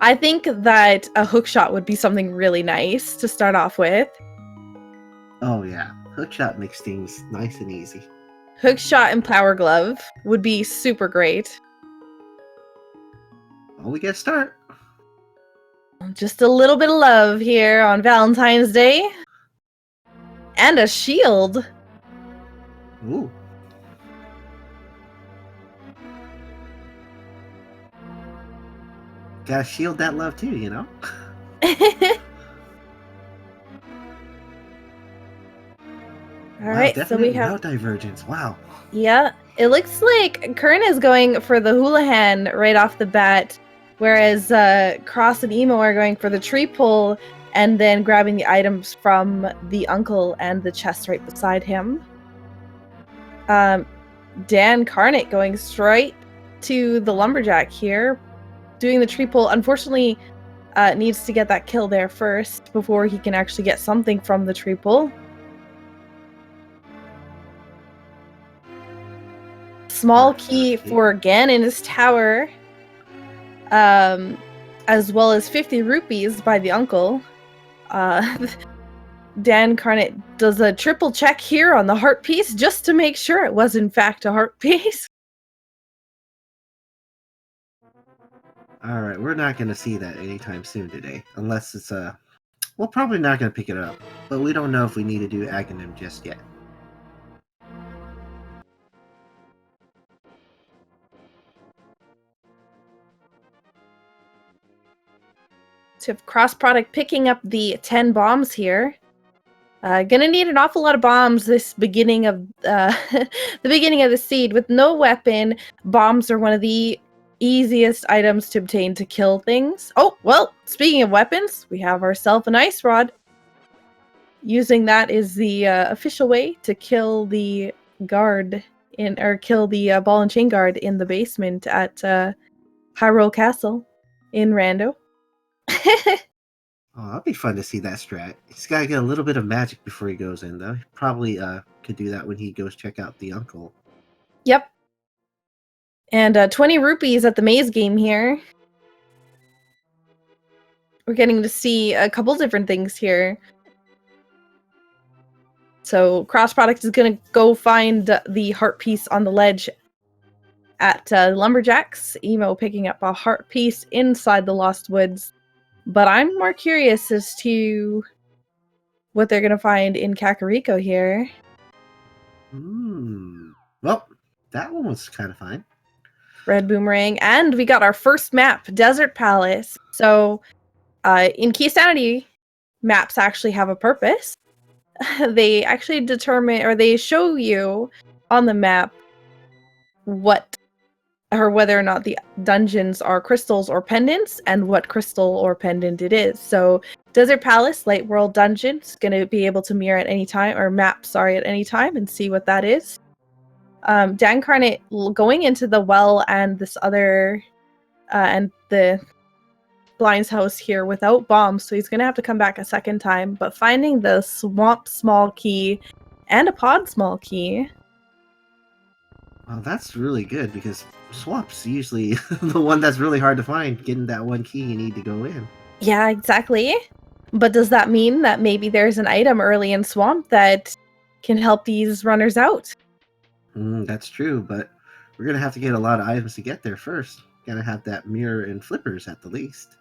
I think that a hookshot would be something really nice to start off with. Oh yeah, hookshot makes things nice and easy. Hookshot and Power Glove would be super great. Well, we get a start. Just a little bit of love here on Valentine's Day. And a shield. Ooh. Gotta shield that love too, you know? Alright, wow, so we have... no divergence, wow. Yeah, it looks like Qirn is going for the Houlihan right off the bat, whereas Cross and Emo are going for the tree pull and then grabbing the items from the uncle and the chest right beside him. Dancarnate going straight to the lumberjack here, doing the tree pull. Unfortunately, needs to get that kill there first before he can actually get something from the tree pull. Small key for Gan in his tower, as well as 50 rupees by the uncle. Dancarnate does a triple check here on the heart piece just to make sure it was in fact a heart piece. Alright, we're not gonna see that anytime soon today, unless it's we're probably not gonna pick it up, but we don't know if we need to do Aghanim just yet. To have cross product picking up the 10 bombs here. Gonna need an awful lot of bombs this beginning of the beginning of the seed. With no weapon, bombs are one of the easiest items to obtain to kill things. Oh, well, speaking of weapons, we have ourselves an ice rod. Using that is the official way to kill the guard kill the ball and chain guard in the basement at Hyrule Castle in Rando. Oh, that'd be fun to see that strat. He's gotta get a little bit of magic before he goes in, though. He probably could do that when he goes check out the uncle. Yep. And 20 rupees at the maze game here. We're getting to see a couple different things here. So cross product is gonna go find the heart piece on the ledge at Lumberjacks. Emo picking up a heart piece inside the Lost Woods. But I'm more curious as to what they're going to find in Kakariko here. Well, that one was kind of fine. Red Boomerang. And we got our first map, Desert Palace. So in Keysanity, maps actually have a purpose. They actually determine, or they show you on the map what or whether or not the dungeons are crystals or pendants, and what crystal or pendant it is. So Desert Palace, Light World Dungeon, is going to be able to mirror at any time, or map, sorry, at any time, and see what that is. Dancarnate going into the well and this other, and the Blind's house here without bombs, so he's going to have to come back a second time, but finding the Swamp Small Key and a Pod Small Key. Well, that's really good, because Swamp's usually the one that's really hard to find. Getting that one key you need to go in. Yeah, exactly. But does that mean that maybe there's an item early in Swamp that can help these runners out? That's true, but we're going to have to get a lot of items to get there first. Gotta have that mirror and flippers at the least.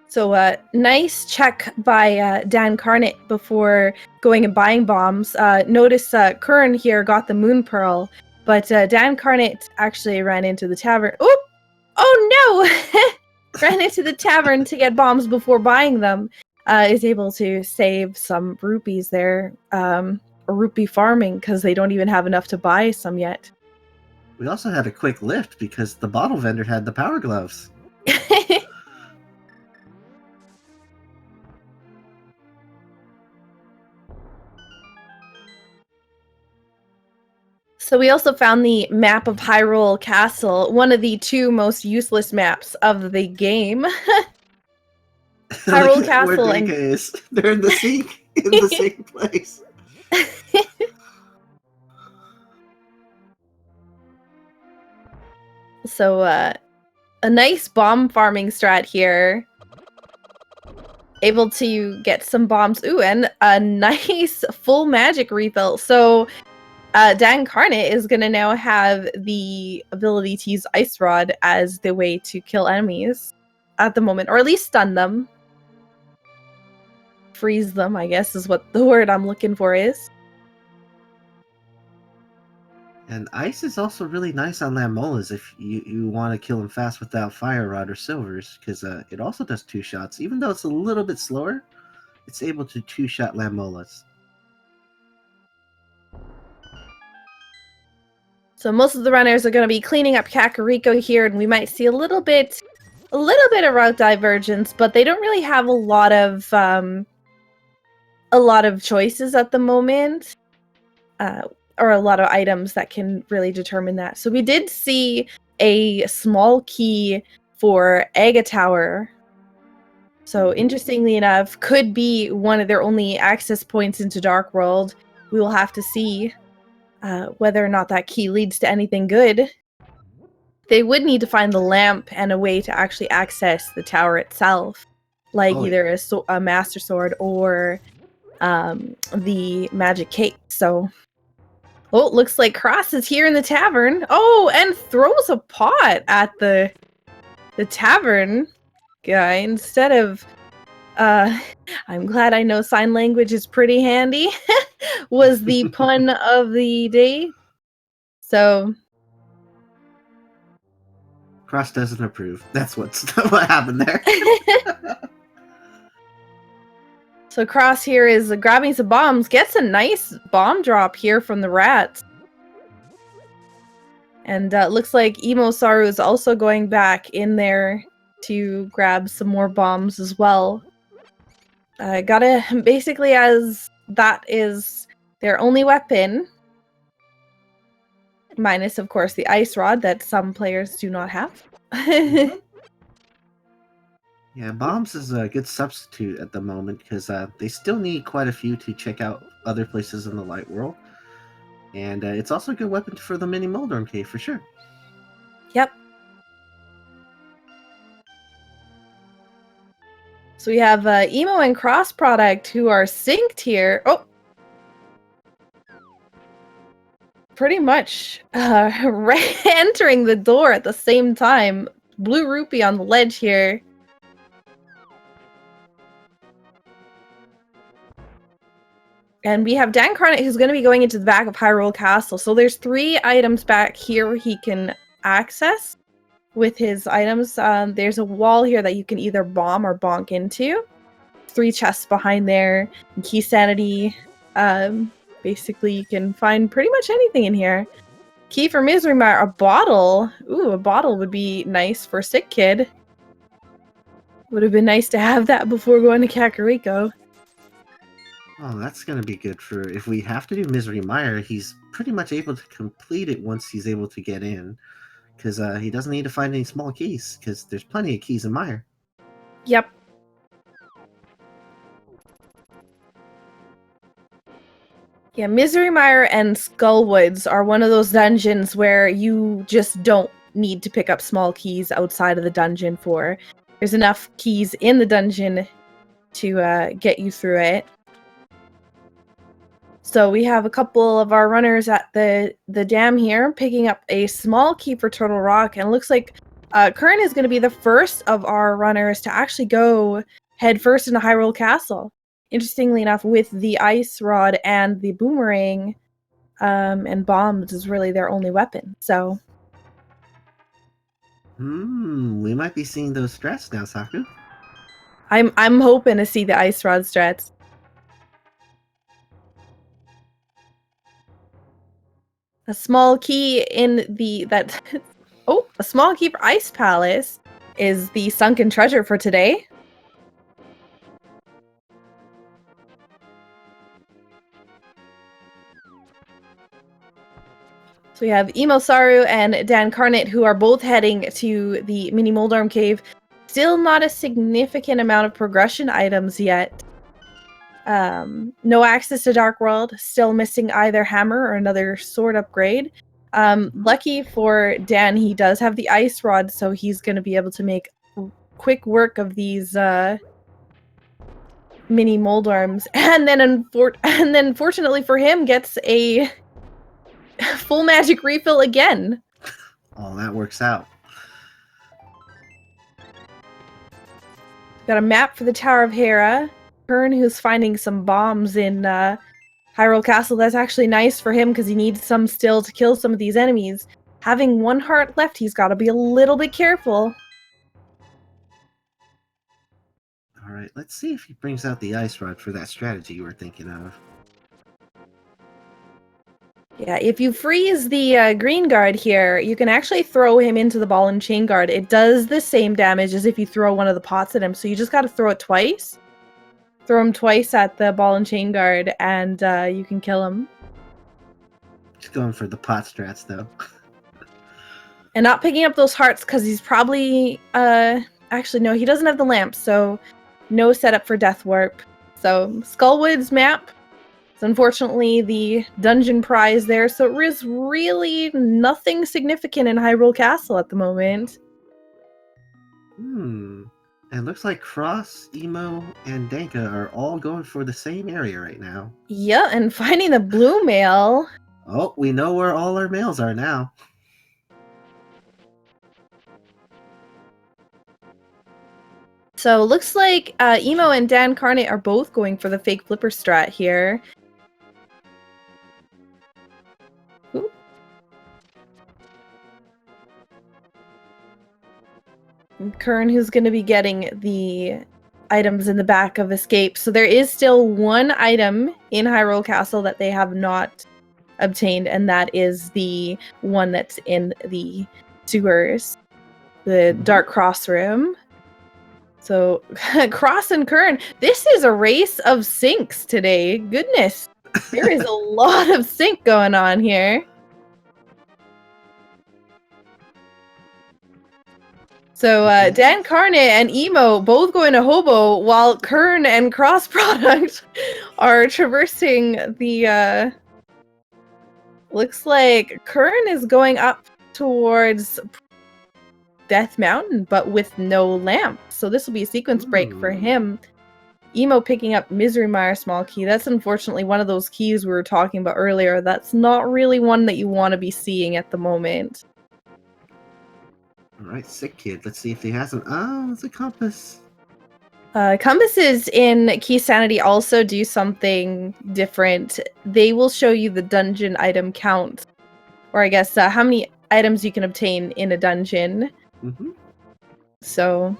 So nice check by Dancarnate before going and buying bombs. Notice Qirn here got the Moon Pearl, but Dancarnate actually ran into the tavern. Oop! Oh no! Ran into the tavern to get bombs before buying them. Is able to save some rupees there. Rupee farming, because they don't even have enough to buy some yet. We also had a quick lift because the bottle vendor had the power gloves. So we also found the map of Hyrule Castle, one of the two most useless maps of the game. Hyrule Castle where Drinka is. They're in the sink in the same place. So A nice bomb farming strat here. Able to get some bombs. Ooh, and a nice full magic refill. So Dancarnate is going to now have the ability to use Ice Rod as the way to kill enemies at the moment, or at least stun them. Freeze them, I guess, is what the word I'm looking for is. And ice is also really nice on Lamolas if you want to kill them fast without Fire Rod or Silvers, because it also does 2 shots. Even though it's a little bit slower, it's able to 2-shot Lamolas. So most of the runners are going to be cleaning up Kakariko here, and we might see a little bit of route divergence, but they don't really have a lot of choices at the moment. Or a lot of items that can really determine that. So we did see a small key for Aga Tower. So interestingly enough, could be one of their only access points into Dark World. We will have to see whether or not that key leads to anything good. They would need to find the lamp and a way to actually access the tower itself, like either a Master Sword or the Magic Cape. So... oh, it looks like Cross is here in the tavern. Oh, and throws a pot at the tavern guy instead of... I'm glad I know sign language is pretty handy. Was the pun of the day. So... Cross doesn't approve. That's what happened there. So Cross here is grabbing some bombs. Gets a nice bomb drop here from the rats. And looks like EmoSaru is also going back in there to grab some more bombs as well. Gotta, basically, as that is their only weapon. Minus, of course, the Ice Rod that some players do not have. Yeah, bombs is a good substitute at the moment because they still need quite a few to check out other places in the light world. And it's also a good weapon for the mini Moldorm Cave for sure. Yep. So we have Emo and Crossproduct who are synced here. Oh! Pretty much entering the door at the same time. Blue Rupee on the ledge here. And we have Dancarnate who's going to be going into the back of Hyrule Castle. So there's 3 items back here he can access with his items. There's a wall here that you can either bomb or bonk into. 3 chests behind there. And Keysanity. Basically, you can find pretty much anything in here. Key for Misery Mire, a bottle. Ooh, a bottle would be nice for Sick Kid. Would have been nice to have that before going to Kakariko. Oh, that's going to be good for... if we have to do Misery Mire, he's pretty much able to complete it once he's able to get in. Because he doesn't need to find any small keys, because there's plenty of keys in Mire. Yep. Yeah, Misery Mire and Skullwoods are one of those dungeons where you just don't need to pick up small keys outside of the dungeon for. There's enough keys in the dungeon to get you through it. So we have a couple of our runners at the dam here, picking up a small key for Turtle Rock, and it looks like Qirn is going to be the first of our runners to actually go head first into Hyrule Castle. Interestingly enough, with the Ice Rod and the Boomerang and bombs is really their only weapon. So, we might be seeing those strats now, Saku. I'm hoping to see the Ice Rod strats. A small key in the a small key for Ice Palace is the sunken treasure for today. So we have EmoSaru and Dancarnate who are both heading to the mini Moldorm Cave. Still not a significant amount of progression items yet. No access to Dark World. Still missing either hammer or another sword upgrade. Lucky for Dan, he does have the ice rod, so he's going to be able to make quick work of these mini mold arms, and then fortunately for him, gets a full magic refill again. Oh, that works out. Got a map for the Tower of Hera. Qirn, who's finding some bombs in Hyrule Castle. That's actually nice for him because he needs some still to kill some of these enemies. Having 1 heart left, he's got to be a little bit careful. All right, let's see if he brings out the ice rod for that strategy you were thinking of. Yeah, if you freeze the green guard here, you can actually throw him into the ball and chain guard. It does the same damage as if you throw one of the pots at him, so you just got to throw it twice. Throw him twice at the ball and chain guard, and you can kill him. Just going for the pot strats, though. And not picking up those hearts, because he's probably... actually, no, he doesn't have the lamp, so no setup for Death Warp. So, Skullwood's map. It's unfortunately the dungeon prize there, so it is really nothing significant in Hyrule Castle at the moment. It looks like Cross, Emo, and Danka are all going for the same area right now. Yeah, and finding the blue mail. Oh, we know where all our mails are now. So looks like Emo and Dancarnate are both going for the fake flipper strat here. Ooh. Qirn, who's going to be getting the items in the back of Escape. So there is still 1 item in Hyrule Castle that they have not obtained, and that is the one that's in the sewers, the Dark Cross room. So, Cross and Qirn, this is a race of sinks today. Goodness, there is a lot of sync going on here. So, Dancarnate and Emo both going to Hobo, while Qirn and Crossproduct are traversing the, looks like Qirn is going up towards Death Mountain, but with no lamp. So this will be a sequence break for him. Emo picking up Misery Mire small key. That's unfortunately one of those keys we were talking about earlier. That's not really one that you want to be seeing at the moment. Alright, sick kid. Let's see if he has an... Oh, it's a compass. Compasses in Keysanity also do something different. They will show you the dungeon item count. Or I guess how many items you can obtain in a dungeon. So...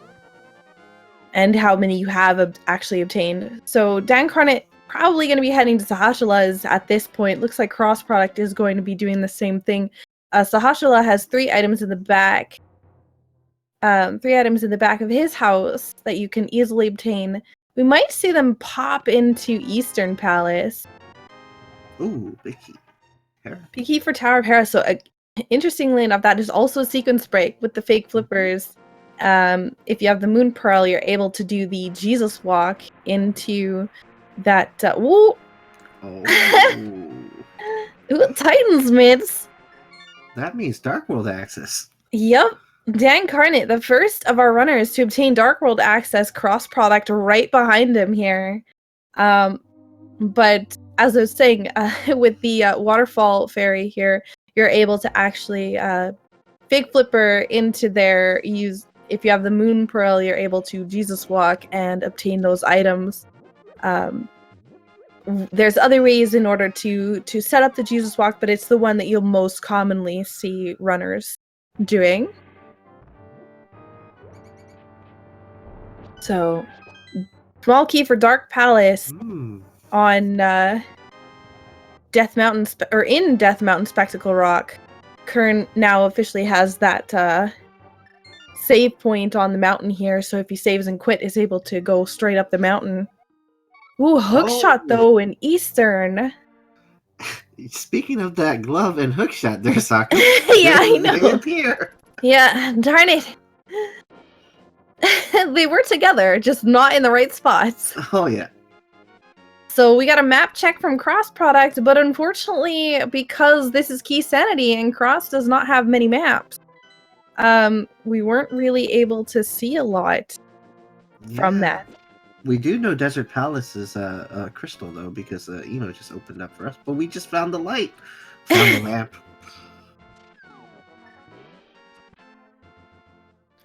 and how many you have actually obtained. So Dancarnate probably going to be heading to Sahasrah's at this point. Looks like Crossproduct is going to be doing the same thing. Sahasrah has 3 items in the back. 3 items in the back of his house that you can easily obtain. We might see them pop into Eastern Palace. Ooh, big key. Big key for Tower of Hera. So interestingly enough, that is also a sequence break with the fake flippers. If you have the Moon Pearl, you're able to do the Jesus Walk into that. Whoa! Ooh, Titan's mids. That means Dark World access. Yep. Dancarnate, the first of our runners to obtain Dark World access, Crossproduct right behind him here. But as I was saying, with the Waterfall Fairy here, you're able to actually fake flipper into there. If you have the Moon Pearl, you're able to Jesus Walk and obtain those items. There's other ways in order to set up the Jesus Walk, but it's the one that you'll most commonly see runners doing. So, small key for Dark Palace on Death Mountain, in Death Mountain Spectacle Rock. Qirn now officially has that save point on the mountain here, so if he saves and quit, is able to go straight up the mountain. Ooh, hookshot though in Eastern. Speaking of that glove and hookshot there, Saka. Yeah, I know. They appear. Yeah, darn it. They were together, just not in the right spots. Oh yeah. So we got a map check from crossproduct, but unfortunately, because this is Keysanity and Cross does not have many maps, we weren't really able to see a lot from that. We do know Desert Palace is crystal though, because just opened up for us. But we just found the light, found the lamp.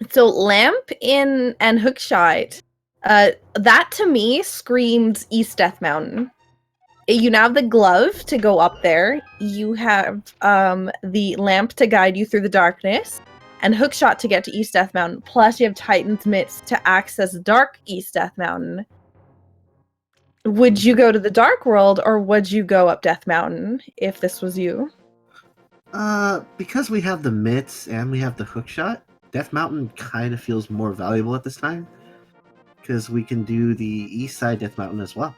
So lamp in and hookshot, that to me screamed East Death Mountain. You now have the glove to go up there. You have the lamp to guide you through the darkness, and hookshot to get to East Death Mountain. Plus, you have Titan's Mitts to access Dark East Death Mountain. Would you go to the Dark World, or would you go up Death Mountain if this was you? Because we have the mitts and we have the hookshot, Death Mountain kind of feels more valuable at this time, because we can do the east side Death Mountain as well.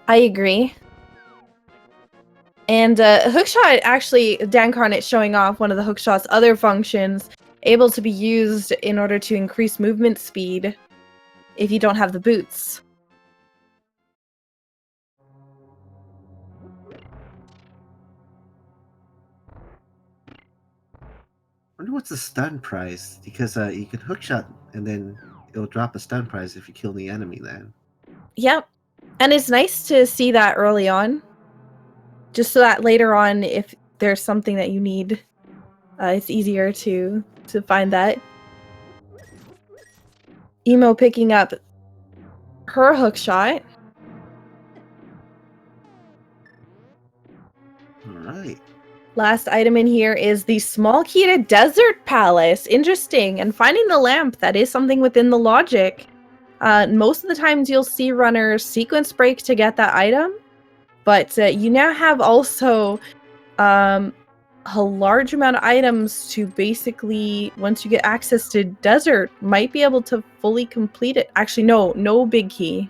I agree. And hookshot, actually, Dancarnate showing off one of the hookshot's other functions, able to be used in order to increase movement speed if you don't have the boots. I wonder what's the stun prize, because you can hookshot and then it'll drop a stun prize if you kill the enemy then. Yep. And it's nice to see that early on, just so that later on, if there's something that you need, it's easier to find that. Emo picking up her hookshot. Alright. Last item in here is the small key to Desert Palace. Interesting. And finding the lamp, that is something within the logic. Most of the times you'll see runners sequence break to get that item, but you now have also a large amount of items to basically, once you get access to Desert, might be able to fully complete it. Actually, no big key.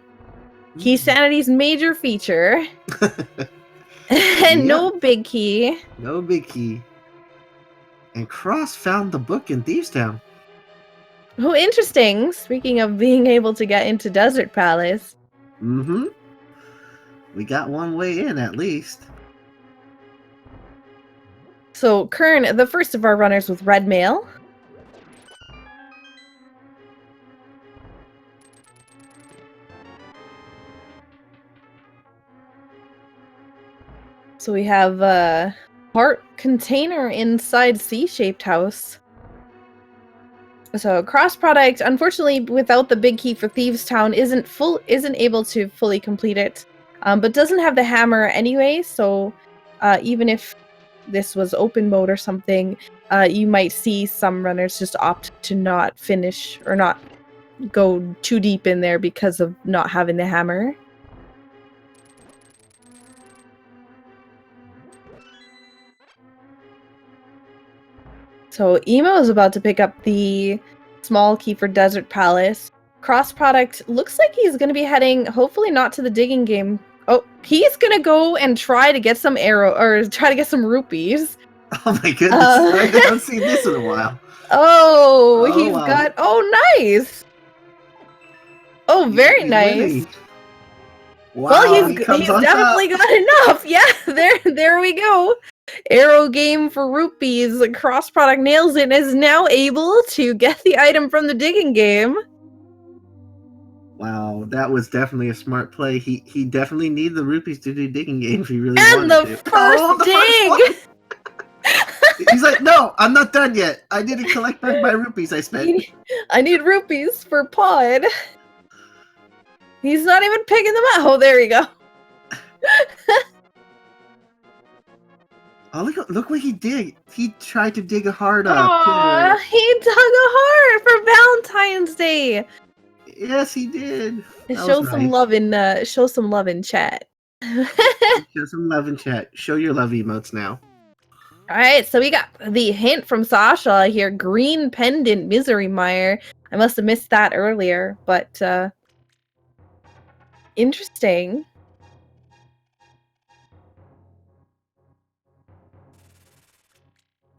Keysanity's major feature. And no big key. No big key. And Cross found the book in Thieves Town. Oh, interesting. Speaking of being able to get into Desert Palace. Mm-hmm. We got one way in, at least. So, Qirn, the first of our runners with red mail. So we have a heart container inside C-shaped house. So cross product, unfortunately, without the big key for Thieves Town, isn't able to fully complete it, but doesn't have the hammer anyway. So even if this was open mode or something, you might see some runners just opt to not finish or not go too deep in there because of not having the hammer. So Emo is about to pick up the small key for Desert Palace. Cross product looks like he's going to be heading, hopefully not to the digging game. Oh, he's going to go and try to get some try to get some rupees. Oh my goodness, I haven't seen this in a while. He's wow. Got, nice. Oh, very nice. Winning. Wow, well, he's definitely got enough. Yeah, there we go. Arrow game for rupees. Cross product nails it and is now able to get the item from the digging game. Wow, that was definitely a smart play. He definitely needed the rupees to do digging game if he really wanted to. And the first dig! He's like, no, I'm not done yet. I need to collect back my rupees I spent. I need rupees for pod. He's not even picking them up. Oh, there you go. Oh, look what he did. He tried to dig a heart up. Aww, he dug a heart for Valentine's Day. Yes, he did. Show some love in chat. Show some love in chat. Show your love emotes now. All right, so we got the hint from Sasha here. Green pendant, Misery Mire. I must have missed that earlier, but interesting.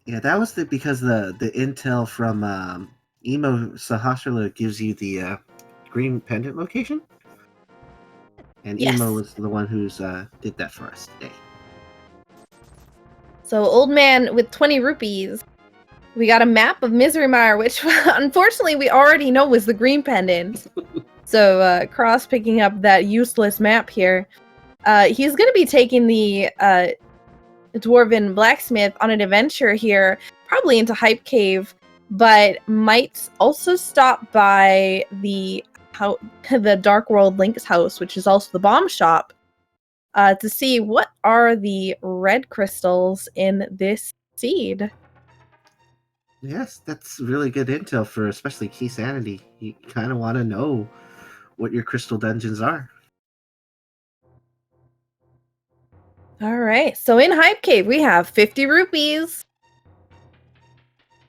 Yeah, that was because the intel from EmoSaru gives you the green pendant location. And Yes. Emo was the one who's did that for us today. So old man with 20 rupees. We got a map of Misery Mire, which unfortunately we already know was the green pendant. So Cross picking up that useless map here. He's going to be taking the Dwarven Blacksmith on an adventure here, probably into Hype Cave, but might also stop by the Dark World Link's house, which is also the bomb shop, to see what are the red crystals in this seed. Yes, that's really good intel for especially Keysanity. You kind of want to know what your crystal dungeons are. All right, so in Hype Cave, we have 50 rupees,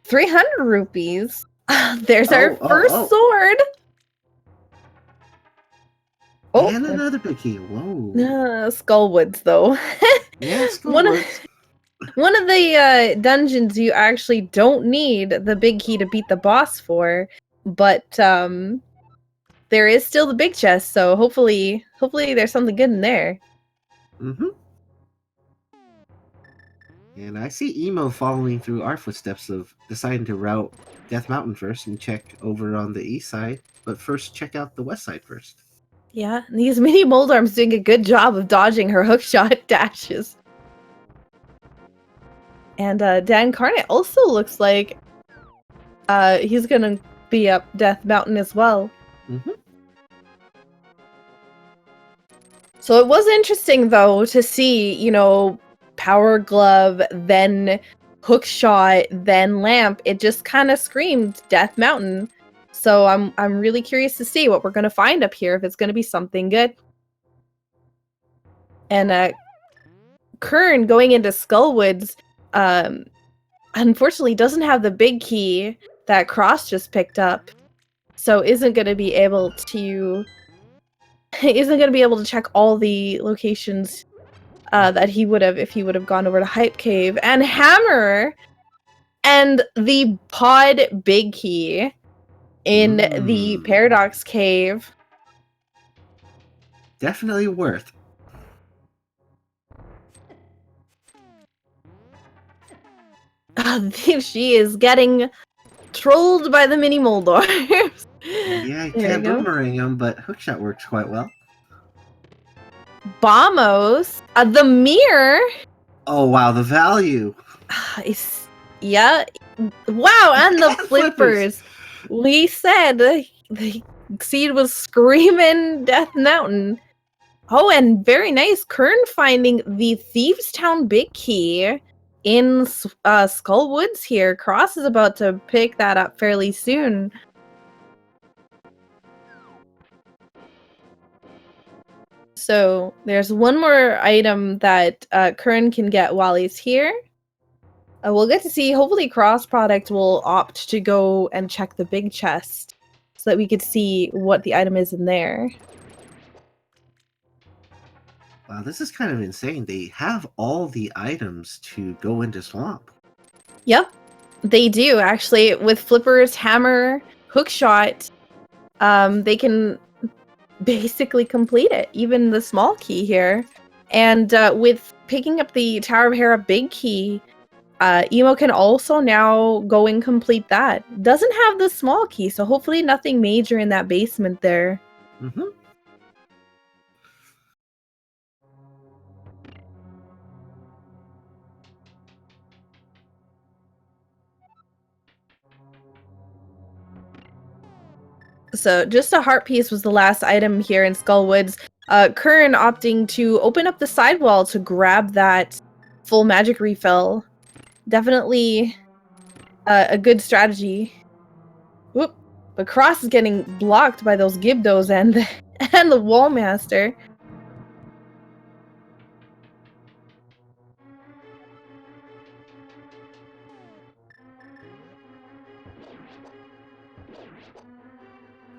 300 rupees. There's our first sword. Oh, and another big key. Whoa. Skullwoods, though. Yeah, Skullwoods. One of the dungeons you actually don't need the big key to beat the boss for, but there is still the big chest, so hopefully there's something good in there. Mm-hmm. And I see Emo following through our footsteps of deciding to route Death Mountain first and check over on the east side, but first check out the west side first. Yeah, and these mini Moldarms doing a good job of dodging her hookshot dashes. And Dancarnate also looks like he's gonna be up Death Mountain as well. Mm-hmm. So it was interesting, though, to see, you know, Power Glove, then Hookshot, then Lamp. It just kind of screamed Death Mountain. So I'm really curious to see what we're gonna find up here, if it's gonna be something good. And Qirn going into Skullwoods, unfortunately doesn't have the big key that Cross just picked up, so isn't gonna be able to check all the locations that he would have if he would have gone over to Hype Cave. And Hammer and the pod big key in the Paradox Cave. Definitely worth. She is getting trolled by the mini Moldors. Yeah, you can't boomerang them, but Hookshot works quite well. Bombos, the mirror. Oh wow, the value. Yeah, wow, and the flippers. We said the seed was screaming Death Mountain. Oh, and very nice, Qirn finding the Thieves Town big key in Skullwoods here. Cross is about to pick that up fairly soon. So there's one more item that Qirn can get while he's here. We'll get to see, hopefully Cross Product will opt to go and check the big chest so that we could see what the item is in there. Wow, this is kind of insane. They have all the items to go into Swamp. Yep, they do, actually. With Flippers, Hammer, Hookshot, they can basically complete it. Even the small key here. And with picking up the Tower of Hera big key, Emo can also now go and complete that. Doesn't have the small key, so hopefully nothing major in that basement there. Mm-hmm. So just a heart piece was the last item here in Skullwoods. Qirn opting to open up the sidewall to grab that full magic refill. Definitely a good strategy. Whoop! But Cross is getting blocked by those Gibdos and the Wallmaster.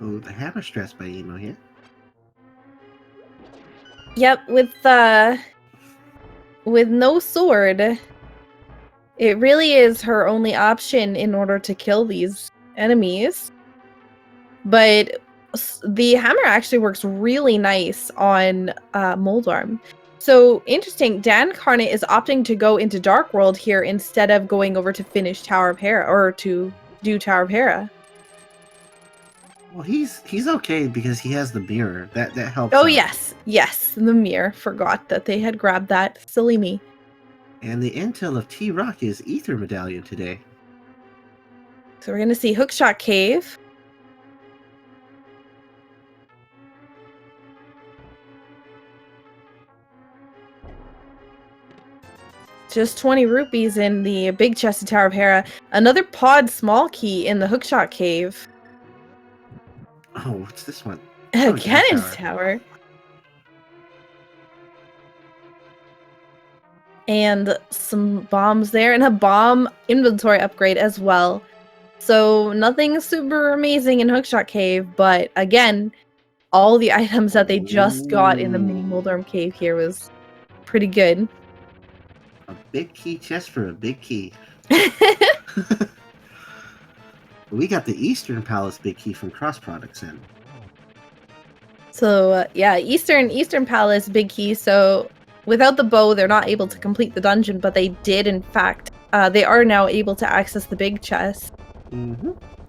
Oh, the hammer stress by Emo here. Yep, with no sword, it really is her only option in order to kill these enemies. But the hammer actually works really nice on Moldarm. So interesting, Dancarnate is opting to go into Dark World here instead of going over to finish Tower of Hera, or to do Tower of Hera. Well, he's okay because he has the mirror. That helps Oh out. yes, the mirror. Forgot that they had grabbed that. Silly me. And the intel of T-Rock is Ether Medallion today. So we're gonna see Hookshot Cave. Just 20 rupees in the big chest of Tower of Hera. Another pod small key in the Hookshot Cave. Oh, what's this one? Oh, Cannon's Tower. And some bombs there, and a bomb inventory upgrade as well. So nothing super amazing in Hookshot Cave, but again, all the items that they just got in the mini Moldarm Cave here was pretty good. A big key chest for a big key. We got the Eastern Palace big key from crossproducts in. So yeah, Eastern Palace big key. So without the bow, they're not able to complete the dungeon, but they did in fact. They are now able to access the big chest.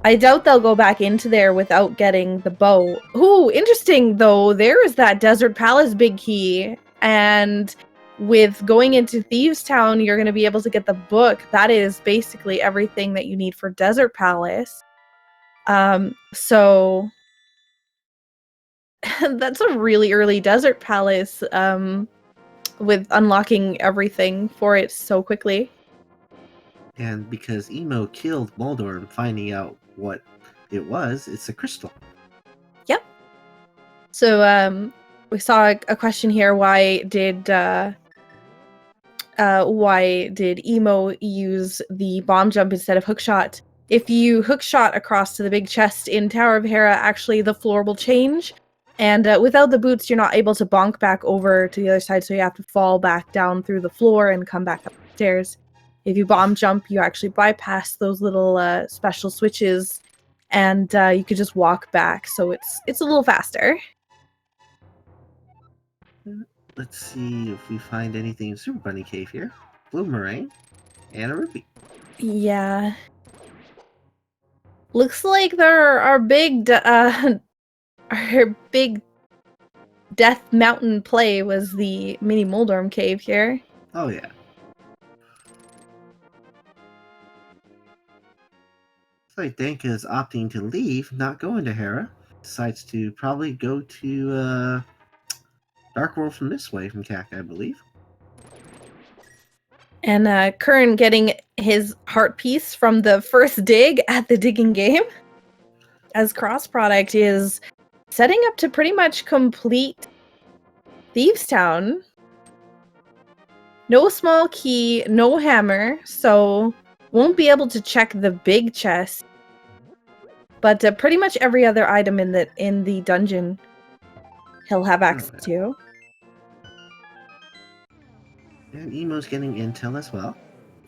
I doubt they'll go back into there without getting the bow. Ooh, interesting though. There is that Desert Palace big key, and with going into Thieves Town, you're going to be able to get the book. That is basically everything that you need for Desert Palace. So that's a really early Desert Palace, with unlocking everything for it so quickly. And because Emo killed Moldor, finding out what it was, it's a crystal. Yep. So we saw a question here. Why did Emo use the bomb jump instead of hookshot? If you hookshot across to the big chest in Tower of Hera, actually the floor will change. And without the boots, you're not able to bonk back over to the other side, so you have to fall back down through the floor and come back up the stairs. If you bomb jump, you actually bypass those little special switches, and you could just walk back, so it's a little faster. Let's see if we find anything in Super Bunny Cave here. Bloomerang and a rupee. Yeah. Looks like there are big our big Death Mountain play was the mini Moldarm Cave here. Oh yeah. Looks like Danka is opting to leave, not going to Hera. Decides to probably go to Dark World from this way, from CAC, I believe. And Qirn getting his heart piece from the first dig at the digging game, as Cross Product is setting up to pretty much complete Thieves Town. No small key, no hammer, so won't be able to check the big chest. But pretty much every other item in the dungeon he'll have access to. And Emo's getting intel as well.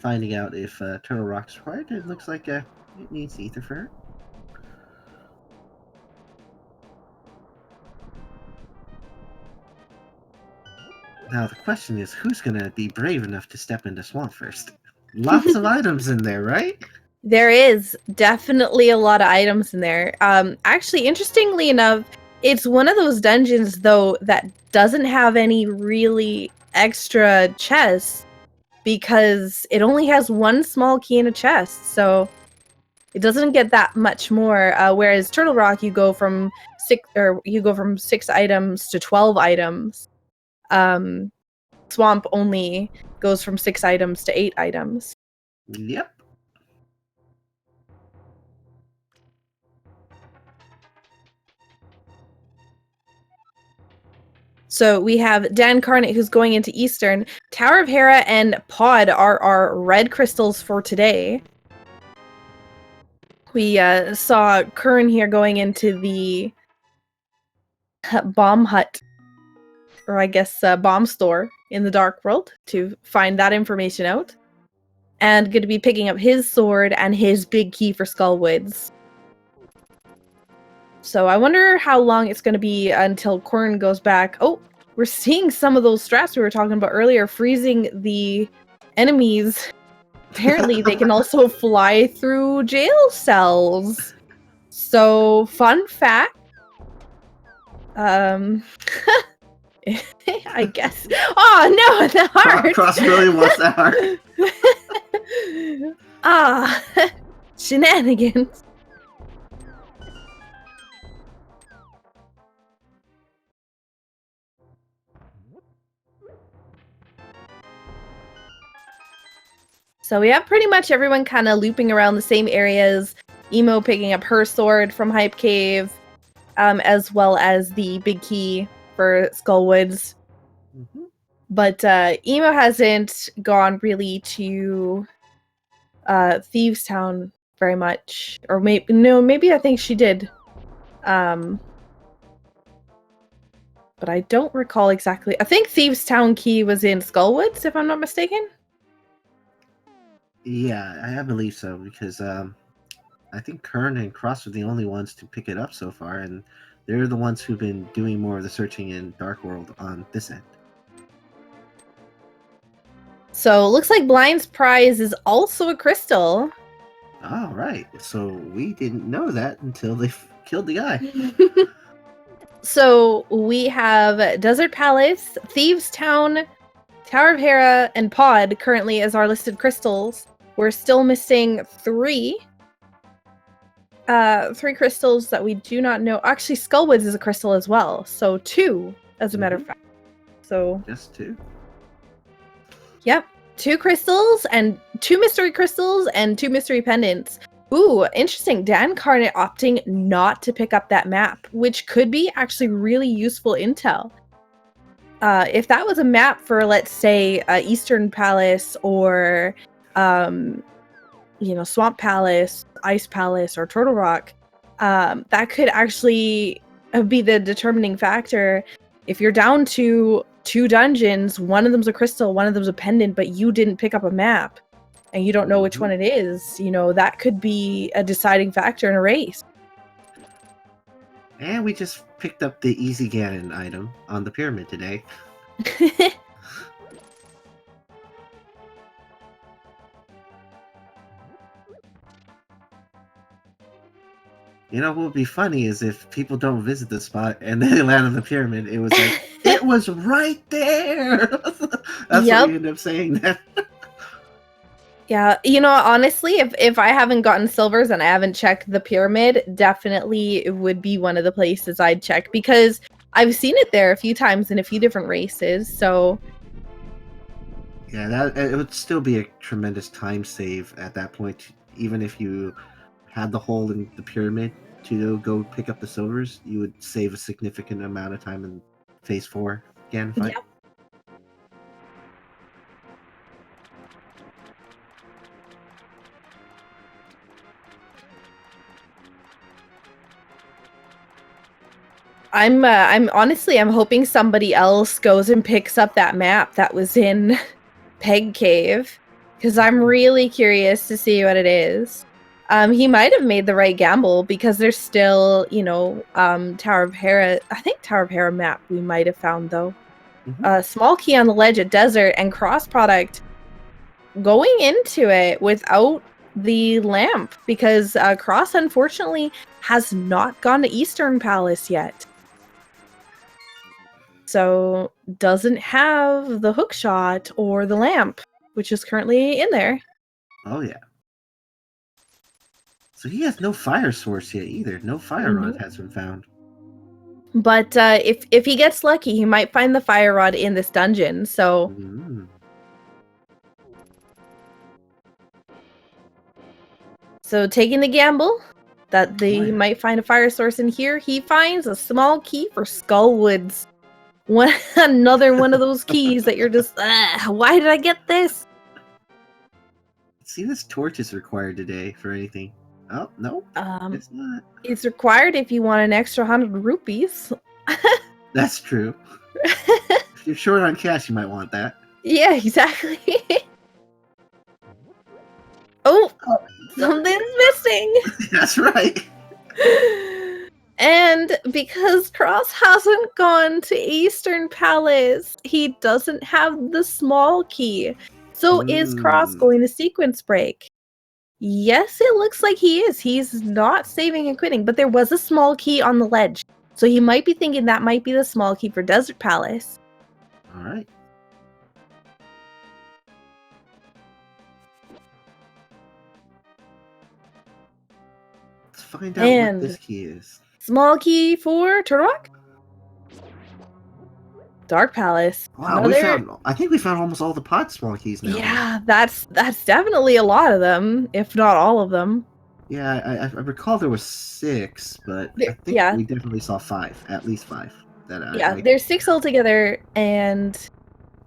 Finding out if Turtle Rock's required. It looks like it needs ether for her. Now the question is, who's gonna be brave enough to step into Swamp first? Lots of items in there, right? There is definitely a lot of items in there. Actually, interestingly enough, it's one of those dungeons, though, that doesn't have any really extra chests because it only has one small key in a chest, so it doesn't get that much more. Whereas Turtle Rock, you go from 6 items to 12 items. Swamp only goes from 6 items to 8 items. Yep. So we have Dancarnate, who's going into Eastern. Tower of Hera and Pod are our red crystals for today. We saw Qirn here going into the bomb hut, or I guess bomb store in the Dark World to find that information out. And going to be picking up his sword and his big key for Skullwoods. So I wonder how long it's going to be until Qirn goes back. Oh, we're seeing some of those strats we were talking about earlier, freezing the enemies. Apparently, they can also fly through jail cells. So, fun fact. I guess. Oh no, the heart. Cross really wants that heart. Ah, shenanigans. So we have pretty much everyone kind of looping around the same areas. Emo picking up her sword from Hype Cave, as well as the big key for Skullwoods. Mm-hmm. But Emo hasn't gone really to Thieves Town very much. Or maybe I think she did. But I don't recall exactly. I think Thieves Town key was in Skullwoods, if I'm not mistaken. Yeah, I believe so, because I think Qirn and Cross are the only ones to pick it up so far, and they're the ones who've been doing more of the searching in Dark World on this end. So, looks like Blind's prize is also a crystal. Oh, right. So we didn't know that until they killed the guy. So, we have Desert Palace, Thieves Town, Tower of Hera, and Pod currently as our listed crystals. We're still missing three crystals that we do not know. Actually, Skullwoods is a crystal as well. So 2, as a matter of fact. So just 2? Yep. 2 crystals and 2 mystery crystals and 2 mystery pendants. Ooh, interesting. Dancarnate opting not to pick up that map, which could be actually really useful intel. If that was a map for, let's say, Eastern Palace or Swamp Palace, Ice Palace, or Turtle Rock, that could actually be the determining factor. If you're down to 2 dungeons, one of them's a crystal, one of them's a pendant, but you didn't pick up a map, and you don't know which one it is, that could be a deciding factor in a race. And we just picked up the Easy Ganon item on the pyramid today. What would be funny is if people don't visit the spot and they land on the pyramid, it was like, it was right there! That's what we end up saying then. Yeah, honestly, if I haven't gotten silvers and I haven't checked the pyramid, definitely it would be one of the places I'd check, because I've seen it there a few times in a few different races, so... Yeah, it would still be a tremendous time save at that point, even if you had the hole in the pyramid to go pick up the silvers, you would save a significant amount of time in phase 4 again fight. Yep. I'm hoping somebody else goes and picks up that map that was in Peg Cave, because I'm really curious to see what it is. He might have made the right gamble, because there's still, Tower of Hera. I think Tower of Hera map we might have found, though. Small key on the ledge at Desert, and cross product going into it without the lamp, because Cross, unfortunately, has not gone to Eastern Palace yet. So, doesn't have the hook shot or the lamp, which is currently in there. Oh, yeah. So he has no fire source yet either. No fire rod has been found. But if he gets lucky, he might find the fire rod in this dungeon. So, so taking the gamble that they might find a fire source in here, he finds a small key for Skullwoods. Another one of those keys that you're just, why did I get this? See, this torch is required today for anything. Oh, no, it's not. It's required if you want an extra 100 rupees. That's true. If you're short on cash, you might want that. Yeah, exactly. Something's missing. That's right. And because Cross hasn't gone to Eastern Palace. He doesn't have the small key. So is Cross going to sequence break? Yes, it looks like he is. He's not saving and quitting, but there was a small key on the ledge. So he might be thinking that might be the small key for Desert Palace. All right. Let's find out what this key is. Small key for Turtle Rock? Dark Palace. Wow, I think we found almost all the pod small keys now. Yeah, that's definitely a lot of them, if not all of them. Yeah, I recall there was 6, but I think we definitely saw 5, at least 5. There's 6 altogether, and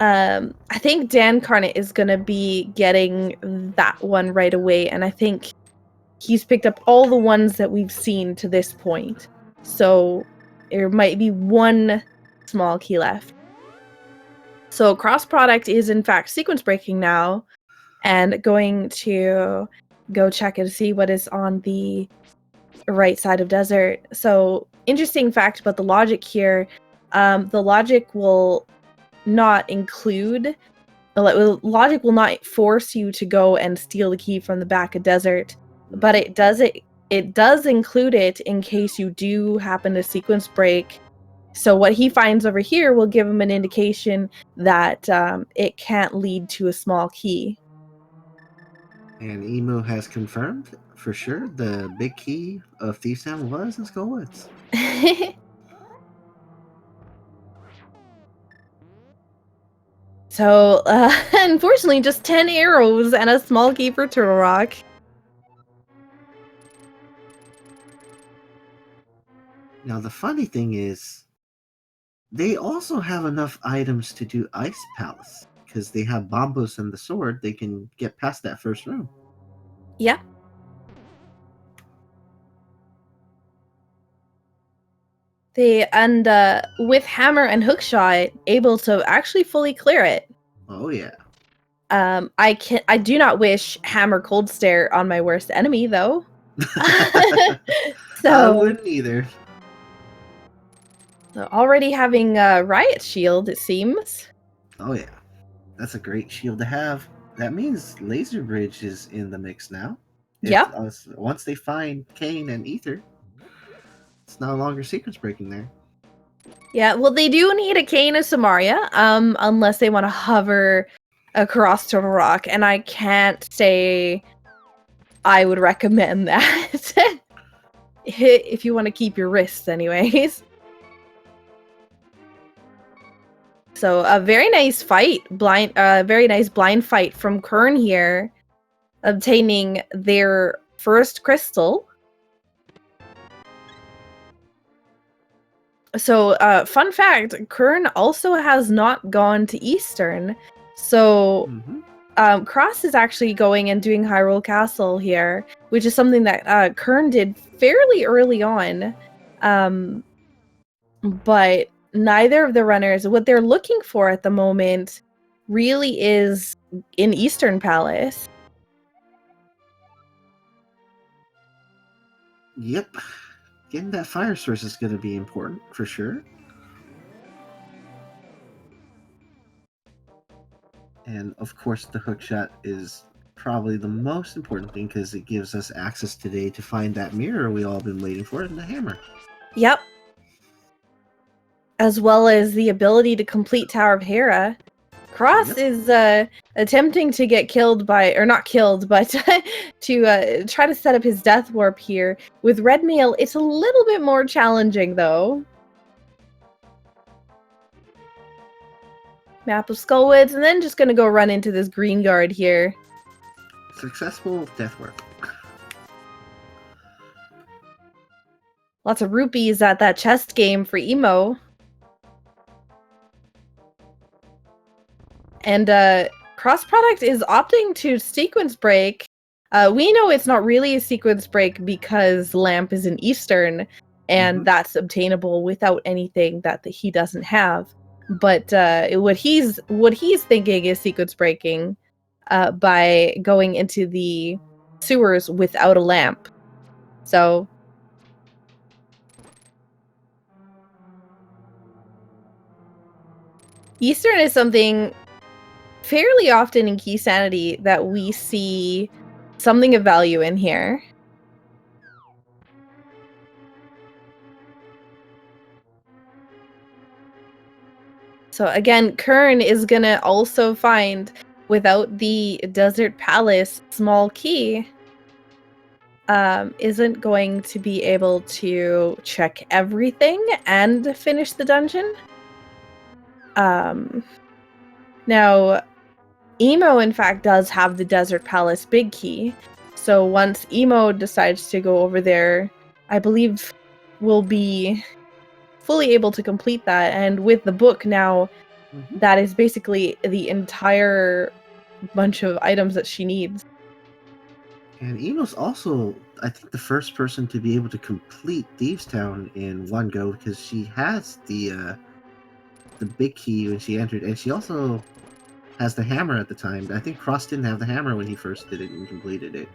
I think Dancarnate is gonna be getting that one right away, and I think he's picked up all the ones that we've seen to this point. So there might be one small key left. So cross product is in fact sequence breaking now, and going to go check and see what is on the right side of desert. So interesting fact about the logic here, the logic will not include, logic will not force you to go and steal the key from the back of desert, but it does include it in case you do happen to sequence break. So what he finds over here will give him an indication that it can't lead to a small key. And Emo has confirmed for sure the big key of Thieves Town was in Skullwoods. So, unfortunately, just 10 arrows and a small key for Turtle Rock. Now, the funny thing is, they also have enough items to do Ice Palace, because they have Bombos and the sword. They can get past that first room. Yeah. With hammer and hookshot, able to actually fully clear it. Oh yeah. I do not wish hammer cold stare on my worst enemy though. So I wouldn't either. So already having riot shield, it seems. Oh yeah, that's a great shield to have. That means Laser Bridge is in the mix now. Yep. Once they find Kane and Ether, it's no longer sequence breaking there. Yeah, well, they do need a Kane of Samaria, unless they want to hover across Turtle Rock, and I can't say I would recommend that. If you want to keep your wrists, anyways. So a very nice fight, very nice blind fight from Qirn here, obtaining their first crystal. So, fun fact, Qirn also has not gone to Eastern. So, Cross is actually going and doing Hyrule Castle here, which is something that Qirn did fairly early on. But neither of the runners, what they're looking for at the moment really is in Eastern Palace. Yep. Getting that fire source is going to be important, for sure. And, of course, the hookshot is probably the most important thing because it gives us access today to find that mirror we all been waiting for in the hammer. Yep. As well as the ability to complete Tower of Hera. Cross is attempting to get killed by, or not killed, but to try to set up his death warp here. With Red Mail, it's a little bit more challenging, though. Map of Skullwoods, and then just gonna go run into this green guard here. Successful death warp. Lots of rupees at that chest game for Emo. And cross product is opting to sequence break. We know it's not really a sequence break because Lamp is in Eastern, and that's obtainable without anything that he doesn't have. But what he's thinking is sequence breaking by going into the sewers without a lamp. So Eastern is something fairly often in Keysanity that we see something of value in here. So again, Qirn is gonna also find, without the Desert Palace small key, isn't going to be able to check everything and finish the dungeon. Now, Emo, in fact, does have the Desert Palace big key. So once Emo decides to go over there, I believe we'll be fully able to complete that. And with the book now, that is basically the entire bunch of items that she needs. And Emo's also, I think, the first person to be able to complete Thieves Town in one go because she has the big key when she entered, and she also has the hammer at the time. I think Cross didn't have the hammer when he first did it and completed it.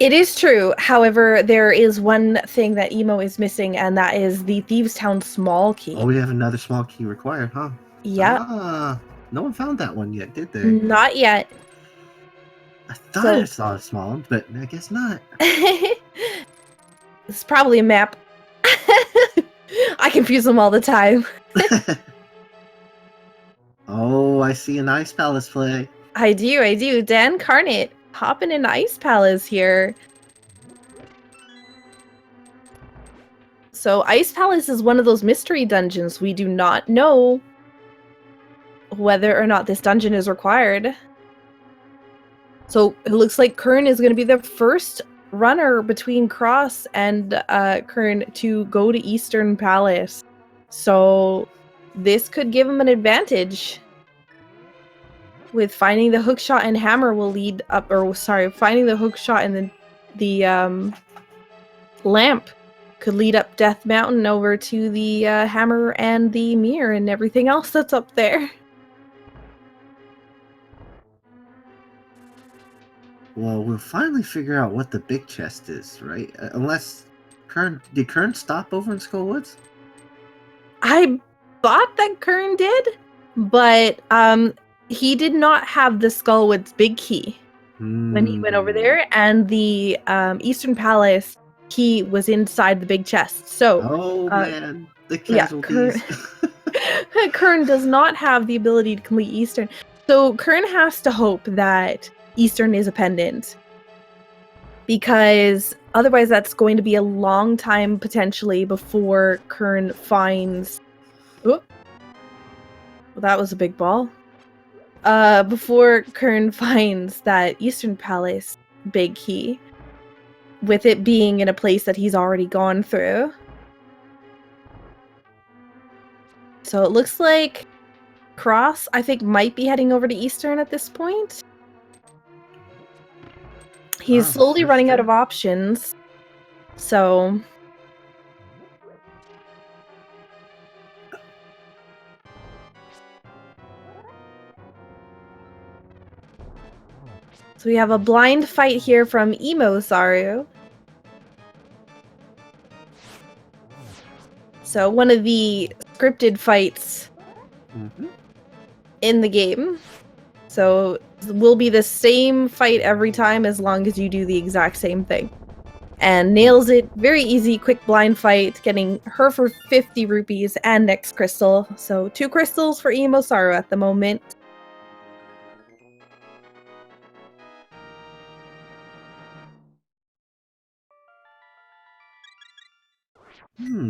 It is true. However, there is one thing that Emo is missing, and that is the Thieves Town small key. Oh, we have another small key required, huh? Yep. Ah, no one found that one yet, did they? Not yet. I thought I saw a small one, but I guess not. It's probably a map. I confuse them all the time. Oh, I see an Ice Palace play. I do. Dancarnate hopping in Ice Palace here. So Ice Palace is one of those mystery dungeons. We do not know whether or not this dungeon is required. So it looks like Qirn is going to be the first runner between Cross and Qirn to go to Eastern Palace. So this could give him an advantage. With finding the hookshot and hammer will lead up, or sorry, finding the hookshot and the lamp could lead up Death Mountain over to the hammer and the mirror and everything else that's up there. Well, we'll finally figure out what the big chest is, right? Unless did Qirn stop over in Skull Woods? I thought that Qirn did, but he did not have the Skullwoods big key when he went over there, and the Eastern Palace key was inside the big chest. So, man, the casualties. Yeah, Qirn does not have the ability to complete Eastern, so Qirn has to hope that Eastern is a pendant, because otherwise that's going to be a long time potentially before Qirn finds. Oh, well, that was a big ball. Before Qirn finds that Eastern Palace big key, with it being in a place that he's already gone through. So it looks like Cross, I think, might be heading over to Eastern at this point. He's slowly running out of options. So we have a blind fight here from EmoSaru. So one of the scripted fights in the game. So it will be the same fight every time as long as you do the exact same thing. And nails it. Very easy, quick blind fight, getting her for 50 rupees and next crystal. So 2 crystals for EmoSaru at the moment.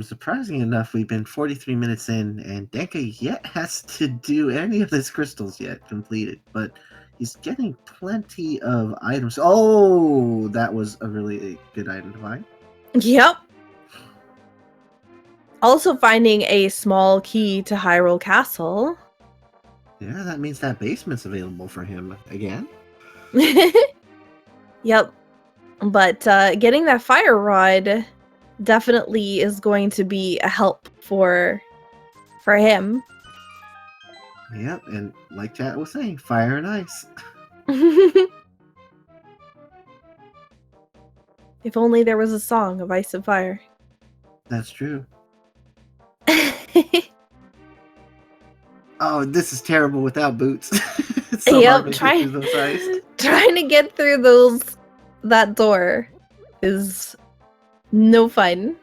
Surprising enough, we've been 43 minutes in, and Denka yet has to do any of his crystals yet completed, but he's getting plenty of items. Oh, that was a really good item to find. Yep. Also finding a small key to Hyrule Castle. Yeah, that means that basement's available for him again. Yep. But getting that fire rod definitely is going to be a help for him. Yep, and like chat was saying, fire and ice. If only there was a song of Ice and Fire. That's true. Oh, this is terrible without boots. It's so hard to get through those ice. Trying to get through that door is no fun.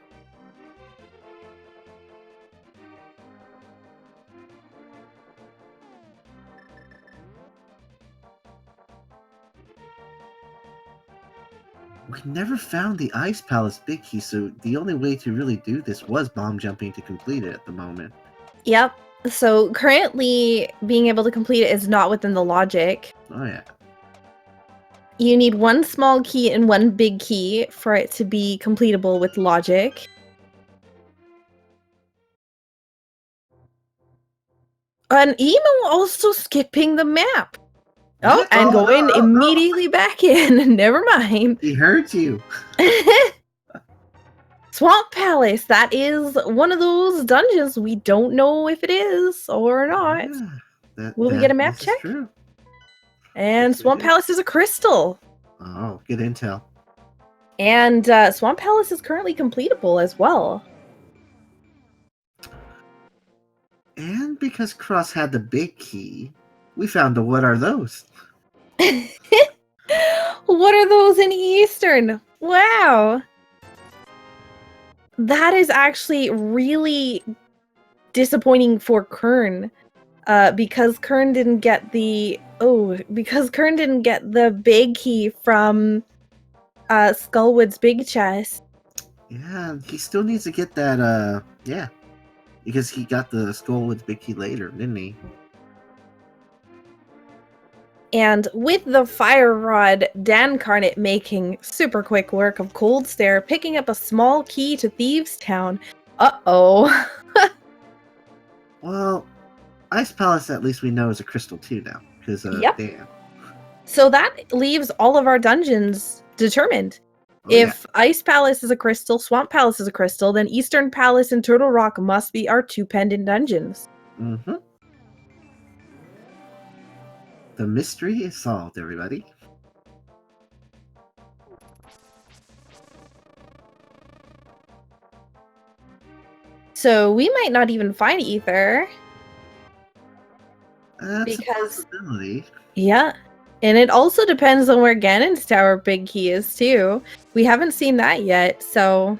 We never found the Ice Palace Big Key, so the only way to really do this was bomb jumping to complete it at the moment. Yep. So currently, being able to complete it is not within the logic. Oh yeah. You need one small key and one big key for it to be completable with logic. And Emo also skipping the map. Oh, and going immediately back in. Never mind. He heard you. Swamp Palace. That is one of those dungeons we don't know if it is or not. Yeah, Will we get a map check? True. And Swamp Palace is a crystal. Oh, good intel. And Swamp Palace is currently completable as well. And because Cross had the big key, we found the what are those? What are those in Eastern? Wow. That is actually really disappointing for Qirn. Because Qirn didn't get the big key from Skullwood's big chest. Yeah, he still needs to get that yeah. Because he got the Skullwood's big key later, didn't he? And with the Fire Rod, Dancarnate making super quick work of Cold Stare, picking up a small key to Thieves' Town. Uh-oh. Well, Ice Palace at least we know is a crystal too now. Because, Yep. damn. So that leaves all of our dungeons determined. If Ice Palace is a crystal, Swamp Palace is a crystal, then Eastern Palace and Turtle Rock must be our two pendant dungeons. Mm-hmm. The mystery is solved, everybody. So we might not even find Ether. That's a possibility. Yeah. And it also depends on where Ganon's Tower big key is, too. We haven't seen that yet, so...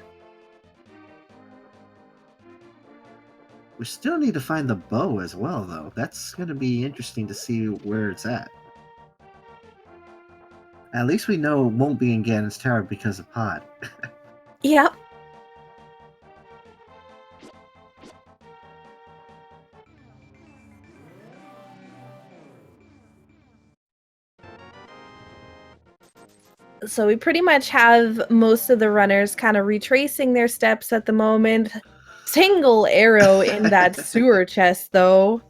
We still need to find the bow as well, though. That's going to be interesting to see where it's at. At least we know it won't be in Ganon's Tower because of Pod. Yep. So we pretty much have most of the runners kind of retracing their steps at the moment. Single arrow in that sewer chest, though.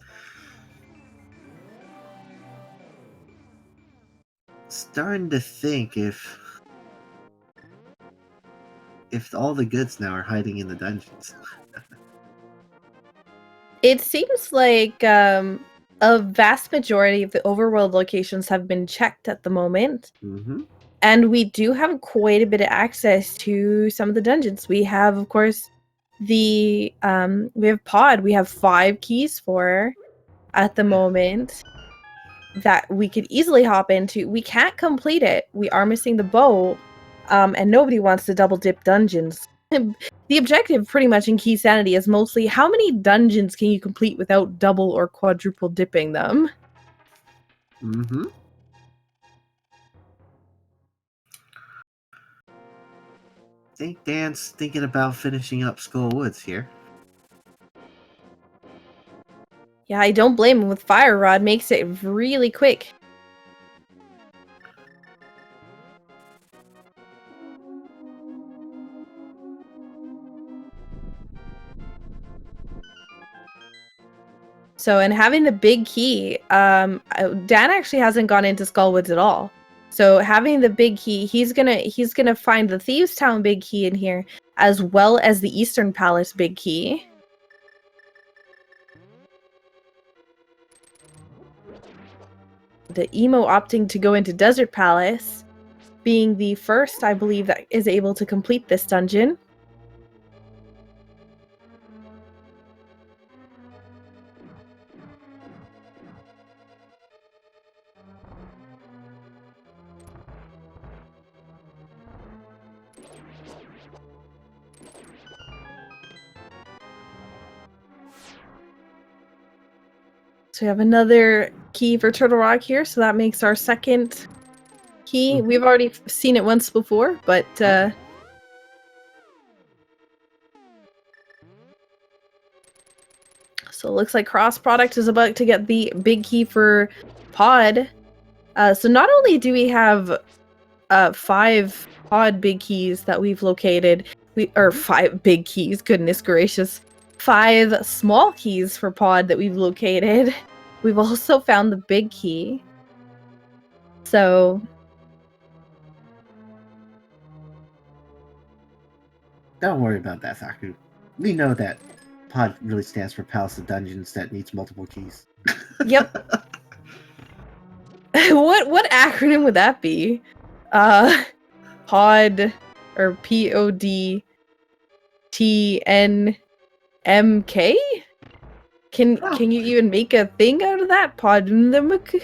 Starting to think if all the goods now are hiding in the dungeons. It seems like a vast majority of the overworld locations have been checked at the moment. Mm-hmm. And we do have quite a bit of access to some of the dungeons. We have, of course, we have Pod. We have 5 keys for at the moment that we could easily hop into. We can't complete it. We are missing the bow, and nobody wants to double dip dungeons. The objective pretty much in Keysanity is mostly how many dungeons can you complete without double or quadruple dipping them? Mm-hmm. I think Dan's thinking about finishing up Skull Woods here. Yeah, I don't blame him. With Fire Rod, makes it really quick. So, and having the big key, Dan actually hasn't gone into Skullwoods at all. So having the big key, he's gonna find the Thieves' Town big key in here, as well as the Eastern Palace big key. The Emo opting to go into Desert Palace, being the first, I believe, that is able to complete this dungeon. So we have another key for Turtle Rock here, so that makes our second key. Mhm. We've already seen it once before, but so it looks like cross product is about to get the big key for pod. So not only do we have 5 pod big keys that we've located, or 5 big keys, goodness gracious. 5 small keys for pod that we've located. We've also found the big key. So Don't worry about that, Saku. We know that pod really stands for Palace of Dungeons that needs multiple keys. yep. What acronym would that be? Pod or PODTNMK? Can you even make a thing out of that? Podnemic?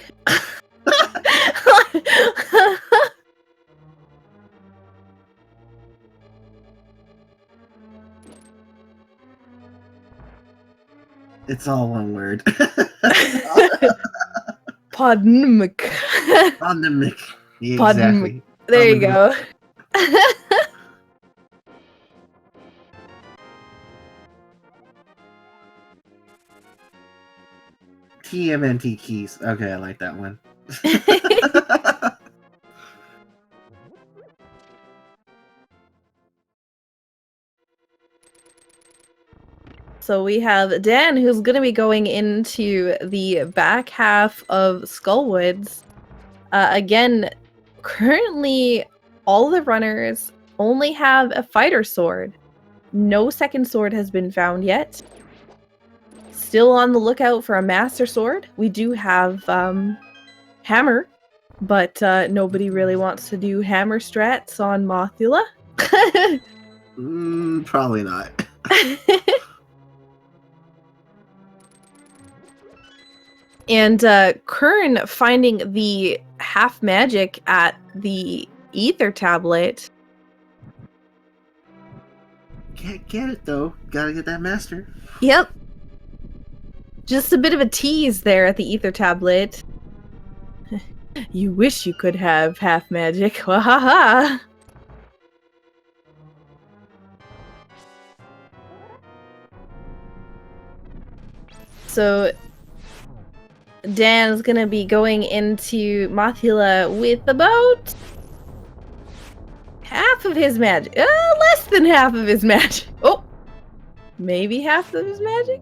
It's all one word. Podnemic. Pandemic. Exactly. There you go. TMNT keys. Okay, I like that one. So we have Dan, who's going to be going into the back half of Skullwoods. Again, currently, all the runners only have a fighter sword. No second sword has been found yet. Still on the lookout for a master sword. We do have hammer, but nobody really wants to do hammer strats on Mothula. Probably not. And Qirn finding the half magic at the ether tablet. Can't get it though. Gotta get that master. Yep. Just a bit of a tease there at the ether tablet. You wish you could have half magic. Wahaha. So Dan's gonna be going into Mothula with about half of his magic. Less than half of his magic. Oh, maybe half of his magic?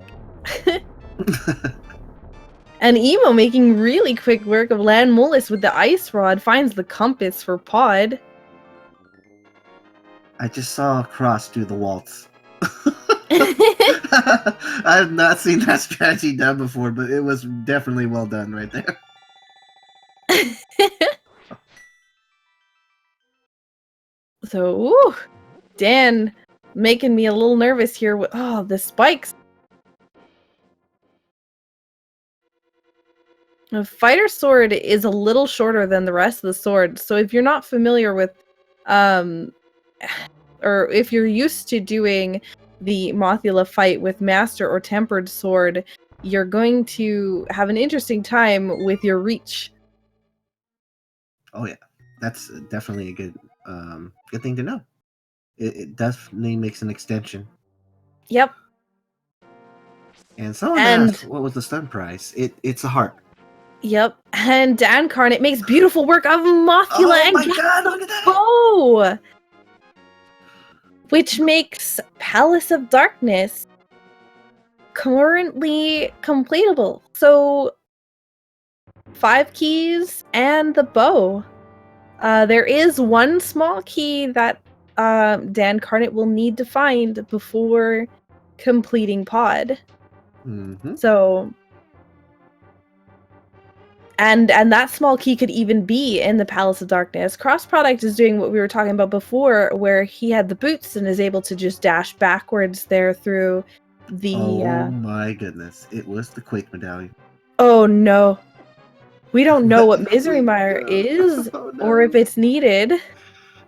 And Emo making really quick work of Land Mollis with the ice rod finds the compass for Pod. I just saw Cross do the waltz. I have not seen that strategy done before, but it was definitely well done right there. So, ooh, Dan making me a little nervous here with the spikes. A fighter sword is a little shorter than the rest of the sword, so if you're not familiar with, or if you're used to doing the Mothula fight with master or tempered sword, you're going to have an interesting time with your reach. Oh yeah, that's definitely a good thing to know. It definitely makes an extension. Yep. And someone asked, what was the stun prize? It's a heart. Yep. And Dancarnate makes beautiful work of Mothula and my god, look at that! Oh! Which makes Palace of Darkness currently completable. So 5 keys and the bow. There is one small key that Dancarnate will need to find before completing Pod. Mm-hmm. So, and that small key could even be in the Palace of Darkness. Cross Product is doing what we were talking about before, where he had the boots and is able to just dash backwards there through the. Oh my goodness! It was the Quake medallion. Oh no, we don't know what Misery Mire is, Oh, no. or if it's needed.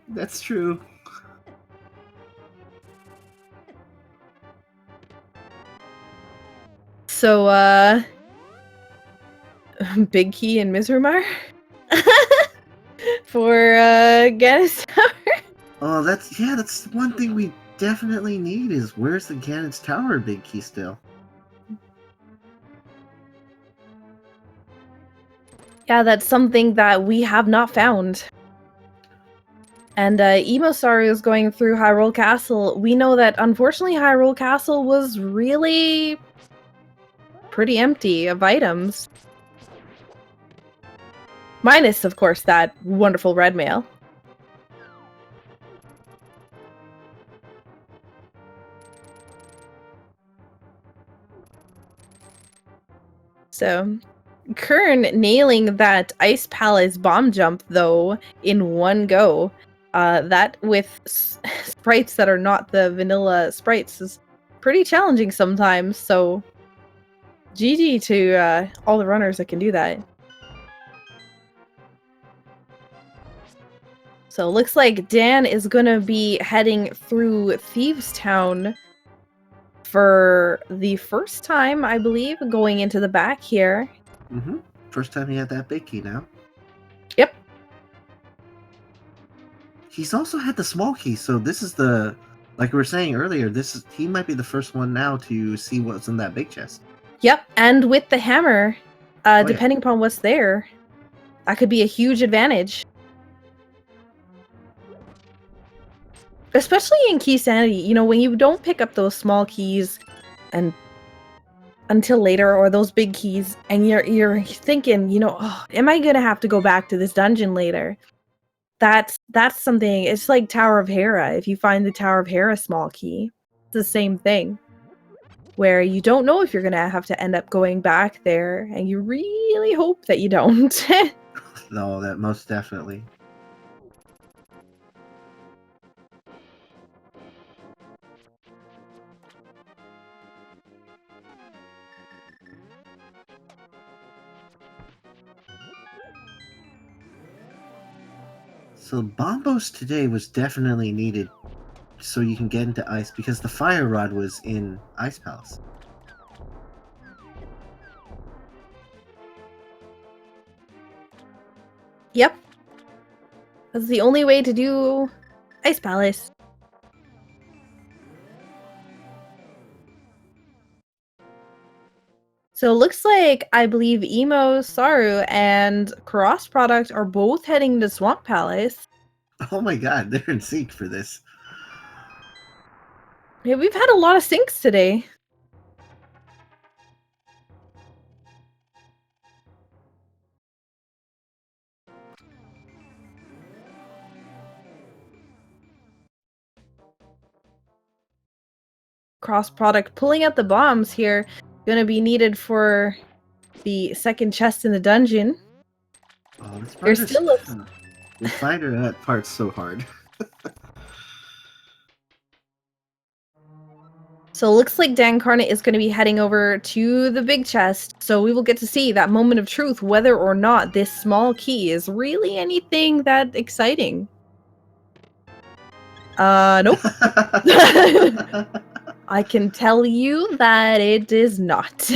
That's true. So, Big Key and Mizramar for Ganon's Tower. Oh, that's one thing we definitely need is where's the Ganon's Tower, Big Key still? Yeah, that's something that we have not found. And EmoSaru is going through Hyrule Castle. We know that unfortunately Hyrule Castle was really pretty empty of items. Minus, of course, that wonderful red mail. So, Qirn nailing that Ice Palace bomb jump, though, in one go. That with sprites that are not the vanilla sprites is pretty challenging sometimes, so GG to all the runners that can do that. So it looks like Dan is gonna be heading through Thieves Town for the first time, I believe, going into the back here. Mm-hmm. First time he had that big key now. Yep. He's also had the small key, so this is the, like we were saying earlier, he might be the first one now to see what's in that big chest. Yep, and with the hammer, depending upon what's there, that could be a huge advantage. Especially in Keysanity, you know, when you don't pick up those small keys and until later, or those big keys, and you're thinking, you know, oh, am I gonna have to go back to this dungeon later? That's something. It's like Tower of Hera. If you find the Tower of Hera small key, it's the same thing, where you don't know if you're gonna have to end up going back there, and you really hope that you don't. No, that most definitely. So Bombos today was definitely needed so you can get into ice because the fire rod was in Ice Palace. Yep. That's the only way to do Ice Palace. So it looks like, I believe, EmoSaru and Crossproduct are both heading to Swamp Palace. Oh my god, they're in sync for this. Yeah, we've had a lot of syncs today. Crossproduct pulling out the bombs here. Gonna be needed for the second chest in the dungeon. Oh, this There's still a... We find her that part's so hard. So it looks like Dancarnate is going to be heading over to the big chest, so we will get to see that moment of truth, whether or not this small key is really anything that exciting. Nope. I can tell you that it is not.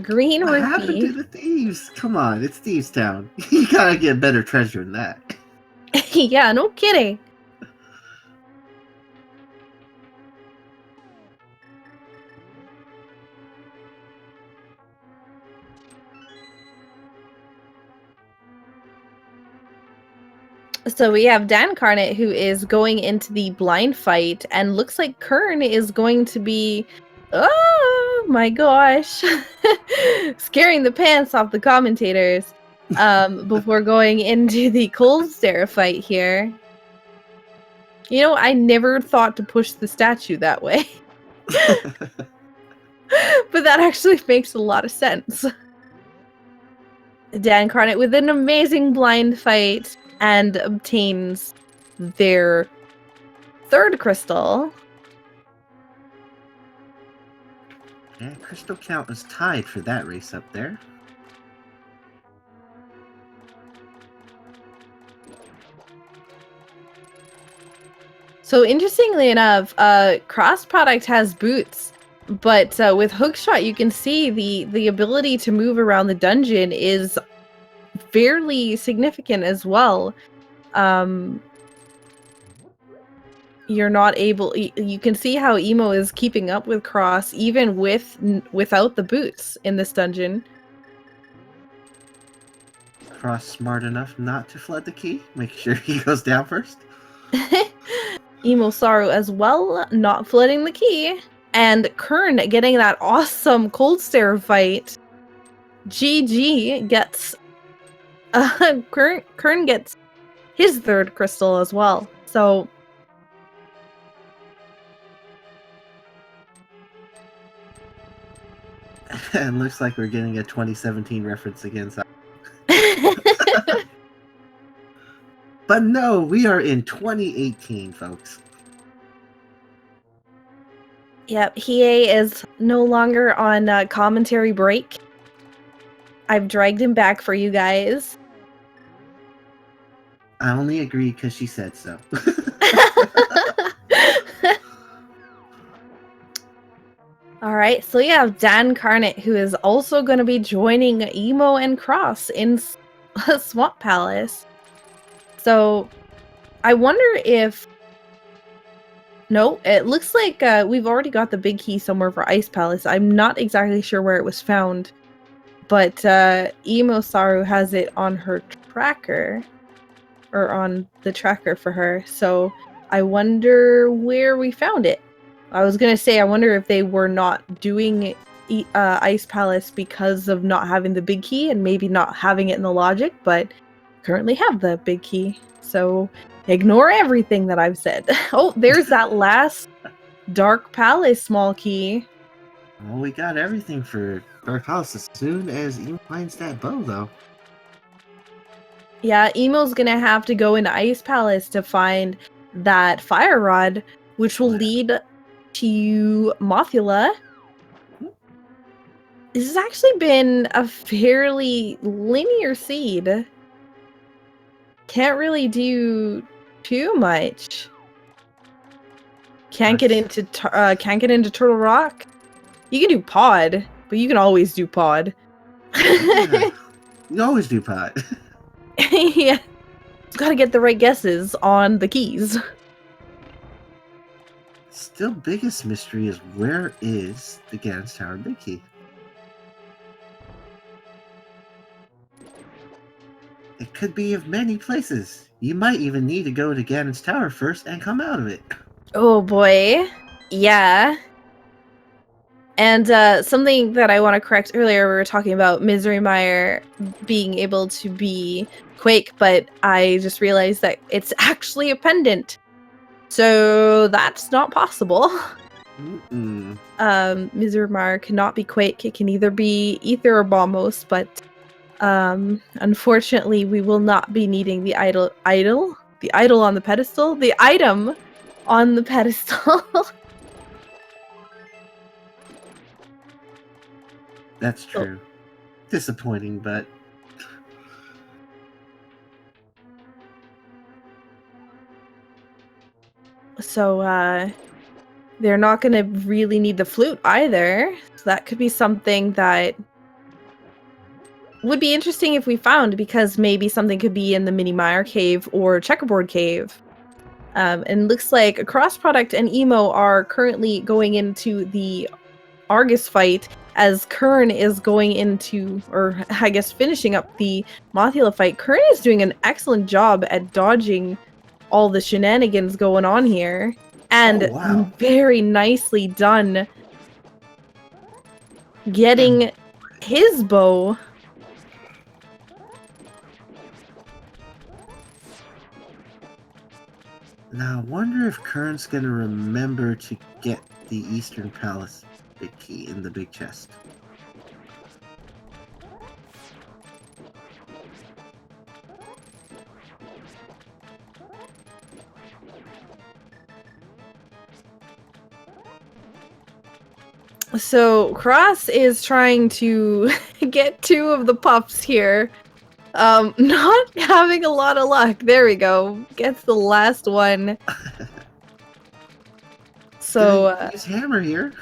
Green What rupee. happened to the thieves? Come on, it's Thieves Town. You gotta get better treasure than that. Yeah, no kidding. So we have Dancarnate, who is going into the blind fight, and looks like Qirn is going to be, oh my gosh, scaring the pants off the commentators before going into the cold stare fight here. You know, I never thought to push the statue that way. But that actually makes a lot of sense. Dancarnate with an amazing blind fight and obtains their third crystal. Yeah, crystal count is tied for that race up there. So interestingly enough, Crossproduct has boots, But with Hookshot, you can see the ability to move around the dungeon is fairly significant as well. You're not able. You can see how Emo is keeping up with Cross even without the boots in this dungeon. Cross smart enough not to flood the key. Make sure he goes down first. EmoSaru as well, not flooding the key. And Qirn getting that awesome cold stare fight. GG gets... Qirn gets his third crystal as well. So... And looks like we're getting a 2017 reference again. But no, we are in 2018, folks. Yep, Hiei is no longer on commentary break. I've dragged him back for you guys. I only agree because she said so. Alright, so you have Dancarnate, who is also going to be joining Emo and Cross in Swamp Palace. So, I wonder if... No, it looks like we've already got the big key somewhere for Ice Palace. I'm not exactly sure where it was found. But EmoSaru has it on her tracker. Or on the tracker for her. So, I wonder where we found it. I was going to say, I wonder if they were not doing Ice Palace because of not having the big key and maybe not having it in the logic, but currently have the big key. So ignore everything that I've said. Oh, there's that last Dark Palace small key. Well, we got everything for Dark Palace as soon as Emo finds that bow, though. Yeah, Emo's going to have to go into Ice Palace to find that fire rod, which will lead to Mothula. This has actually been a fairly linear seed. Can't really do too much. Can't get into Turtle Rock. You can do Pod, but you can always do Pod. Yeah, you always do Pod. Yeah, just gotta get the right guesses on the keys. Still, biggest mystery is where is the Ganon's Tower big key? It could be of many places. You might even need to go to Ganon's Tower first and come out of it. Oh boy. Yeah. And something that I want to correct earlier, we were talking about Misery Mire being able to be Quake, but I just realized that it's actually a pendant. So that's not possible. Misery Mire cannot be Quake. It can either be Ether or Bombos, but unfortunately we will not be needing the idol on the pedestal, the item on the pedestal. That's true. Disappointing, but... So, they're not going to really need the flute either. So that could be something that would be interesting if we found, because maybe something could be in the Mini Mire Cave or Checkerboard Cave. And looks like Crossproduct and Emo are currently going into the Argus fight, as Qirn is going into, or I guess finishing up the Mothula fight. Qirn is doing an excellent job at dodging all the shenanigans going on here. And very nicely done getting his bow. Now, I wonder if Qirn's gonna remember to get the Eastern Palace big key in the big chest. So Cross is trying to get 2 of the puffs here. Not having a lot of luck. There we go. Gets the last one. So use hammer here.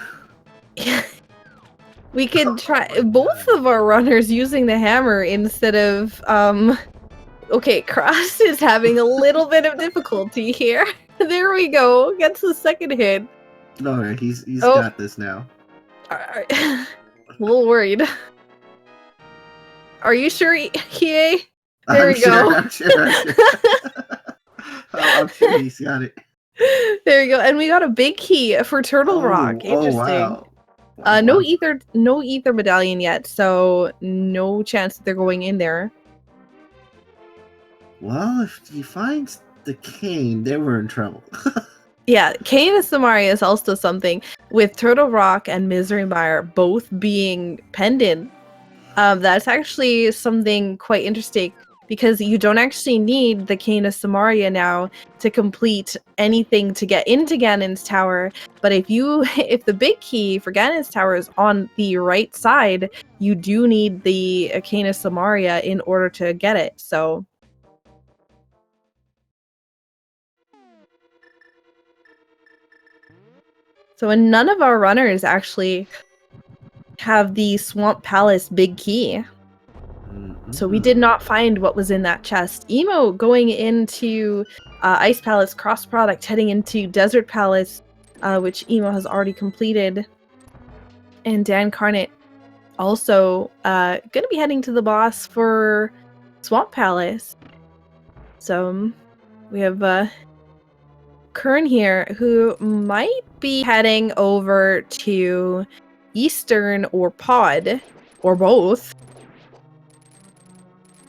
We could try Oh my both God. of our runners using the hammer instead of okay, Cross is having a little bit of difficulty here. There we go. Gets the second hit. No, he's Oh. got this now. A little worried. Are you sure, Hiei? There we go. I'm sure. I'm sure he's got it. There we go. And we got a big key for Turtle Rock. Oh Interesting. wow. No Wow. ether medallion yet, so no chance that they're going in there. Well, if he finds the cane, they were in trouble. Yeah, Kane and Samaria is also something with Turtle Rock and Misery Mire both being pendant. That's actually something quite interesting because you don't actually need the Cane of Samaria now to complete anything to get into Ganon's Tower. But if the big key for Ganon's Tower is on the right side, you do need the Cane of Samaria in order to get it. So and none of our runners actually have the Swamp Palace big key. So we did not find what was in that chest. Emo going into Ice Palace, cross product, heading into Desert Palace, which Emo has already completed. And Dancarnate also going to be heading to the boss for Swamp Palace. So we have Qirn here, who might be heading over to Eastern or Pod, or both.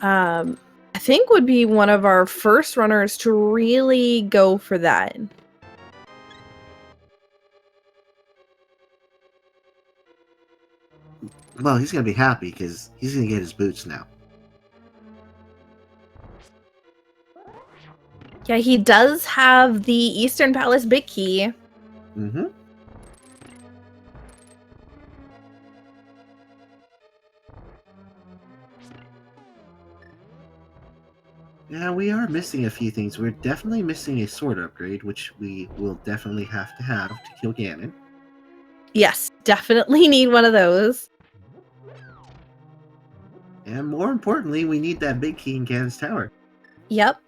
I think would be one of our first runners to really go for that. Well, he's gonna be happy because he's gonna get his boots now. Yeah, he does have the Eastern Palace big key. Mm-hmm. Yeah, we are missing a few things. We're definitely missing a sword upgrade, which we will definitely have to kill Ganon. Yes, definitely need one of those. And more importantly, we need that big key in Ganon's Tower. Yep.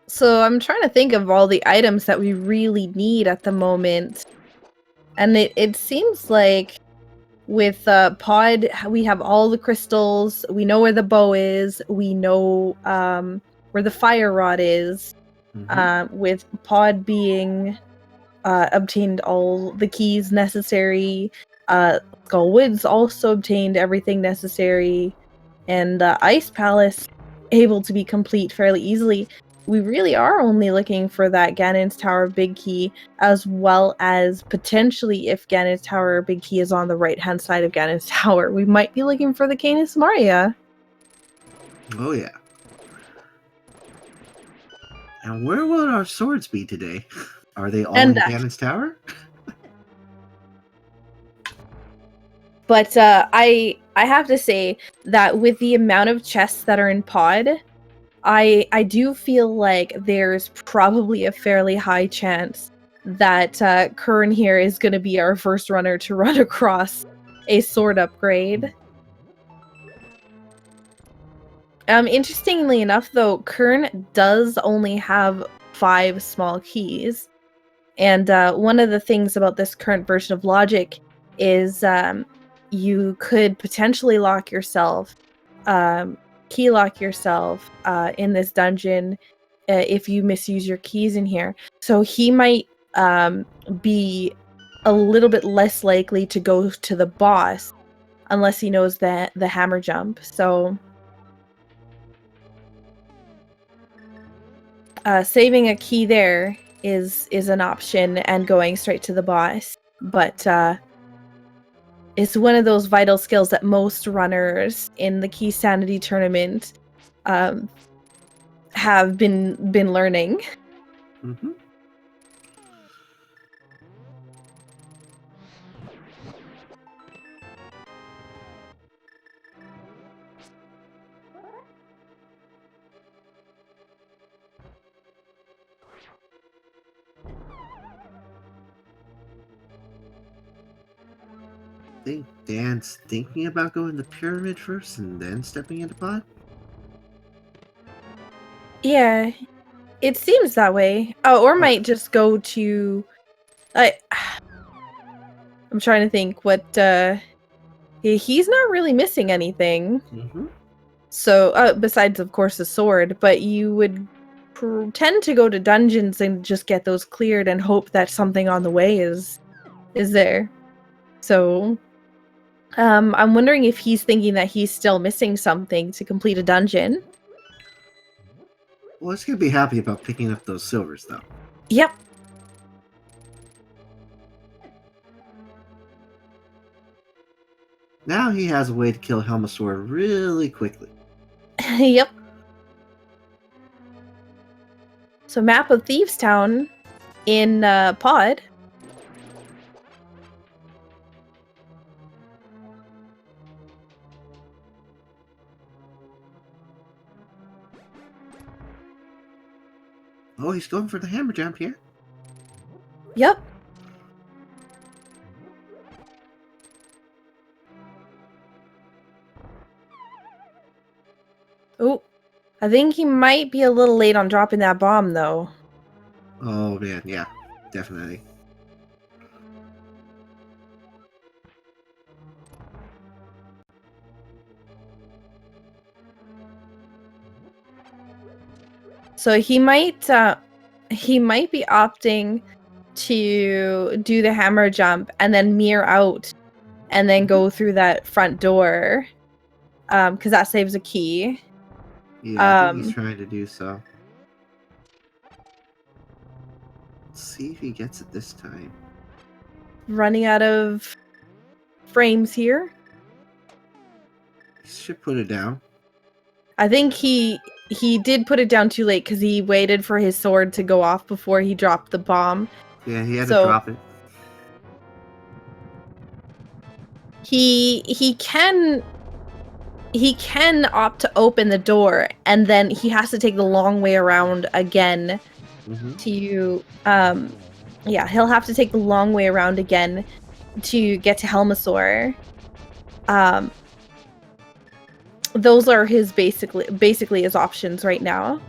So I'm trying to think of all the items that we really need at the moment. And it seems like with Pod, we have all the crystals. We know where the bow is. We know where the fire rod is. With Pod being obtained all the keys necessary. Skullwood's also obtained everything necessary. And Ice Palace able to be complete fairly easily. We really are only looking for that Ganon's Tower big key, as well as potentially if Ganon's Tower big key is on the right-hand side of Ganon's Tower, we might be looking for the Canis Maria. Oh yeah. And where will our swords be today? Are they all in Ganon's Tower? But I have to say that with the amount of chests that are in Pod, I do feel like there's probably a fairly high chance that Qirn here is going to be our first runner to run across a sword upgrade. Interestingly enough, though, Qirn does only have 5 small keys. And one of the things about this current version of Logic is you could potentially lock yourself, key lock yourself in this dungeon if you misuse your keys in here. So he might be a little bit less likely to go to the boss unless he knows the hammer jump. So saving a key there is an option and going straight to the boss. But it's one of those vital skills that most runners in the Keysanity tournament have been learning. Mm-hmm. think Dan's thinking about going to Pyramid first and then stepping into Pod? Yeah, it seems that way. Oh, or might just go to... I'm trying to think what... he's not really missing anything. Mm-hmm. So, besides, of course, the sword, but you would tend to go to dungeons and just get those cleared and hope that something on the way is there. So, I'm wondering if he's thinking that he's still missing something to complete a dungeon. Well, he's gonna be happy about picking up those silvers, though. Yep. Now he has a way to kill EmoSaru really quickly. Yep. So, map of Thieves Town in Pod. Oh, he's going for the hammer jump here. Yep. Oh, I think he might be a little late on dropping that bomb, though. Oh, man, yeah, definitely. So he might be opting to do the hammer jump and then mirror out and then go through that front door, because that saves a key. Yeah, I think he's trying to do so. Let's see if he gets it this time. Running out of frames here. He should put it down. I think he did put it down too late because he waited for his sword to go off before he dropped the bomb. Yeah, he had to drop it. He can opt to open the door, and then he has to take the long way around again to yeah, he'll have to take the long way around again to get to EmoSaru. Those are his basically his options right now.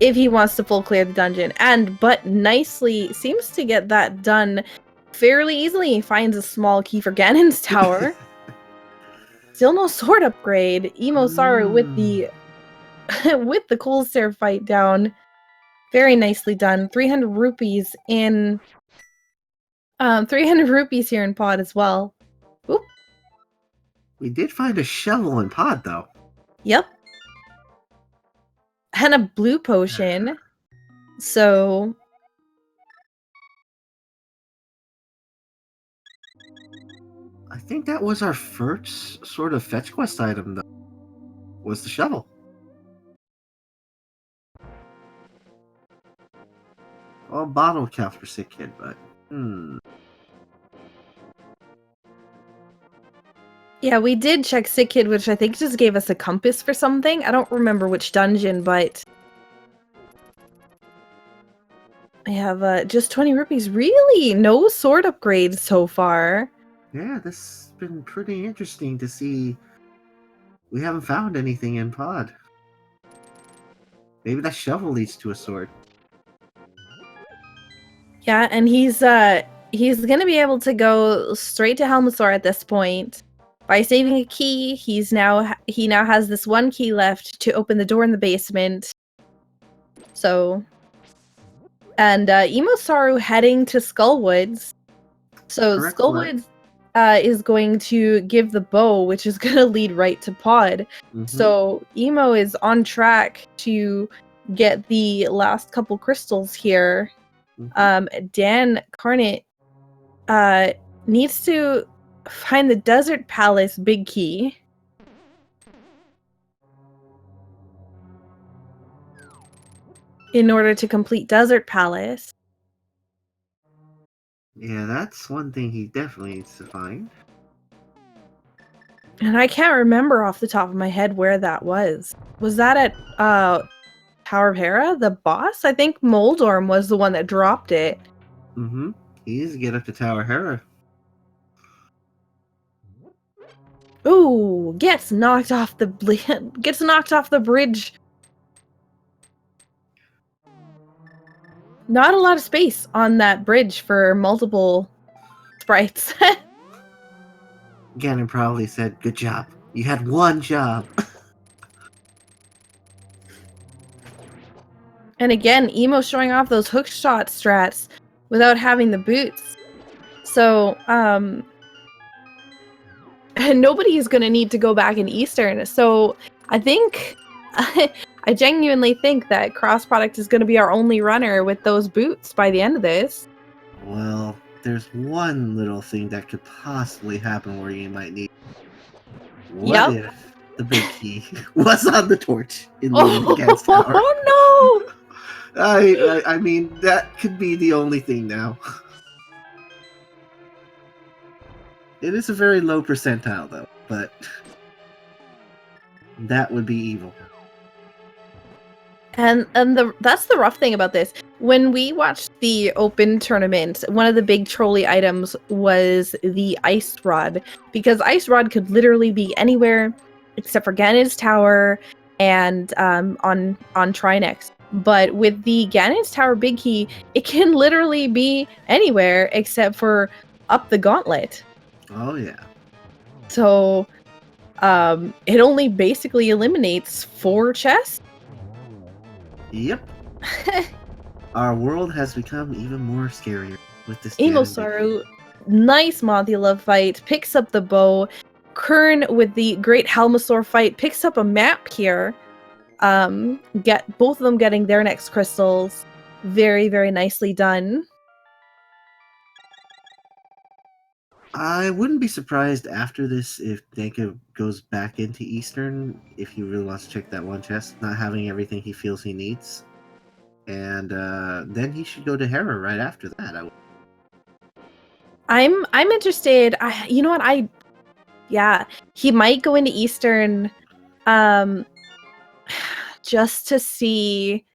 If he wants to full clear the dungeon, but nicely seems to get that done fairly easily. He finds a small key for Ganon's tower. Still no sword upgrade. EmoSaru with the with the coal stair fight down. Very nicely done. 300 rupees in 300 rupees here in Pod as well. Oop. We did find a shovel in Pod, though. Yep. And a blue potion. So I think that was our first sort of fetch quest item, though. Was the shovel. Well, bottle counts for sick kid, but yeah, we did check Sick Kid, which I think just gave us a compass for something. I don't remember which dungeon, but I have just 20 rupees. Really? No sword upgrades so far. Yeah, this has been pretty interesting to see. We haven't found anything in Pod. Maybe that shovel leads to a sword. Yeah, and he's gonna be able to go straight to EmoSaru at this point. By saving a key, he now has this one key left to open the door in the basement. So, and EmoSaru heading to Skullwoods. So Skullwoods is going to give the bow, which is going to lead right to Pod. So Emo is on track to get the last couple crystals here. Dancarnate needs to find the Desert Palace big key. In order to complete Desert Palace. Yeah, that's one thing he definitely needs to find. And I can't remember off the top of my head where that was. Was that at Tower of Hera, the boss? I think Moldorm was the one that dropped it. He's get up to Tower Hera. Ooh, gets knocked off the bridge. Not a lot of space on that bridge for multiple sprites. Ganon probably said, "Good job. You had one job." And again, Emo showing off those hook shot strats without having the boots. So, and nobody is going to need to go back in Eastern. So, I think, I genuinely think that cross product is going to be our only runner with those boots by the end of this. Well, there's one little thing that could possibly happen where you might need. What if the big key was on the torch in the against tower? Oh no! I mean, that could be the only thing now. It is a very low percentile, though, but that would be evil. And that's the rough thing about this. When we watched the open tournament, one of the big trolley items was the ice rod, because ice rod could literally be anywhere except for Ganon's tower and on Trinex. But with the Ganon's tower big key, it can literally be anywhere except for up the gauntlet. Oh yeah. So it only basically eliminates 4 chests. Yep. Our world has become even more scarier with this. EmoSaru, nice Mothula fight, picks up the bow. Qirn with the great Helmasaur fight picks up a map here. Get both of them getting their next crystals. Very, very nicely done. I wouldn't be surprised after this if Danka goes back into Eastern, if he really wants to check that one chest, not having everything he feels he needs. And then he should go to Hera right after that. I'm interested. You know what? Yeah, he might go into Eastern just to see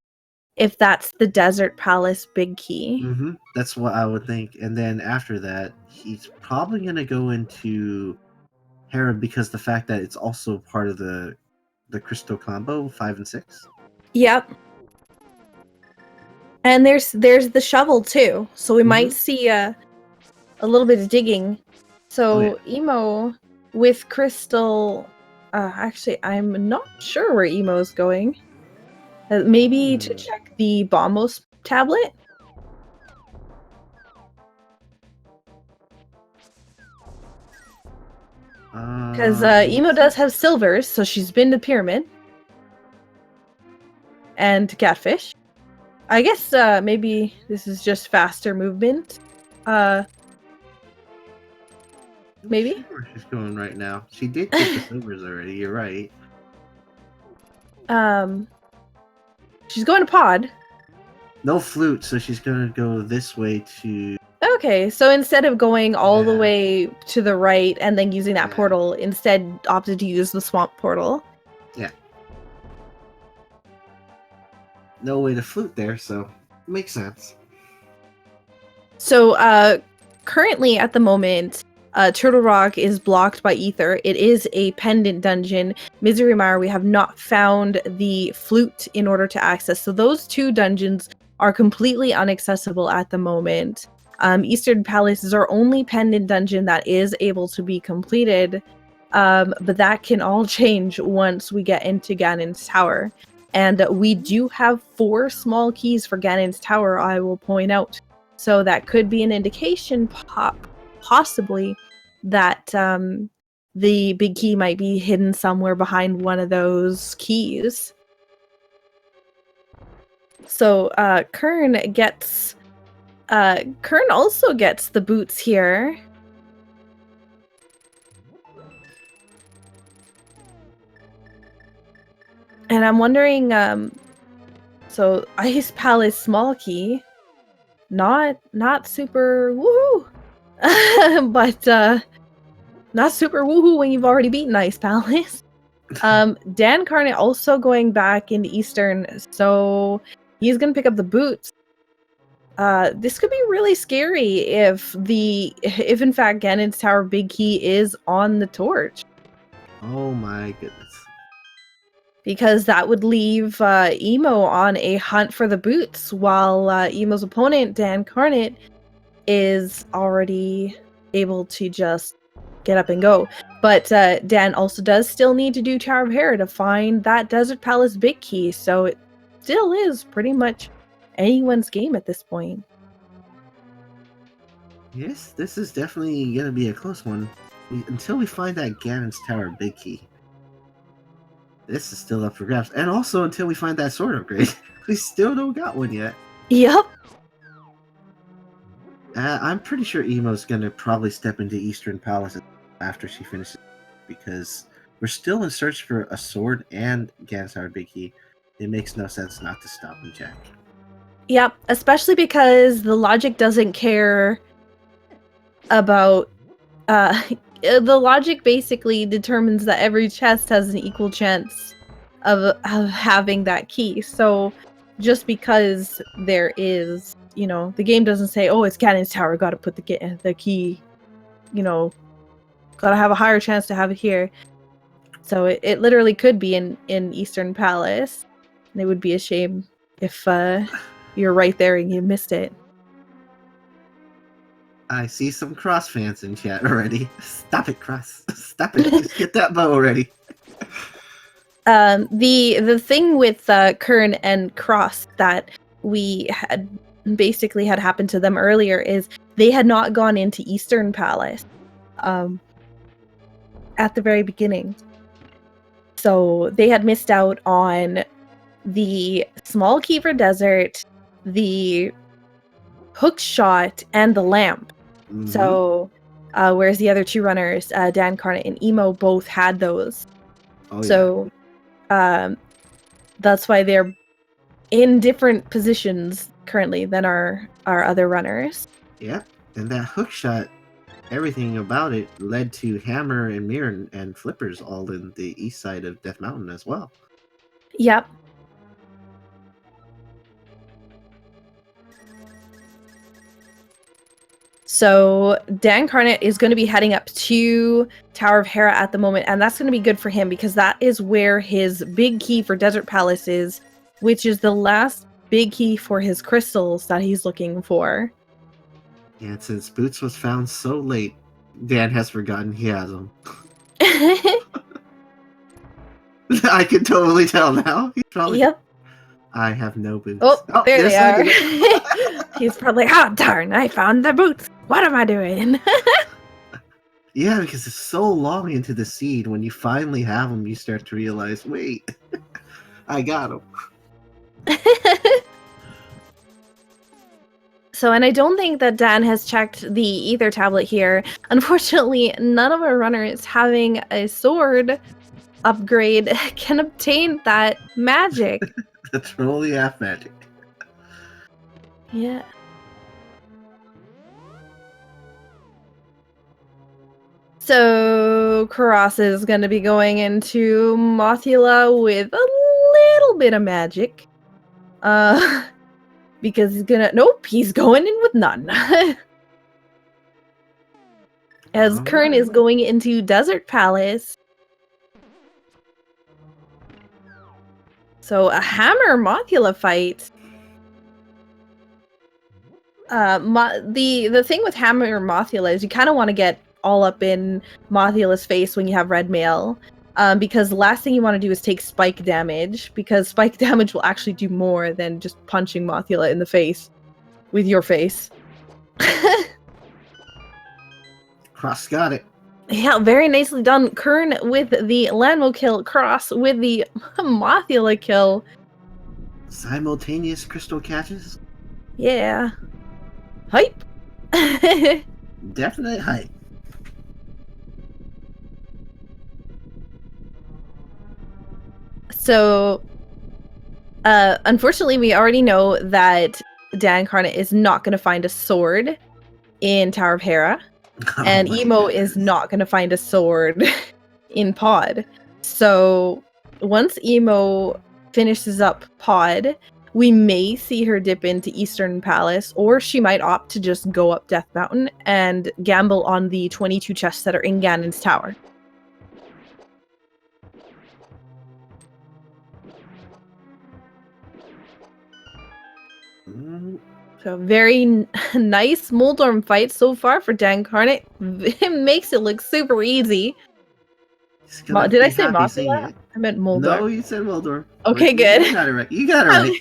if that's the Desert Palace big key. Mm-hmm. That's what I would think. And then after that, he's probably going to go into Hera because the fact that it's also part of the crystal combo 5 and 6. Yep. And there's the shovel too, so we might see a little bit of digging. So Emo with crystal. Actually, I'm not sure where Emo's going. Maybe to check the Bombos tablet. Because Emo does have silvers, so she's been to Pyramid. And to Catfish. I guess maybe this is just faster movement. Maybe? Where she's going right now. She did get the silvers already, you're right. She's going to Pod. No flute, so she's going to go this way to... Okay, so instead of going all the way to the right and then using that portal, instead opted to use the swamp portal. Yeah. No way to flute there, so makes sense. So currently at the moment, Turtle Rock is blocked by Ether. It is a pendant dungeon. Misery Mire, we have not found the flute in order to access. So those 2 dungeons are completely inaccessible at the moment. Eastern Palace is our only pendant dungeon that is able to be completed. But that can all change once we get into Ganon's Tower. And we do have 4 small keys for Ganon's Tower, I will point out. So that could be an indication, possibly, that the big key might be hidden somewhere behind one of those keys. So Qirn gets... Qirn also gets the boots here. And I'm wondering, so Ice Palace small key, not super woohoo, but not super woohoo when you've already beaten Ice Palace. Dancarnate also going back into Eastern, so he's gonna pick up the boots. this could be really scary if in fact Ganon's Tower Big Key is on the torch. Oh my goodness. Because that would leave Emo on a hunt for the boots, while Emo's opponent, Dancarnate, is already able to just get up and go. But Dan also does still need to do Tower of Hera to find that Desert Palace Big Key, so it still is pretty much anyone's game at this point. Yes, this is definitely going to be a close one. Until we find that Ganon's Tower Big Key. This is still up for grabs. And also until we find that sword upgrade. We still don't got one yet. Yep. I'm pretty sure Emo's going to probably step into Eastern Palace after she finishes. Because we're still in search for a sword and Ganon's Tower Big Key. It makes no sense not to stop and check. Yep, especially because the logic doesn't care about the logic basically determines that every chest has an equal chance of having that key. So just because there is, the game doesn't say, oh, it's Ganon's Tower, gotta put the key, gotta have a higher chance to have it here. So it literally could be in Eastern Palace. And it would be a shame if you're right there and you missed it. I see some Cross fans in chat already. Stop it, Cross. Stop it. Just get that bow already. The thing with Qirn and Cross that we had basically had happened to them earlier is they had not gone into Eastern Palace at the very beginning. So they had missed out on the small key for desert, the hook shot, and the lamp. Mm-hmm. So whereas the other two runners, Dancarnate and Emo, both had those. Oh, so that's why they're in different positions currently than our other runners. Yep, and that hook shot, everything about it led to Hammer and Mirror and Flippers all in the east side of Death Mountain as well. Yep. So Dancarnate is going to be heading up to Tower of Hera at the moment, and that's going to be good for him because that is where his big key for Desert Palace is, which is the last big key for his crystals that he's looking for. And since Boots was found so late, Dan has forgotten he has them. I can totally tell now. He's probably... Yep. I have no boots. Oh, there they are. He's probably, oh, darn, I found the boots. What am I doing? Yeah, because it's so long into the seed. When you finally have them, you start to realize, wait, I got them. So, and I don't think that Dan has checked the ether tablet here. Unfortunately, none of our runners having a sword upgrade can obtain that magic. That's really half magic. Yeah. So Cross is going to be going into Mothula with a little bit of magic. Because he's gonna... Nope, he's going in with none. As Qirn is going into Desert Palace. So a Hammer Mothula fight. The thing with Hammer Mothula is you kind of want to get all up in Mothula's face when you have red mail. Because the last thing you want to do is take spike damage, because spike damage will actually do more than just punching Mothula in the face with your face. Cross got it. Yeah, very nicely done. Qirn with the Landmo kill, Cross with the Mothula kill. Simultaneous crystal catches? Yeah. Hype! Definite hype. So, unfortunately, we already know that Dancarnate is not going to find a sword in Tower of Hera, and Emo is not going to find a sword in Pod. So, once Emo finishes up Pod, we may see her dip into Eastern Palace, or she might opt to just go up Death Mountain and gamble on the 22 chests that are in Ganon's tower. So very nice Moldorm fight so far for Dancarnate. It makes it look super easy. Did I say Mothula? I meant Moldorm. No, you said Moldorm. Okay, good. You got it right. You got it right.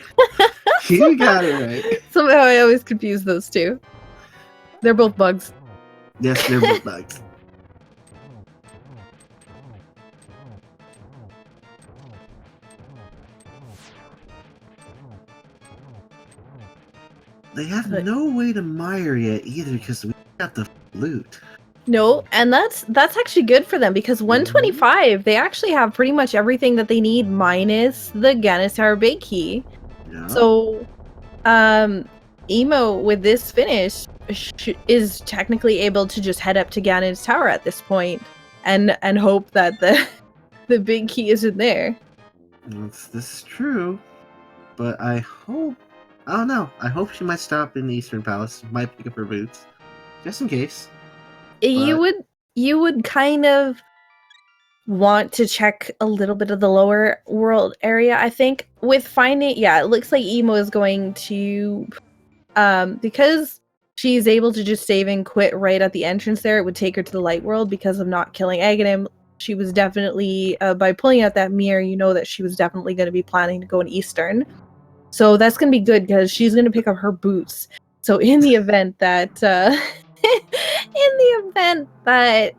You got it right. Somehow I always confuse those two. They're both bugs. Yes, they're both bugs. They have no way to mire yet either because we got the loot. No, and that's actually good for them because 125, they actually have pretty much everything that they need minus the Ganon's Tower Big Key. Yeah. So, Emo with this finish is technically able to just head up to Ganon's Tower at this point and hope that the Big Key isn't there. This is true, but I hope. I don't know. I hope she might stop in the Eastern Palace. Might pick up her boots, just in case. You would kind of want to check a little bit of the lower world area, I think. With finding, yeah, it looks like Emo is going to, because she's able to just save and quit right at the entrance there, it would take her to the light world because of not killing Aghanim. She was definitely, by pulling out that mirror, you know that she was definitely going to be planning to go in Eastern. So that's going to be good because she's going to pick up her boots. So in the event that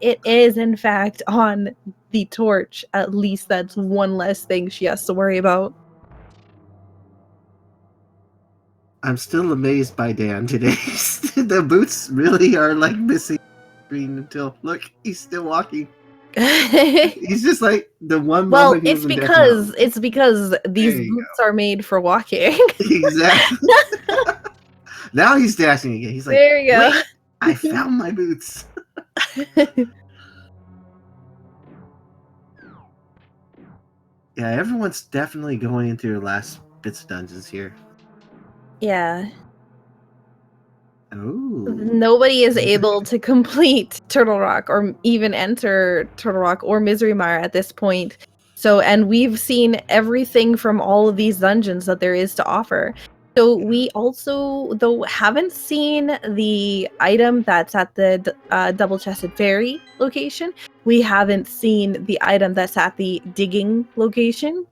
it is in fact on the torch, at least that's one less thing she has to worry about. I'm still amazed by Dan today. The boots really are like missing screen until look, he's still walking. He's just like the one moment. Well, it's because these boots are made for walking. Exactly. Now he's dashing again. He's like, there you go. Wait, I found my boots. Yeah, everyone's definitely going into their last bits of dungeons here. Yeah. Ooh. Nobody is able to complete Turtle Rock or even enter Turtle Rock or Misery Mire at this point. So, and we've seen everything from all of these dungeons that there is to offer. So we also, though, haven't seen the item that's at the double-chested fairy location. We haven't seen the item that's at the digging location.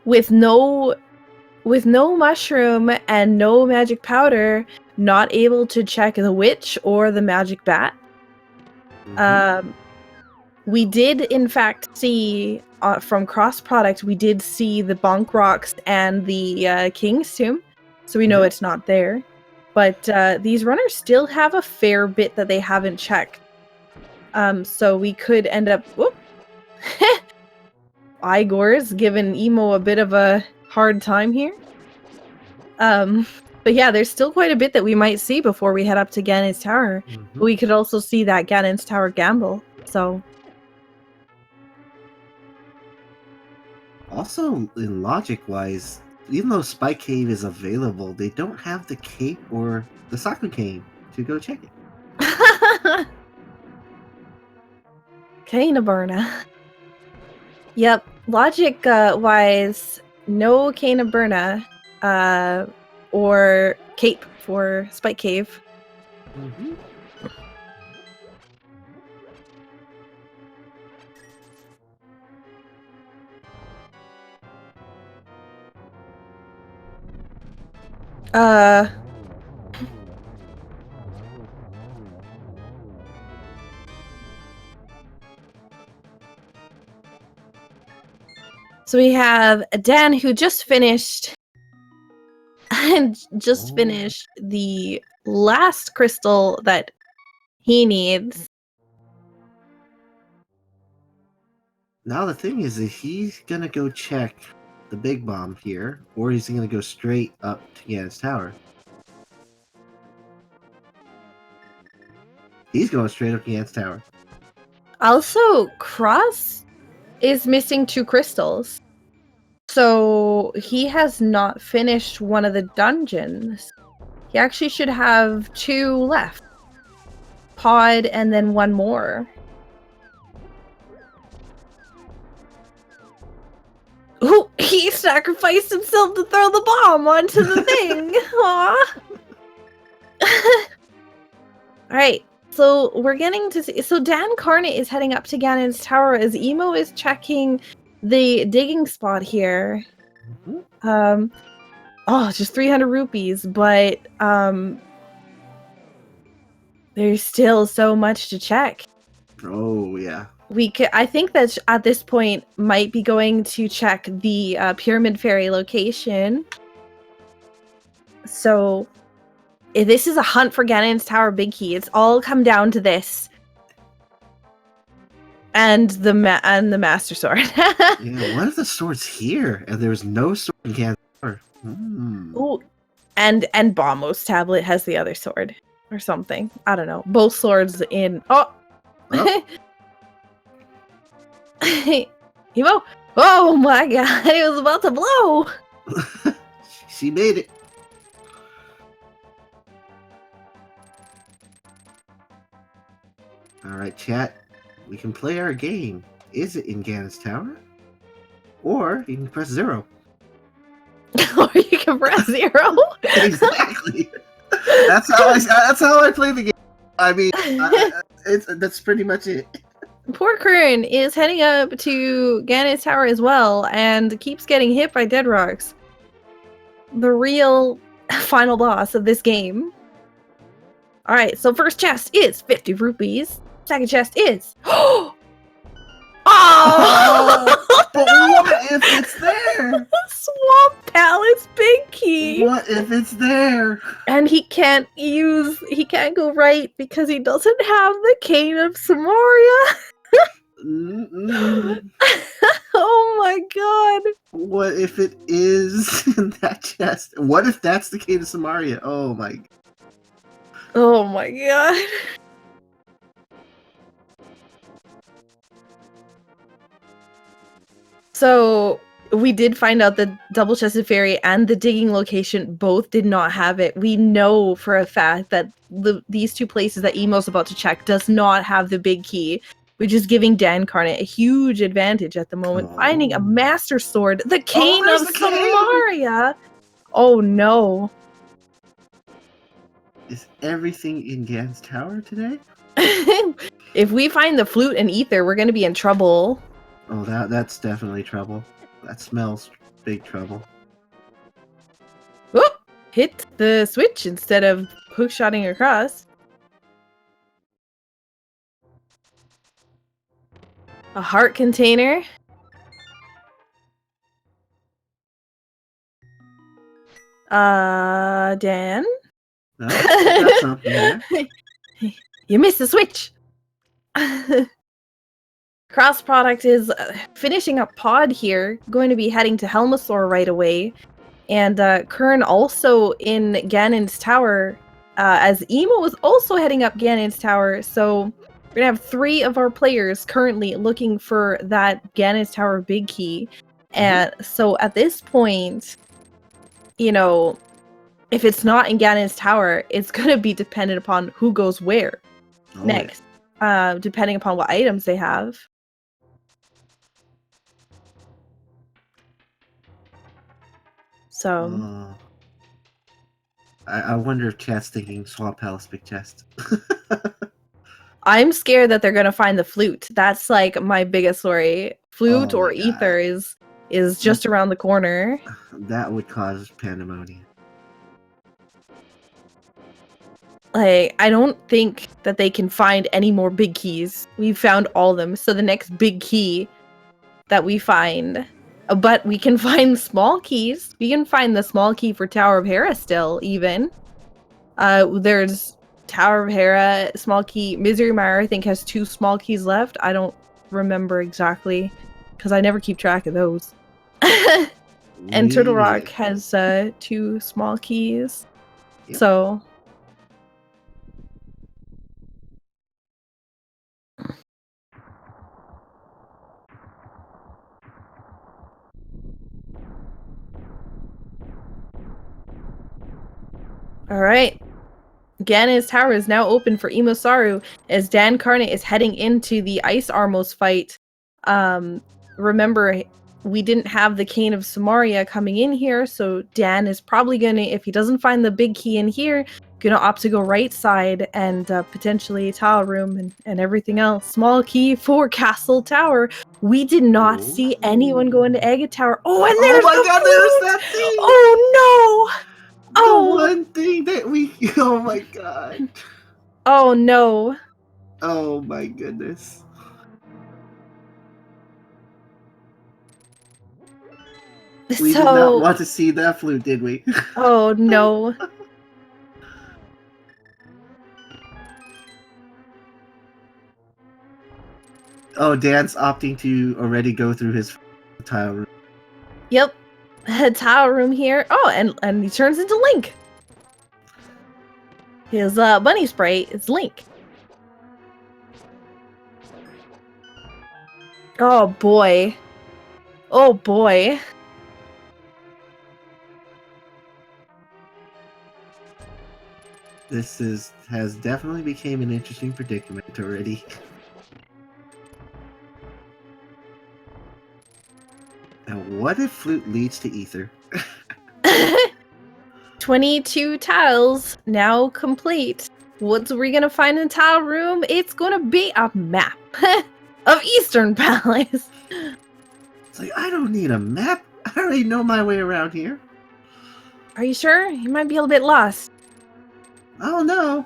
With no mushroom and no magic powder, not able to check the witch or the magic bat. We did, in fact, see from cross-product, we did see the bonk rocks and the king's tomb, so we know it's not there. But these runners still have a fair bit that they haven't checked. So we could end up... Whoop! Igor's giving Emo a bit of a hard time here. But yeah, there's still quite a bit that we might see before we head up to Ganon's Tower. We could also see that Ganon's Tower gamble, so... Also, in logic-wise, even though Spike Cave is available, they don't have the cape or the Saku cane to go check it. Cainaburna. Yep, logic-wise, no Cainaburna, or cape for Spike Cave. So we have Dan who just finished the last crystal that he needs. Now the thing is he's gonna go check the big bomb here, or he's gonna go straight up to Ganon's Tower. He's going straight up to Ganon's Tower. Also, Cross is missing 2 crystals. So he has not finished one of the dungeons. He actually should have 2 left. Pod and then 1 more. Ooh, he sacrificed himself to throw the bomb onto the thing. Aw. Alright, so we're getting to see. So Dancarnate is heading up to Ganon's tower as Emo is checking the digging spot here. Oh, just 300 rupees, but there's still so much to check. Oh, yeah. I think that at this point might be going to check the Pyramid Fairy location. So this is a hunt for Ganon's Tower Big Key. It's all come down to this. And the Master Sword. Yeah, one of the swords here, and there's no sword in Ganon's Tower. Ooh, and Bombo's tablet has the other sword. Or something. I don't know. Both swords in... Oh! Emo! Oh my god, it was about to blow! She made it. Alright, chat. We can play our game. Is it in Ganon's Tower? Or you can press 0. Or you can press 0? Exactly. That's how I play the game. I mean, that's pretty much it. Poor Qirn is heading up to Ganon's Tower as well and keeps getting hit by dead rocks. The real final boss of this game. Alright, so first chest is 50 rupees. Second chest is... Oh! But what if it's there? Swamp Palace Big Key! What if it's there? And he can't go right because he doesn't have the Cane of Samaria. Oh my god. What if it is in that chest? What if that's the Cane of Samaria? Oh my. Oh my god. So we did find out that Double-Chested Fairy and the digging location both did not have it. We know for a fact that these 2 places that Emo's about to check does not have the big key, which is giving Dancarnate a huge advantage at the moment. Oh. Finding a Master Sword, the Cane of the cane! Samaria! Oh no. Is everything in Ganon's Tower today? If we find the flute and ether, we're going to be in trouble. Oh, that's definitely trouble. That smells big trouble. Whoop! Hit the switch instead of hookshotting across. A heart container. Dan? No, that's something there. You missed the switch! Crossproduct is finishing up Pod here, going to be heading to EmoSaru right away. And Qirn also in Ganon's Tower, as Emo was also heading up Ganon's Tower. So we're going to have 3 of our players currently looking for that Ganon's Tower big key. And so at this point, you know, if it's not in Ganon's Tower, it's going to be dependent upon who goes where next, depending upon what items they have. So I wonder if chat's thinking Swamp Palace Big Chest. I'm scared that they're gonna find the flute. That's like my biggest worry. Flute or ether is just around the corner. That would cause pandemonium. Like, I don't think that they can find any more big keys. We've found all of them. So the next big key that we find, but we can find small keys. We can find the small key for Tower of Hera still, even. There's Tower of Hera, small key. Misery Mire, I think, has 2 small keys left. I don't remember exactly, because I never keep track of those. And Turtle Rock has 2 small keys. Yep. So... All right. Ganon's tower is now open for EmoSaru as Dancarnate is heading into the Ice Armos fight. Remember, we didn't have the Cane of Samaria coming in here, so Dan is probably gonna, if he doesn't find the big key in here, gonna opt to go right side and potentially Tile Room and everything else. Small key for Castle Tower. We did not see anyone go into Agate Tower. Oh, and there's my god, there's flute! that thing! Oh no! The one thing that we... Oh my god. Oh no. Oh my goodness. We did not want to see that flute, did we? Oh no. Oh, Dan's opting to already go through his tile room. Yep. Tile room here. Oh, and he turns into Link. His bunny spray is Link. Oh boy. Oh boy. This has definitely became an interesting predicament already. And what if flute leads to ether? 22 tiles now complete. What are we gonna find in tile room? It's gonna be a map of Eastern Palace. It's like, I don't need a map. I already know my way around here. Are you sure? You might be a little bit lost. Oh no.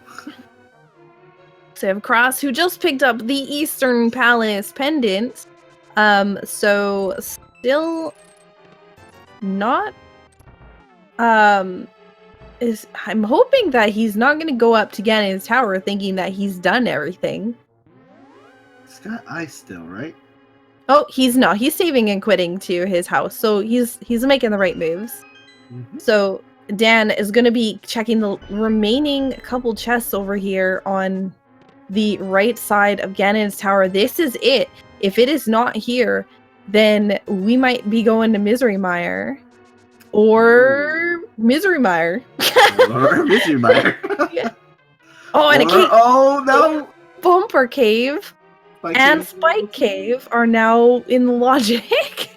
So we have Cross, who just picked up the Eastern Palace pendant. So still not. I'm hoping that he's not gonna go up to Ganon's tower thinking that he's done everything. It's got ice still, right? Oh, he's not. He's saving and quitting to his house, so he's making the right moves. Mm-hmm. So Dan is gonna be checking the remaining couple chests over here on the right side of Ganon's tower. This is it. If it is not here, then we might be going to Misery Mire. Or Misery Mire. Or Misery Mire. Yeah. Oh, and a cave. Oh no! Bumper Cave and Spike Cave are now in the logic.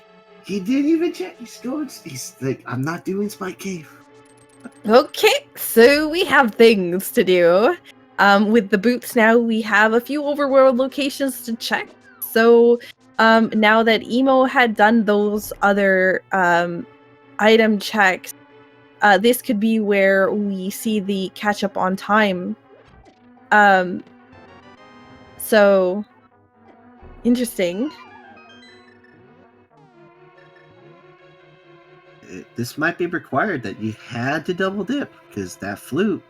He didn't even check. He's like, I'm not doing Spike Cave. Okay, so we have things to do. With the boots now, we have a few overworld locations to check. So now that Emo had done those other item checks, this could be where we see the catch up on time. So interesting. This might be required that you had to double dip because that flute,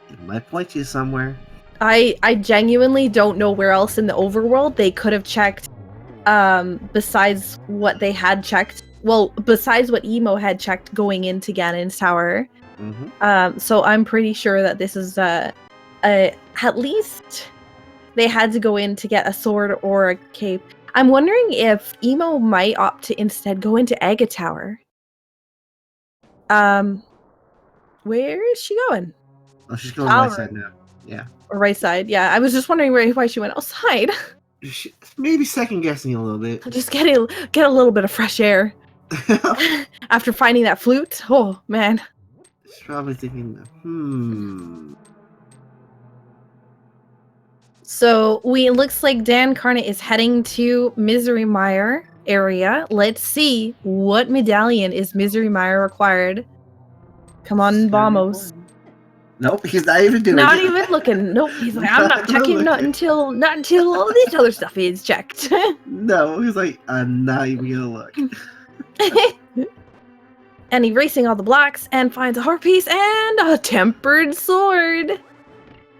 it might point you somewhere. I genuinely don't know where else in the overworld they could have checked besides what they had checked. Well, besides what Emo had checked going into Ganon's tower. Mm-hmm. So I'm pretty sure that this is at least they had to go in to get a sword or a cape. I'm wondering if Emo might opt to instead go into Agate Tower. Where is she going? Oh, she's going right side now. Yeah. Or right side, yeah. I was just wondering why she went outside. Maybe second guessing a little bit. Just get a little bit of fresh air. After finding that flute. Oh man. She's probably thinking, So it looks like Dancarnate is heading to Misery Mire area. Let's see what medallion is Misery Mire required. Come on, Bombos. Nope, he's not even doing it. Not even looking. Nope. He's like, I'm not checking not until all this other stuff is checked. No, he's like, I'm not even gonna look. And erasing all the blocks and finds a heart piece and a tempered sword.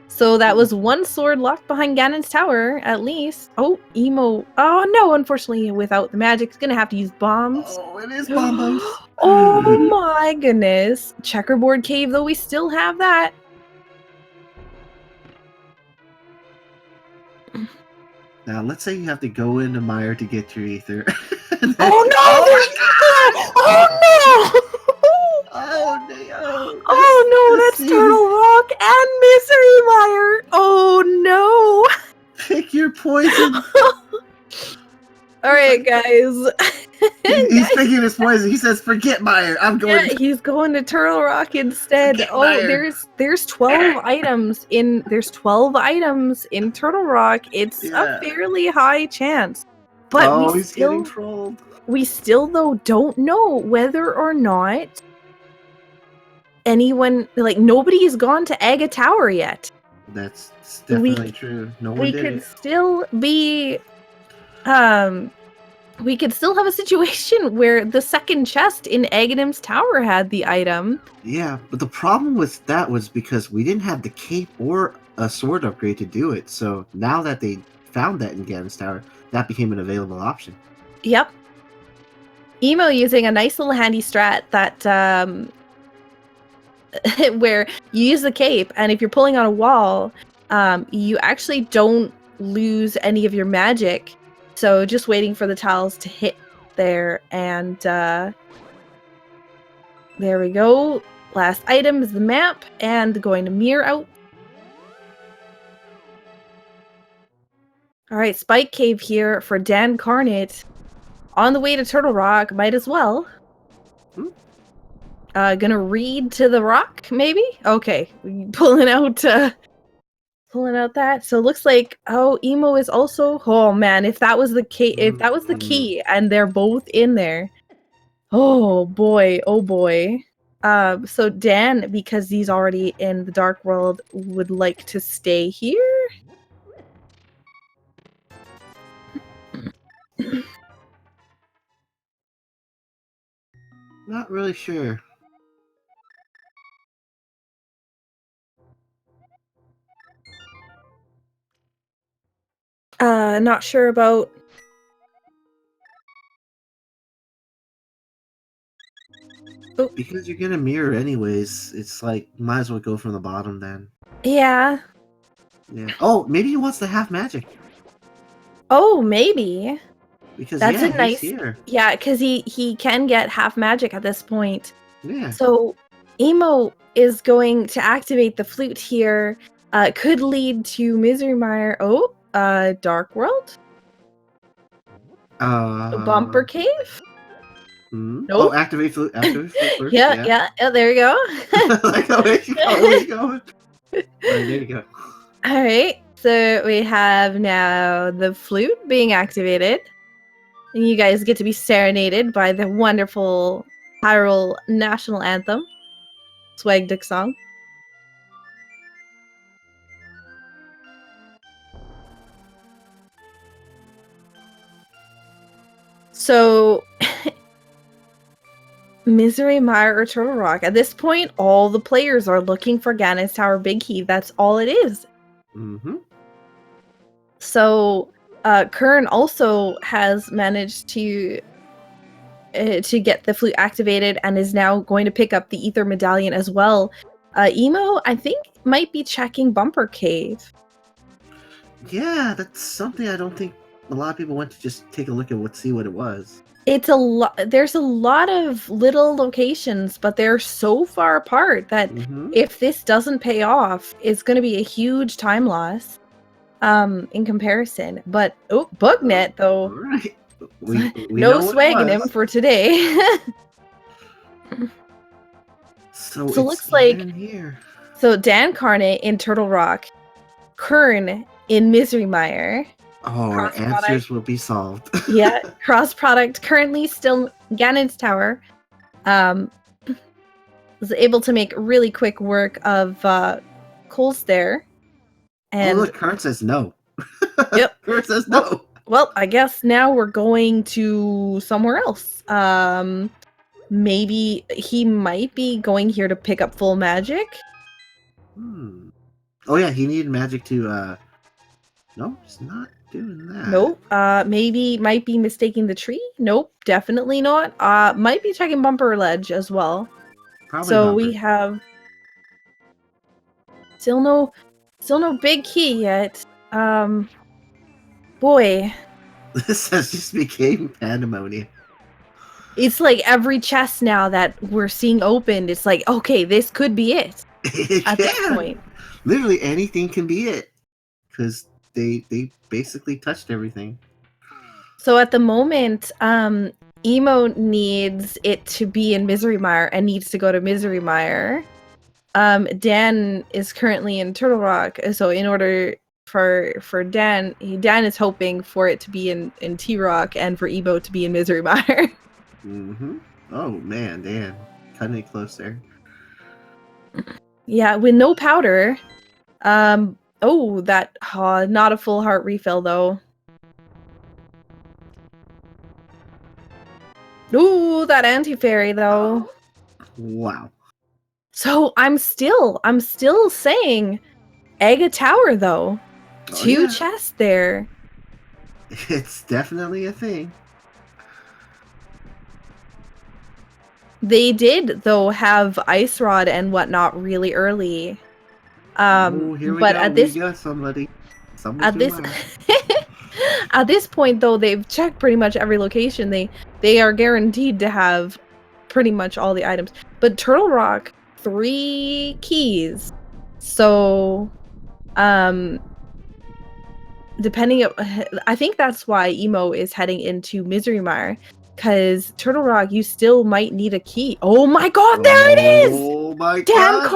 So that was one sword locked behind Ganon's tower, at least. Oh, Emo. Oh no, unfortunately, without the magic, it's gonna have to use bombs. Oh, it is bombos. Oh my goodness. Checkerboard cave, though, we still have that. Now, let's say you have to go into Mire to get your ether. Oh no! Oh no! Oh no! Oh All right, guys. He's picking his poison. He says, "Forget Meyer. I'm going." Yeah, he's going to Turtle Rock instead. Forget Oh, Meyer. there's 12 items in Turtle Rock. It's Yeah. a fairly high chance. But he's getting trolled. We still though don't know whether or not anyone, like, nobody's gone to Aga Tower yet. That's definitely true. No one did it. Still be we could still have a situation where the second chest in Aghanim's tower had the item. Yeah, but the problem with that was because we didn't have the cape or a sword upgrade to do it. So now that they found that in Ganon's tower, that became an available option. Yep. Emo using a nice little handy strat that where you use the cape, and if you're pulling on a wall, you actually don't lose any of your magic. So just waiting for the tiles to hit there, and there we go. Last item is the map, and going to mirror out. All right, Spike Cave here for Dancarnate. On the way to Turtle Rock, might as well. Gonna read to the rock, maybe? Okay, pulling out that. So it looks like, Emo is also, oh man, if that was the key and they're both in there. Oh boy. So Dan, because he's already in the Dark World, would like to stay here. Not really sure. Not sure about. Because you're gonna mirror anyways, it's like, might as well go from the bottom then. Yeah. Yeah. Oh, maybe he wants the half magic. Oh, maybe. Because that's he's a nice. Here. Yeah, because he can get half magic at this point. Yeah. So Emo is going to activate the flute here. Could lead to Misery Mire. Oh, Dark World. Bumper Cave. Nope. Oh, activate flute. Activate flute first. Yeah. There you go. Like, where's he going? Right, there you go. All right. So we have now the flute being activated. And you guys get to be serenaded by the wonderful Hyrule national anthem, Swag Dick song. So, Misery Mire or Turtle Rock. At this point, all the players are looking for Ganon's Tower Big Key. That's all it is. Mm-hmm. So, Qirn also has managed to get the flute activated and is now going to pick up the Ether Medallion as well. Emo, I think, might be checking Bumper Cave. Yeah, that's something I don't think a lot of people went to just take a look at see what it was. It's a lot. There's a lot of little locations, but they're so far apart that if this doesn't pay off, it's going to be a huge time loss. In comparison. But Bugnet though. All right. We no swagging him for today. So it looks like here. So Dancarnate in Turtle Rock, Qirn in Misery Mire. Oh, our answers will be solved. Yeah, cross product currently still Ganon's Tower. Was able to make really quick work of Cole's there. And look, Qirn says no. Yep. Qirn says no. Well, I guess now we're going to somewhere else. Maybe he might be going here to pick up full magic. Oh yeah, he needed magic to no, he's not doing that. Nope. Maybe might be mistaking the tree. Nope, definitely not. Might be checking Bumper Ledge as well. Probably so Bumper. We have still no big key yet. Boy. This has just became pandemonium. It's like every chest now that we're seeing opened, it's like, okay, this could be it. At this point. Literally anything can be it. Because they basically touched everything. So at the moment, Emo needs it to be in Misery Mire and needs to go to Misery Mire. Dan is currently in Turtle Rock, so in order for Dan is hoping for it to be in T-Rock and for Emo to be in Misery Mire. Mm-hmm. Oh man, Dan, cutting it close there. Yeah, with no powder. Oh, that not a full heart refill though. Ooh, that anti-fairy though. Wow. So I'm still saying egg a tower though. Oh, 2 yeah. chests there. It's definitely a thing. They did though have ice rod and whatnot really early. Oh, here we but go. at this We got somebody. at this at this point though, they've checked pretty much every location. They are guaranteed to have pretty much all the items. But Turtle Rock, 3 keys. So depending I think that's why Emo is heading into Misery Mire, because Turtle Rock you still might need a key. Oh my god, there it is! Oh my god!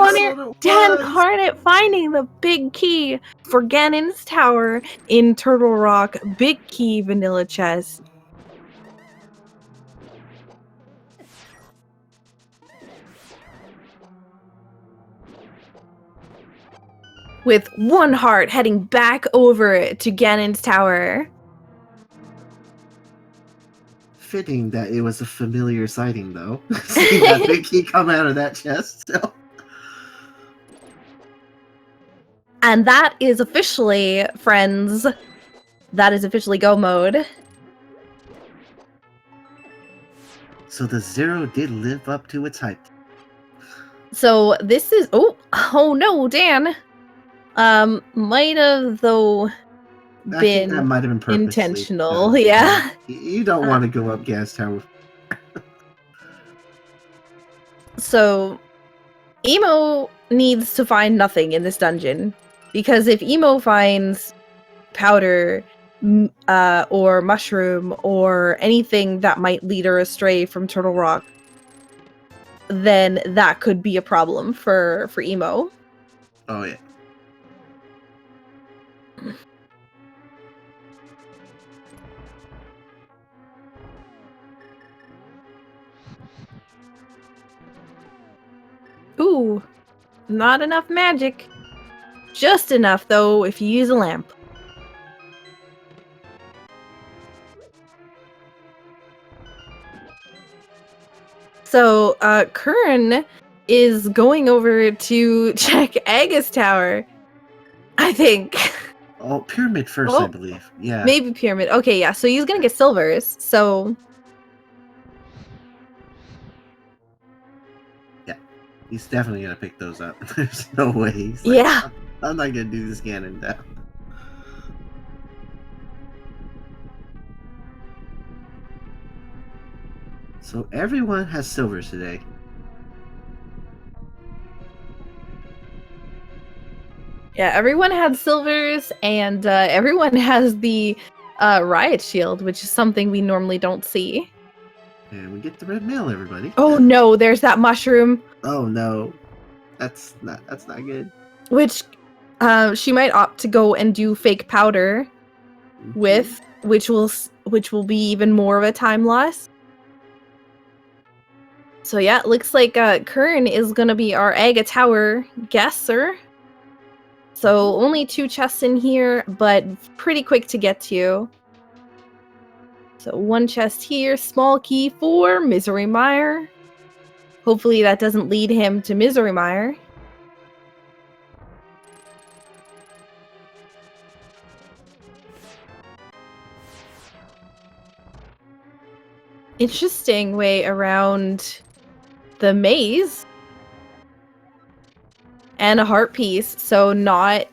Dancarnate finding the big key for Ganon's tower in Turtle Rock. Big key vanilla chest. With 1 heart heading back over to Ganon's tower. Fitting that it was a familiar sighting, though. Seeing that big key come out of that chest. So. And that is officially, friends, that is officially go mode. So the 0 did live up to its hype. So this is oh no, Dan. Might have though I think that been might have been purposely intentional. done. Yeah. You don't want to go up gas tower. So Emo needs to find nothing in this dungeon, because if Emo finds powder or mushroom or anything that might lead her astray from Turtle Rock, then that could be a problem for Emo. Oh yeah. Ooh, not enough magic. Just enough, though, if you use a lamp. So, Qirn is going over to check Agus Tower, I think. Oh, pyramid first, I believe. Yeah. Maybe pyramid. Okay, yeah, so he's gonna get silvers, so... He's definitely gonna pick those up. There's no way. He's like, yeah. I'm not gonna do this Ganon down. So everyone has silvers today. Yeah, everyone had silvers, and everyone has the riot shield, which is something we normally don't see. And we get the red mail, everybody. Oh no, there's that mushroom. Oh no, that's not good. Which she might opt to go and do fake powder with, which will be even more of a time loss. So yeah, it looks like Qirn is gonna be our Aga Tower guesser. So only 2 chests in here, but pretty quick to get to. So 1 chest here, small key for Misery Mire. Hopefully that doesn't lead him to Misery Mire. Interesting way around the maze. And a heart piece, so not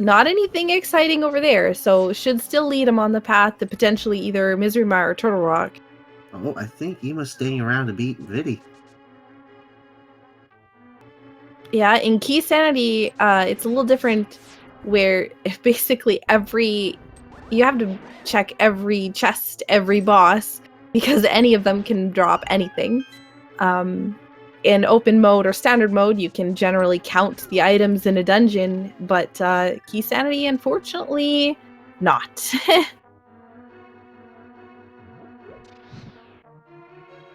anything exciting over there. So should still lead him on the path to potentially either Misery Mire or Turtle Rock. Oh, I think Emo's staying around to beat Viddy. Yeah, in Keysanity, it's a little different where basically you have to check every chest, every boss, because any of them can drop anything. In open mode or standard mode, you can generally count the items in a dungeon, but Keysanity, unfortunately, not.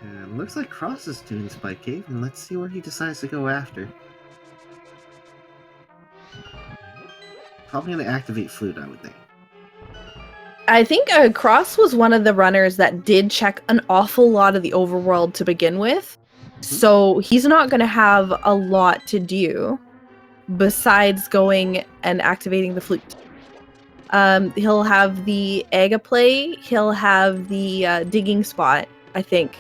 And looks like Cross is doing Spike Cave, and let's see where he decides to go after. Probably gonna activate Flute, I would think. I think Cross was one of the runners that did check an awful lot of the overworld to begin with. So he's not going to have a lot to do besides going and activating the flute. He'll have the Agaplay, he'll have the digging spot, I think.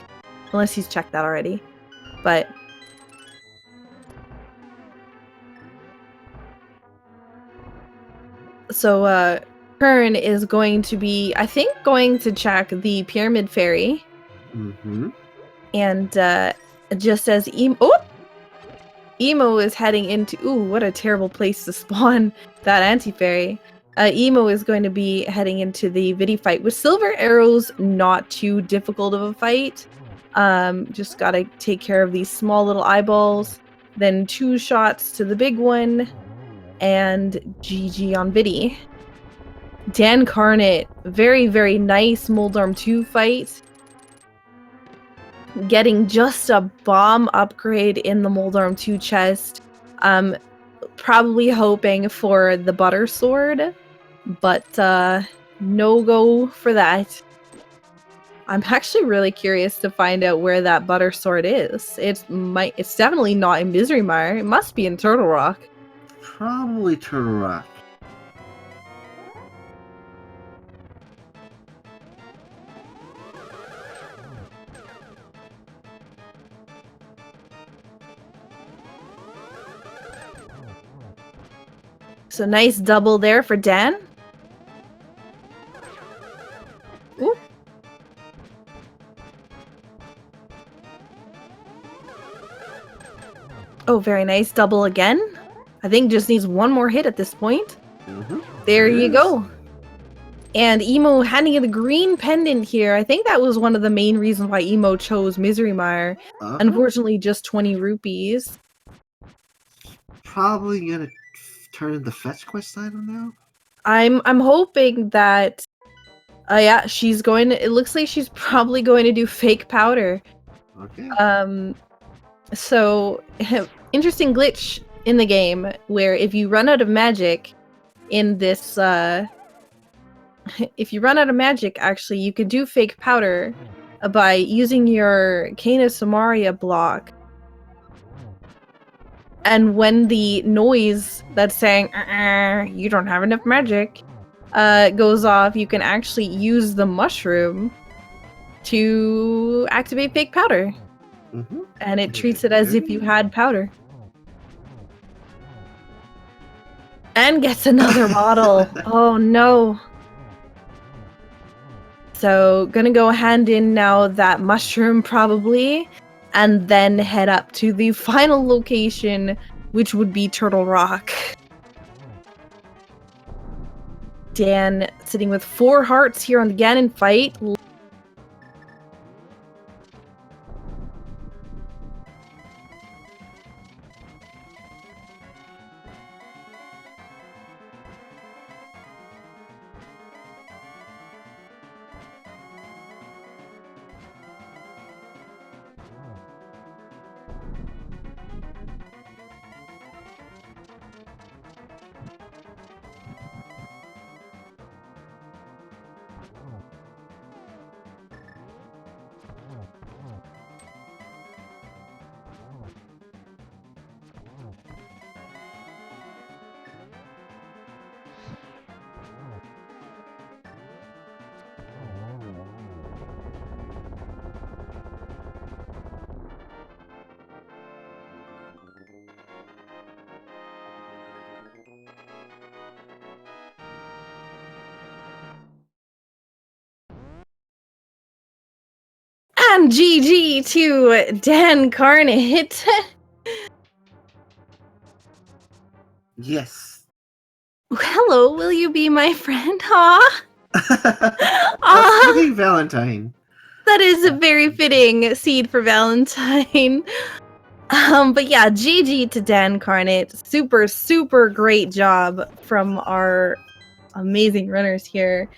Unless he's checked that already. But so Qirn is going to be, I think, going to check the Pyramid Fairy. And just as Emo is heading into... Ooh, what a terrible place to spawn that anti-fairy. Emo is going to be heading into the Vidi fight. With Silver Arrows, not too difficult of a fight. Just gotta take care of these small little eyeballs. Then 2 shots to the big one. And GG on Vidi. Dancarnate. Very, very nice Moldarm 2 fight. Getting just a bomb upgrade in the Moldarm 2 chest. Probably hoping for the Butter Sword, but no go for that. I'm actually really curious to find out where that Butter Sword is. It's definitely not in Misery Mire. It must be in Turtle Rock. Probably Turtle Rock. So nice double there for Dan. Ooh. Oh, very nice double again. I think just needs one more hit at this point. There you go. And Emo handing you the green pendant here. I think that was one of the main reasons why Emo chose Misery Mire. Unfortunately, just 20 rupees. Probably gonna turn in the fetch quest item now. I'm hoping that yeah, she's going to, it looks like she's probably going to do fake powder. Okay. So interesting glitch in the game where if you run out of magic in this if you run out of magic, actually you can do fake powder by using your Cane of Samaria block. And when the noise that's saying, you don't have enough magic, goes off, you can actually use the mushroom to activate fake powder. And it treats it as if you had powder. And gets another bottle. Oh no. So, gonna go hand in now that mushroom probably. And then head up to the final location, which would be Turtle Rock. Dan sitting with 4 hearts here on the Ganon fight. And GG to Dancarnate. Yes. hello, will you be my friend? Aw. Well, Aw. speaking of Valentine. That is a very fitting seed for Valentine. But yeah, GG to Dancarnate. Super, super great job from our amazing runners here.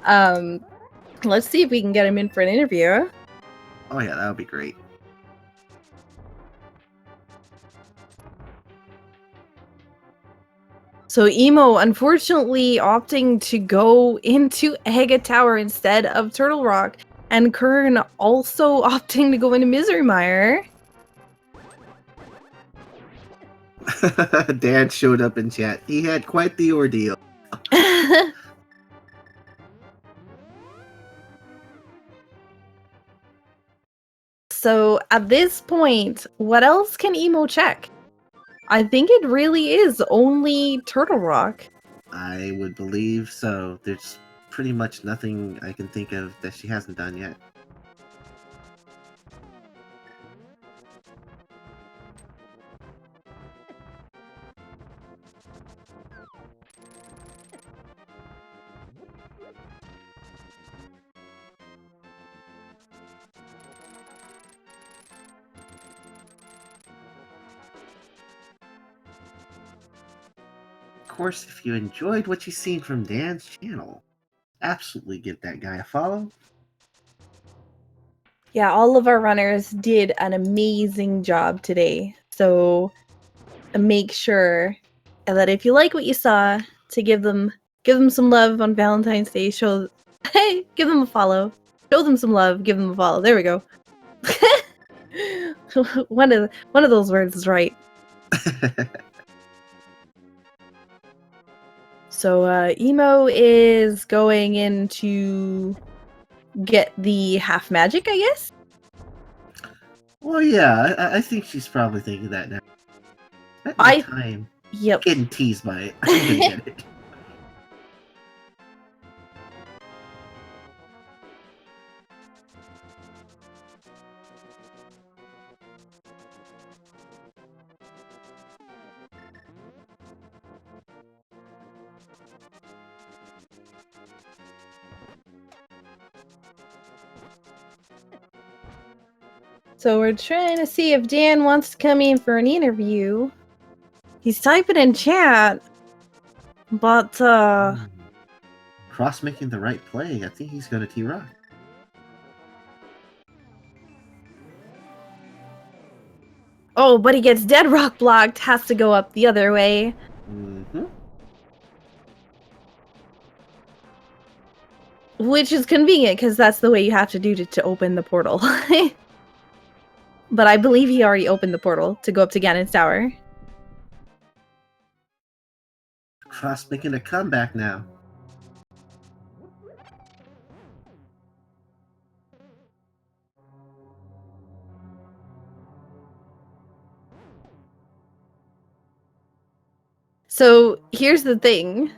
Let's see if we can get him in for an interview. Oh yeah, that would be great. So Emo unfortunately opting to go into Aga Tower instead of Turtle Rock, and Qirn also opting to go into Misery Mire. Dan showed up in chat. He had quite the ordeal. So at this point, what else can Emo check? I think it really is only Turtle Rock. I would believe so. There's pretty much nothing I can think of that she hasn't done yet. Of course, if you enjoyed what you've seen from Dan's channel, absolutely give that guy a follow. Yeah, all of our runners did an amazing job today. So make sure that if you like what you saw, to give them some love on Valentine's Day. Show hey, give them a follow. Show them some love, give them a follow. There we go. one of those words is right. So Emo is going in to get the half magic, I guess. Well, yeah, I think she's probably thinking that now. At my time, Yep. getting teased by it. I'm gonna get it. So we're trying to see if Dan wants to come in for an interview. He's typing in chat, but Cross making the right play. I think he's gonna T-Rock. oh, but he gets dead rock blocked, has to go up the other way. Which is convenient, because that's the way you have to do to open the portal. But I believe he already opened the portal to go up to Ganon's Tower. Cross making a comeback now. So here's the thing,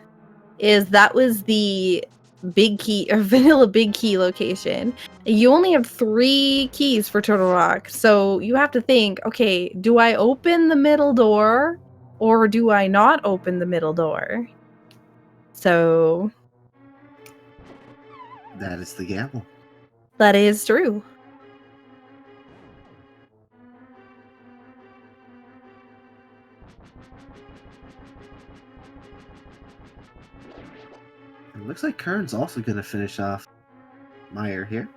is that was the big key, or vanilla big key location. You only have 3 keys for Turtle Rock, so you have to think, okay, do I open the middle door, or do I not open the middle door? So That is the gamble. that is true. It looks like Qirn's also gonna finish off Mire here.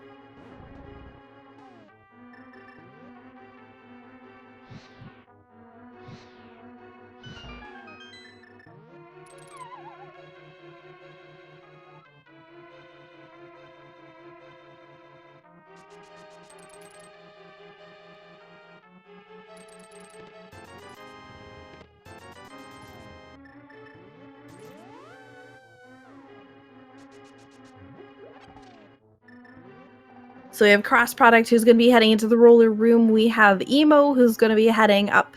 So we have Cross Product, who's going to be heading into the roller room. We have Emo, who's going to be heading up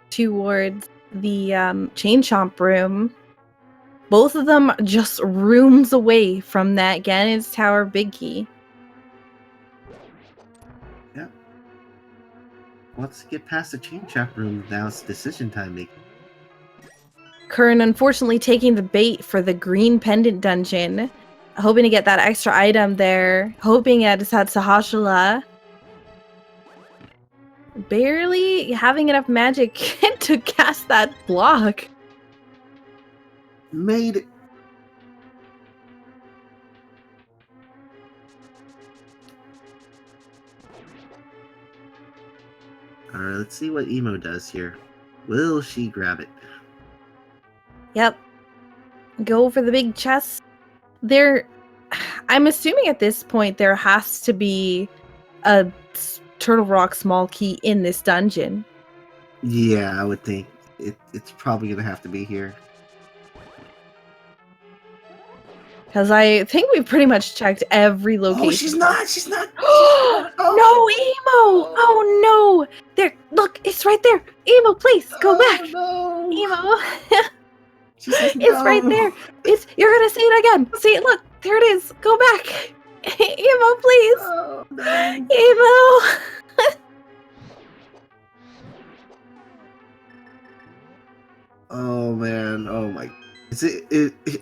towards the Chain Chomp room. Both of them just rooms away from that Ganon's Tower big key. Yeah. Once you get past the Chain Chomp room, now it's decision time making. Qirn unfortunately taking the bait for the green pendant dungeon, hoping to get that extra item there, hoping at Sahashala. Barely having enough magic to cast that block. Made it. Alright, let's see what Emo does here. Will she grab it? Yep. Go for the big chest. I'm assuming at this point there has to be a Turtle Rock small key in this dungeon. Yeah, I would think. It's probably going to have to be here. Because I think we've pretty much checked every location. Oh, she's not! She's not! Oh, no, Emo! Oh, no! There, look, it's right there! Emo, please, go back! No. Emo! She says It's no. right there! You're gonna see it again! See it, look! There it is! Go back! Emo, please! Oh, no. Emo! Oh, man. Oh, my.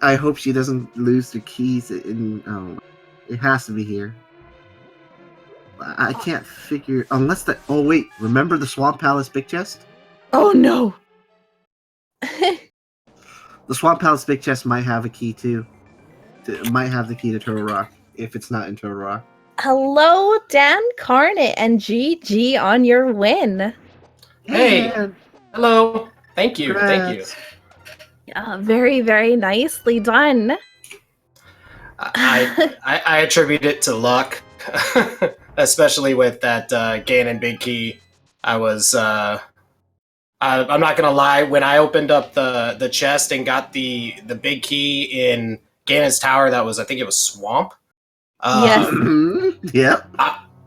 I hope she doesn't lose the keys. It has to be here. I can't figure... Unless that... Oh, wait. Remember the Swamp Palace big chest? Oh, no! The Swamp Palace big chest might have a key, too. It might have the key to Turtle Rock, if it's not in Turtle Rock. Hello, Dancarnate, and GG on your win. Hey! Man. Hello! Thank you, thank you. Congrats. Very, very nicely done. I attribute it to luck, especially with that Ganon big key. I was I'm not gonna lie. When I opened up the chest and got the big key in Ganon's tower, I think it was Swamp. Yes. Yep.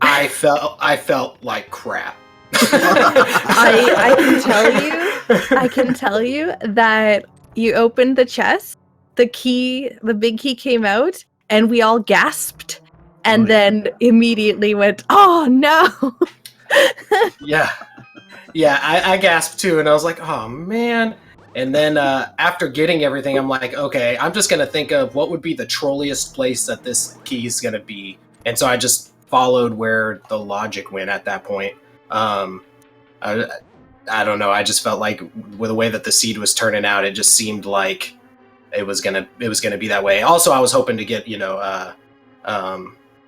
I felt like crap. I can tell you that you opened the chest, the big key came out, and we all gasped, and then immediately went, "Oh no!" Yeah, I gasped too, and I was like, "Oh man!" And then after getting everything, I'm like, "Okay, I'm just gonna think of what would be the trolliest place that this key is gonna be," and so I just followed where the logic went at that point. I don't know. I just felt like with the way that the seed was turning out, it just seemed like it was gonna be that way. Also, I was hoping to get I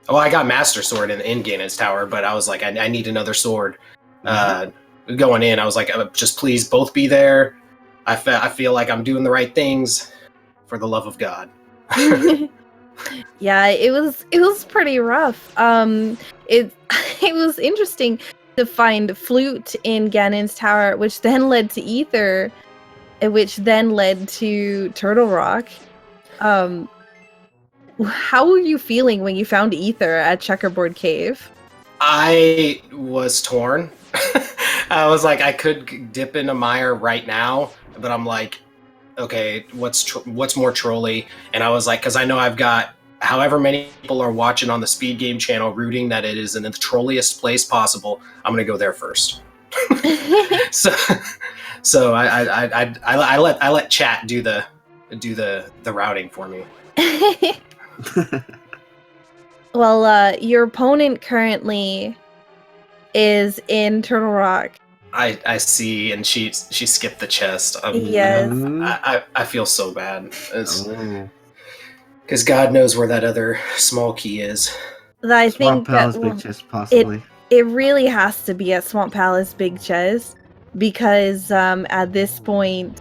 got Master Sword in Ganon's tower, but I was like, I need another sword. Going in, I was like, just please both be there. I feel like I'm doing the right things for the love of God. Yeah, it was pretty rough. It was interesting to find Flute in Ganon's tower, which then led to Ether, which then led to Turtle Rock. How were you feeling when you found Ether at Checkerboard Cave? I was torn. I was like, I could dip into Mire right now, but I'm like, okay, what's more trolly? And I was like, because I know I've got however many people are watching on the Speed Game channel rooting that it is in the trolliest place possible. I'm gonna go there first. so I let chat do the routing for me. Well, your opponent currently is in Turtle Rock. I see, and she skipped the chest. Yes. I feel so bad. Because God knows where that other small key is. I Swamp think Palace big chest, possibly. It really has to be at Swamp Palace Big Chest, because at this point,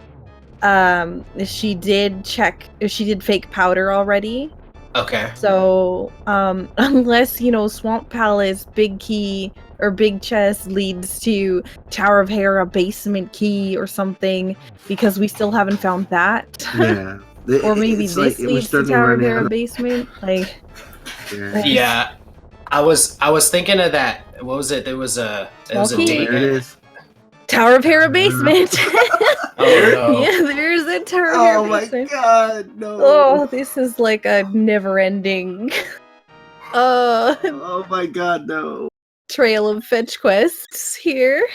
she did fake powder already. Okay. So unless Swamp Palace Big Key or Big Chest leads to Tower of Hera basement key or something, because we still haven't found that. Yeah. Or maybe this leads to Tower of Hera basement. Like, yeah, I was thinking of that. What was it? There was a key? date. There it is. Tower of Hera basement. Oh no. Yeah, there's a Tower of Hera basement. Oh my god, no. Oh, this is like a never-ending Oh my god, no. trail of fetch quests here.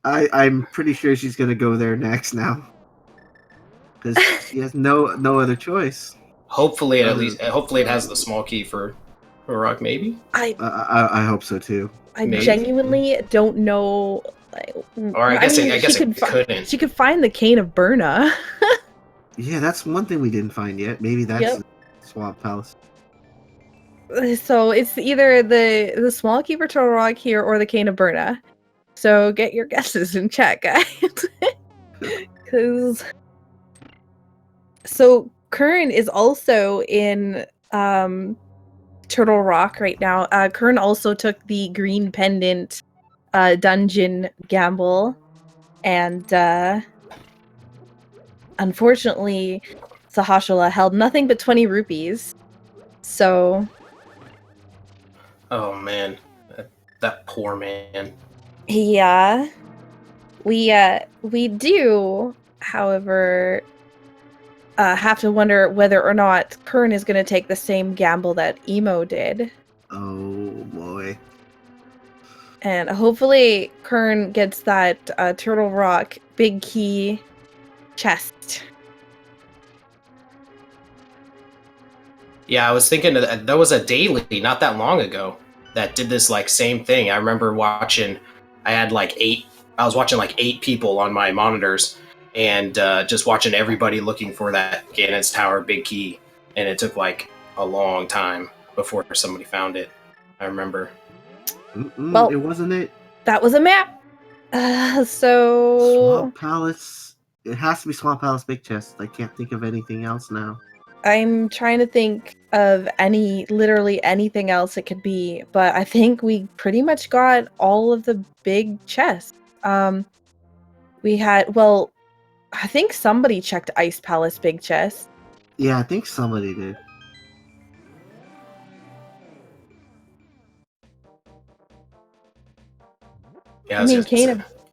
I'm pretty sure she's gonna go there next now. because he has no other choice. Hopefully, hopefully it has the small key for rock. Maybe. I hope so too. I Maybe. genuinely don't know. Or I guess it couldn't. She could find the cane of Berna. Yeah, that's one thing we didn't find yet. Maybe that's the Swamp Palace. So it's either the small key for Turtle Rock here or the cane of Berna. So get your guesses in chat, guys. Because so Qirn is also in Turtle Rock right now. Qirn also took the green pendant dungeon gamble, and unfortunately, Sahashala held nothing but 20 rupees. So, oh man, that poor man. Yeah, we do, however, have to wonder whether or not Qirn is going to take the same gamble that Emo did. Oh boy. And hopefully Qirn gets that Turtle Rock big key chest. Yeah, I was thinking there was a daily not that long ago that did this like same thing. I remember watching. I was watching like 8 people on my monitors, and just watching everybody looking for that Ganon's Tower big key, and it took like a long time before somebody found it. I remember. Well, it wasn't it. That was a map. So Swamp Palace. It has to be Swamp Palace big chest. I can't think of anything else now. I'm trying to think of literally anything else it could be, but I think we pretty much got all of the big chests. We had, well, I think somebody checked Ice Palace big chest. Yeah, I think somebody did. Yeah, I mean,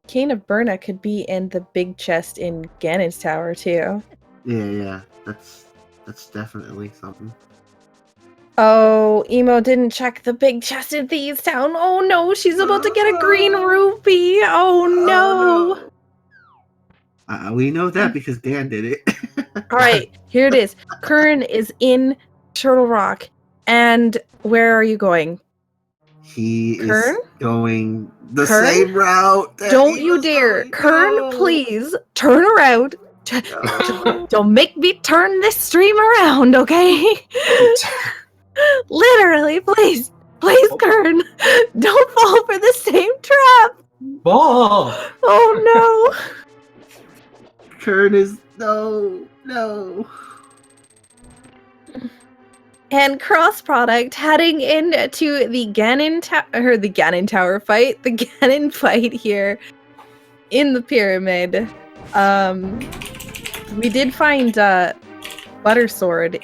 Cane of Berna could be in the big chest in Ganon's Tower too. Yeah, that's definitely something. Oh, Emo didn't check the big chest in Thieves Town. Oh no, she's about to get a green rupee. Oh no. We know that because Dan did it. All right, here it is. Qirn is in Turtle Rock, and where are you going? He Qirn? is going the Qirn? same route. Don't you dare. Qirn, please turn around. Don't make me turn this stream around, okay? Literally, please, Qirn, don't fall for the same trap. Ball. Oh no. Qirn is no. And crossproduct heading into the Ganon Tower fight, the Ganon fight here in the pyramid. We did find Buttersword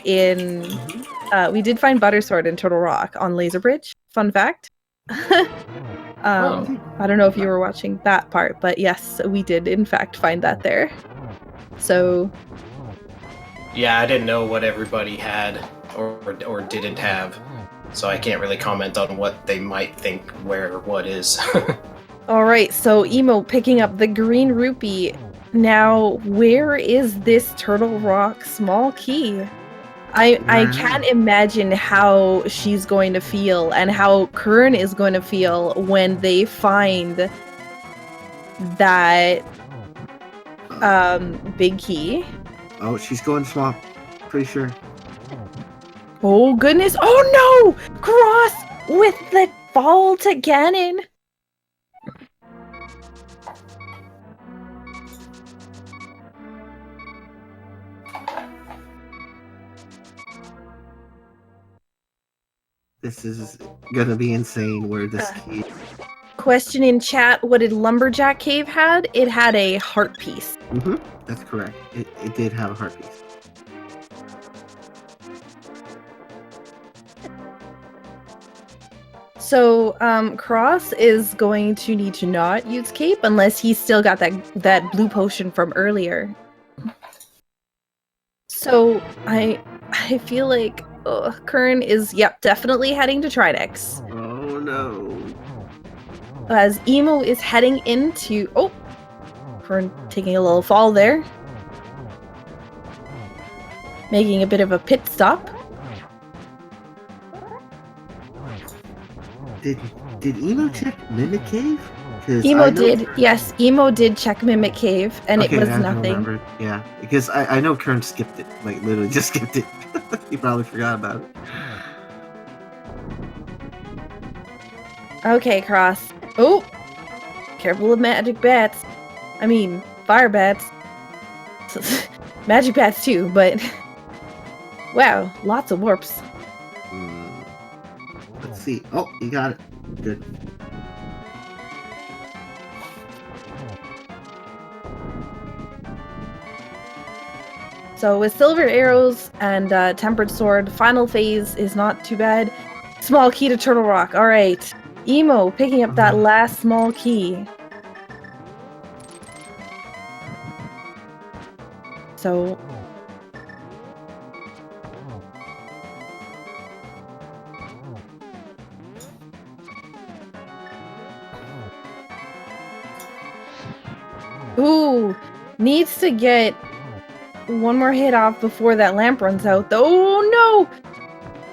in Turtle Rock on Laser Bridge. Fun fact. I don't know if you were watching that part, but yes, we did in fact find that there. So yeah, I didn't know what everybody had or didn't have, so I can't really comment on what they might think where what is. All right, so Emo picking up the green rupee. Now, where is this Turtle Rock small key? I can't imagine how she's going to feel and how Qirn is going to feel when they find that big key. Oh, she's going swamp. Pretty sure. Oh goodness! Oh no! Cross with the fall to Ganon. This is gonna be insane. Where this key? Question in chat: what did Lumberjack Cave had? It had a heart piece. That's correct. It did have a heart piece. So, Cross is going to need to not use cape unless he's still got that blue potion from earlier. So, I feel like Qirn is, definitely heading to Trinex. Oh no. As Emo is heading into... Oh! Qirn taking a little fall there. making a bit of a pit stop. Did Emo check Mimic Cave? Emo did check Mimic Cave, and it was I nothing. remembered. Yeah, because I know Qirn skipped it. Like, literally just skipped it. He probably forgot about it. Okay, Cross. Oh! Careful of magic bats. I mean, fire bats. Magic bats too, but... Wow, lots of warps. Let's see. Oh, you got it. Good. So with silver arrows and tempered sword, final phase is not too bad. Small key to Turtle Rock. All right, Emo picking up that last small key. So. Ooh, needs to get one more hit off before that lamp runs out. Oh no!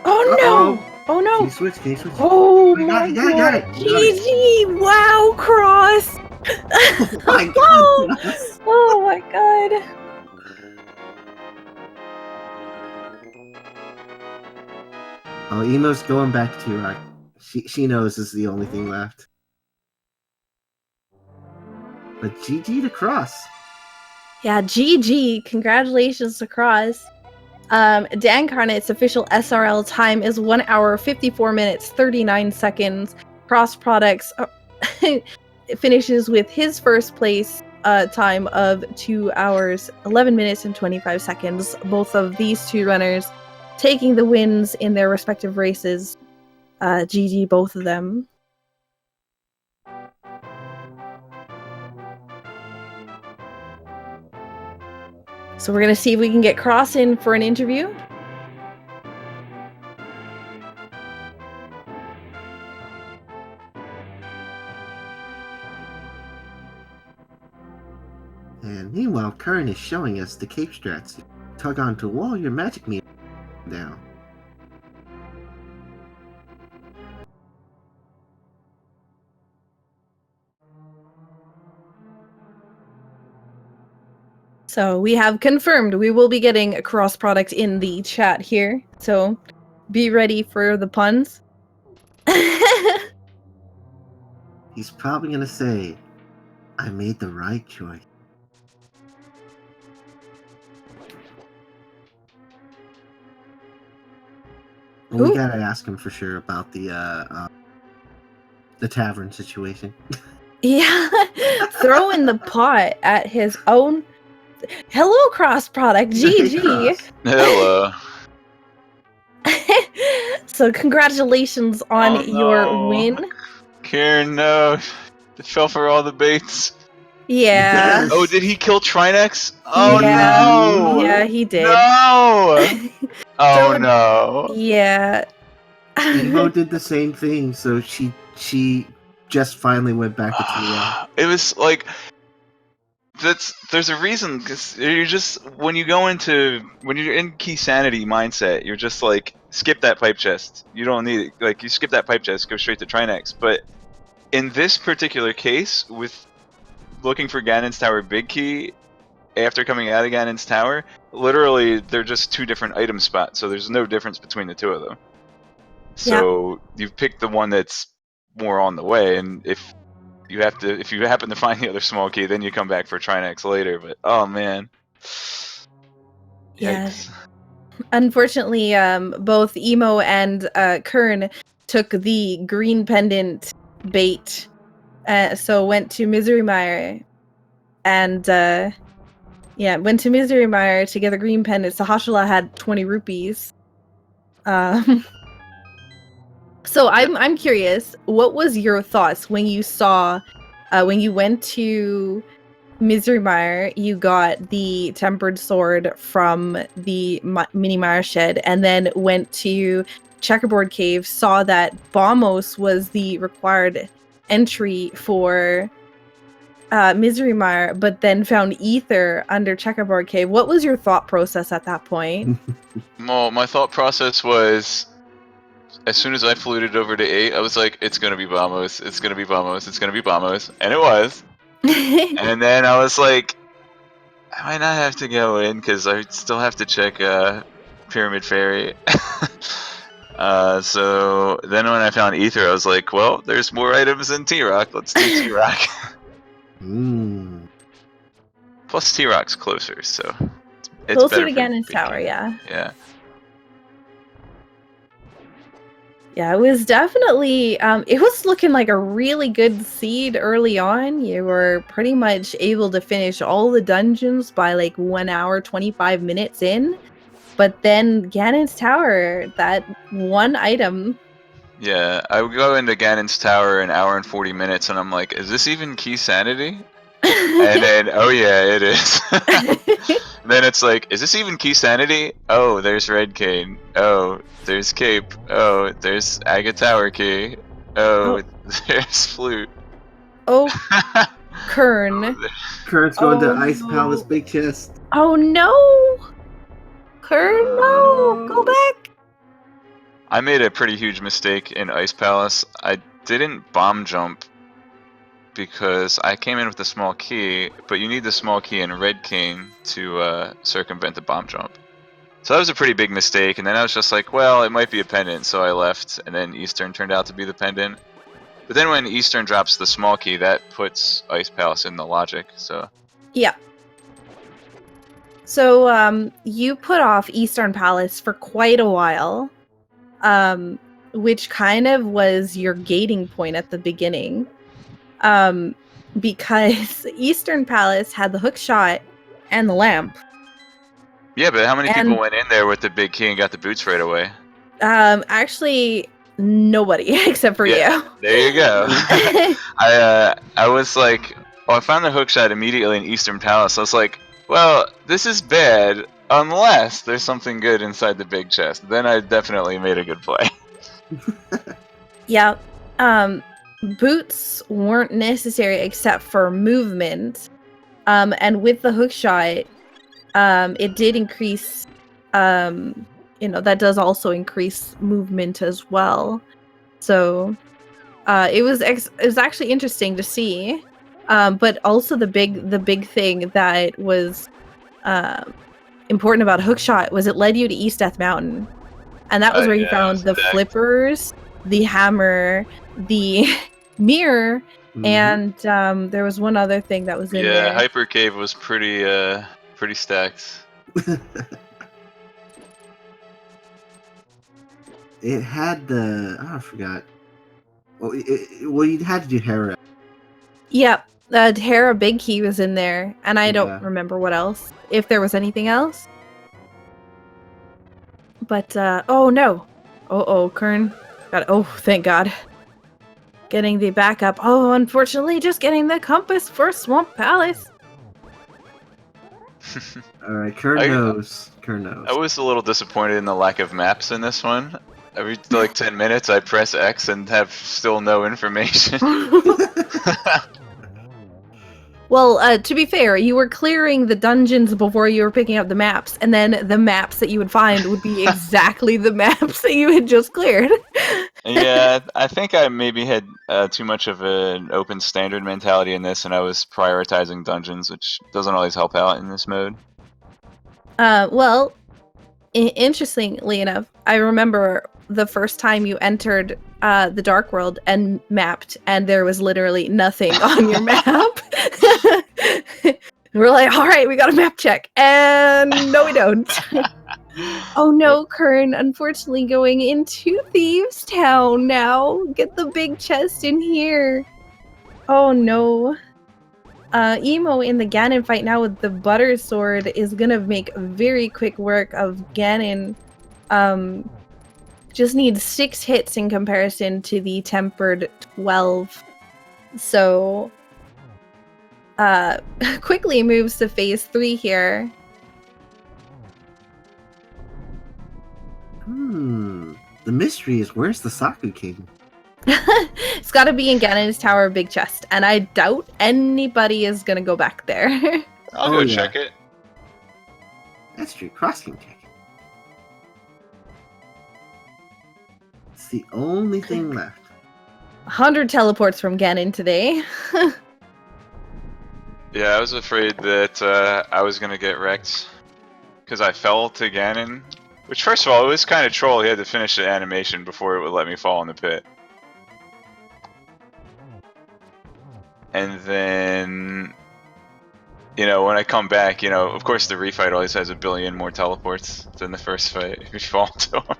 Oh no! Oh no! Can you switch? Oh you my got it. GG! Wow, Cross! Oh my god! Oh my god! Oh, Emo's going back to Rock. She knows this is the only thing left. But GG to Cross. Yeah, GG. Congratulations to Cross. Dancarnate's official SRL time is 1 hour, 54 minutes, 39 seconds. Cross Products finishes with his first place time of 2 hours, 11 minutes, and 25 seconds. Both of these two runners taking the wins in their respective races. GG, both of them. So we're going to see if we can get Cross in for an interview. And meanwhile, Qirn is showing us the cape strats. Tug on to wall your magic meter down. So we have confirmed we will be getting a cross product in the chat here. So be ready for the puns. He's probably gonna say, I made the right choice. Well, we gotta ask him for sure about the tavern situation. Yeah, throwing the pot at his own. Hello, cross product. GG. Hello. So congratulations on your win. Qirn, no. It fell for all the baits. Yeah. Oh, did he kill Trinex? Oh yeah. no! Yeah, he did. No! Oh no. Yeah. Emo did the same thing, so she just finally went back to 2-1. It was like there's a reason, because you're just when you're in Keysanity mindset, you're just like skip that pipe chest. You don't need it. Like you skip that pipe chest, go straight to Trinex. But in this particular case, with looking for Ganon's Tower Big Key after coming out of Ganon's Tower, literally they're just two different item spots, so there's no difference between the two of them. So you've picked the one that's more on the way, and if you happen to find the other small key, then you come back for Trinex later. But oh man, yeah. Yikes. Unfortunately, both Emo and Qirn took the green pendant bait, so went to Misery Mire, and went to Misery Mire to get the green pendant. Sahashala had 20 rupees. So I'm curious, what was your thoughts when you saw, when you went to Misery Mire, you got the tempered sword from the mini Mire shed, and then went to Checkerboard Cave, saw that Bombos was the required entry for Misery Mire, but then found Ether under Checkerboard Cave. What was your thought process at that point? Well, my thought process was, as soon as I fluted over to 8, I was like, it's gonna be Vamos, it's gonna be Vamos, it's gonna be Vamos, and it was. And then I was like, I might not have to go in because I still have to check Pyramid Fairy. So then when I found Ether, I was like, well, there's more items than T-Rock. Let's do T-Rock. Plus T-Rock's closer, so it's Closer better to for Ganon's big Tower, game. yeah. Yeah. Yeah, it was definitely, it was looking like a really good seed early on. You were pretty much able to finish all the dungeons by like 1 hour, 25 minutes in. But then Ganon's Tower, that one item. Yeah, I would go into Ganon's Tower an hour and 40 minutes, and I'm like, is this even Keysanity? And then, oh yeah, it is. Then it's like, is this even Keysanity? Oh, there's Red Cane. Oh, there's Cape. Oh, there's Aga Tower Key. Oh, there's Flute. Oh, Qirn. Qirn's going to Oh, Ice no. Palace Big Chest. Oh no! Qirn, no! Go back! I made a pretty huge mistake in Ice Palace. I didn't bomb jump because I came in with a small key, but you need the small key in Red King to circumvent the bomb jump. So that was a pretty big mistake, and then I was just like, well, it might be a pendant, so I left, and then Eastern turned out to be the pendant. But then when Eastern drops the small key, that puts Ice Palace in the logic, so... Yeah. So, you put off Eastern Palace for quite a while, which kind of was your gating point at the beginning. Because Eastern Palace had the hook shot and the lamp. Yeah, but how many people went in there with the big key and got the boots right away? Actually, nobody except for you. There you go. I was like, oh, I found the hook shot immediately in Eastern Palace. I was like, well, this is bad unless there's something good inside the big chest. Then I definitely made a good play. Yeah. Boots weren't necessary except for movement. And with the hook shot, it did increase, that does also increase movement as well. So, it was actually interesting to see. But also the big thing that was, important about hookshot was it led you to East Death Mountain. And that was where you found the flippers, the hammer, the mirror, and there was one other thing that was in there. Yeah, Hyper Cave was pretty stacked. It had the... Oh, I forgot. Well, you had to do Hera. Yep, the Hera Big Key was in there, and I don't remember what else. If there was anything else. But, oh no. Oh, Qirn. God, oh, thank God. Getting the backup. Oh, unfortunately, just getting the compass for Swamp Palace. Alright, Qirn knows. Qirn knows. I was a little disappointed in the lack of maps in this one. Every like 10 minutes I press X and have still no information. Well, to be fair, you were clearing the dungeons before you were picking up the maps, and then the maps that you would find would be exactly the maps that you had just cleared. Yeah, I think I maybe had too much of an open standard mentality in this, and I was prioritizing dungeons, which doesn't always help out in this mode. Well, interestingly enough, I remember the first time you entered the Dark World and mapped, and there was literally nothing on your map. We're like, all right, we got a map check, and no, we don't. Oh no, Qirn, unfortunately going into Thieves Town now. Get the big chest in here. Oh no. Emo in the Ganon fight now with the Butter Sword is gonna make very quick work of Ganon. Just needs 6 hits in comparison to the Tempered 12. So, quickly moves to phase 3 here. The mystery is, where's the Saku King? It's got to be in Ganon's Tower Big Chest, and I doubt anybody is gonna go back there. I'll go check it. That's true. Cross can check it. It's the only thing left. 100 teleports from Ganon today. Yeah, I was afraid that I was gonna get wrecked because I fell to Ganon. Which, first of all, it was kind of troll. He had to finish the animation before it would let me fall in the pit. And then, you know, when I come back, you know, of course the refight always has a billion more teleports than the first fight if you fall to him.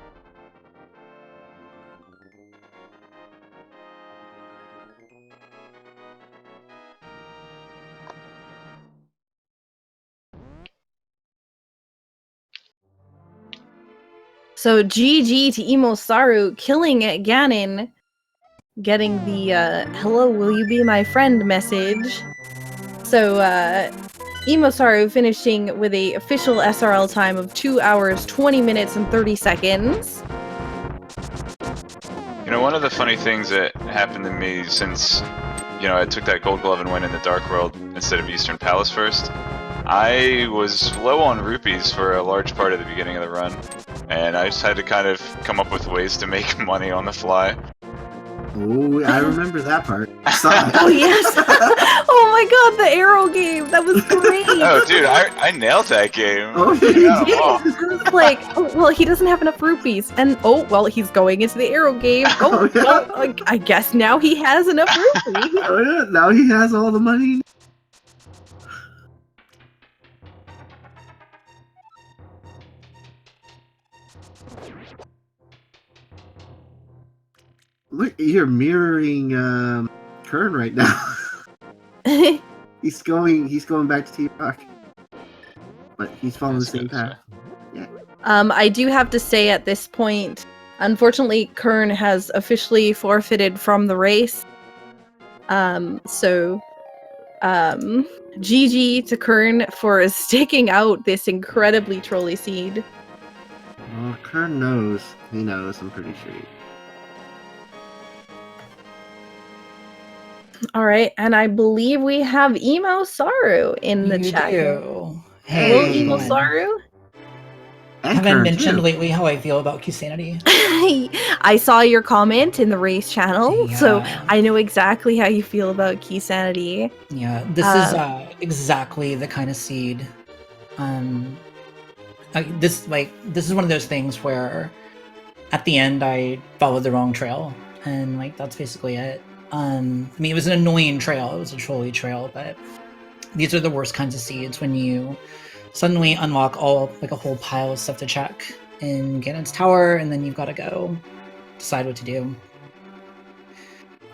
So GG to EmoSaru killing Ganon, getting the hello, will you be my friend message. So EmoSaru finishing with a official SRL time of 2 hours, 20 minutes, and 30 seconds. You know, one of the funny things that happened to me since, you know, I took that gold glove and went in the Dark World instead of Eastern Palace first, I was low on rupees for a large part of the beginning of the run, and I just had to kind of come up with ways to make money on the fly. Oh, I remember that part. Oh yes! Oh my god, the arrow game! That was great! Oh dude, I nailed that game. Oh, You did! I was like, oh, well, he doesn't have enough rupees. And, oh, well, he's going into the arrow game. Oh, yeah. well, I guess now he has enough rupees. Oh yeah, now he has all the money. Look, you're mirroring Qirn right now. He's going back to T-Rock. But he's following the same path. Yeah. I do have to say at this point, unfortunately, Qirn has officially forfeited from the race. GG to Qirn for sticking out this incredibly trolly seed. Well, Qirn knows. He knows, I'm pretty sure. All right, and I believe we have EmoSaru in the chat. Do. Hello, Hey, EmoSaru. Haven't Qirn, mentioned too. lately how I feel about Keysanity. I saw your comment in the race channel, so Yeah. I know exactly how you feel about Keysanity. Yeah, this is exactly the kind of seed. This is one of those things where, at the end, I followed the wrong trail, and like that's basically it. I mean, it was an annoying trail. It was a trolley trail, but these are the worst kinds of seeds when you suddenly unlock a whole pile of stuff to check in Ganon's Tower, and then you've got to go decide what to do.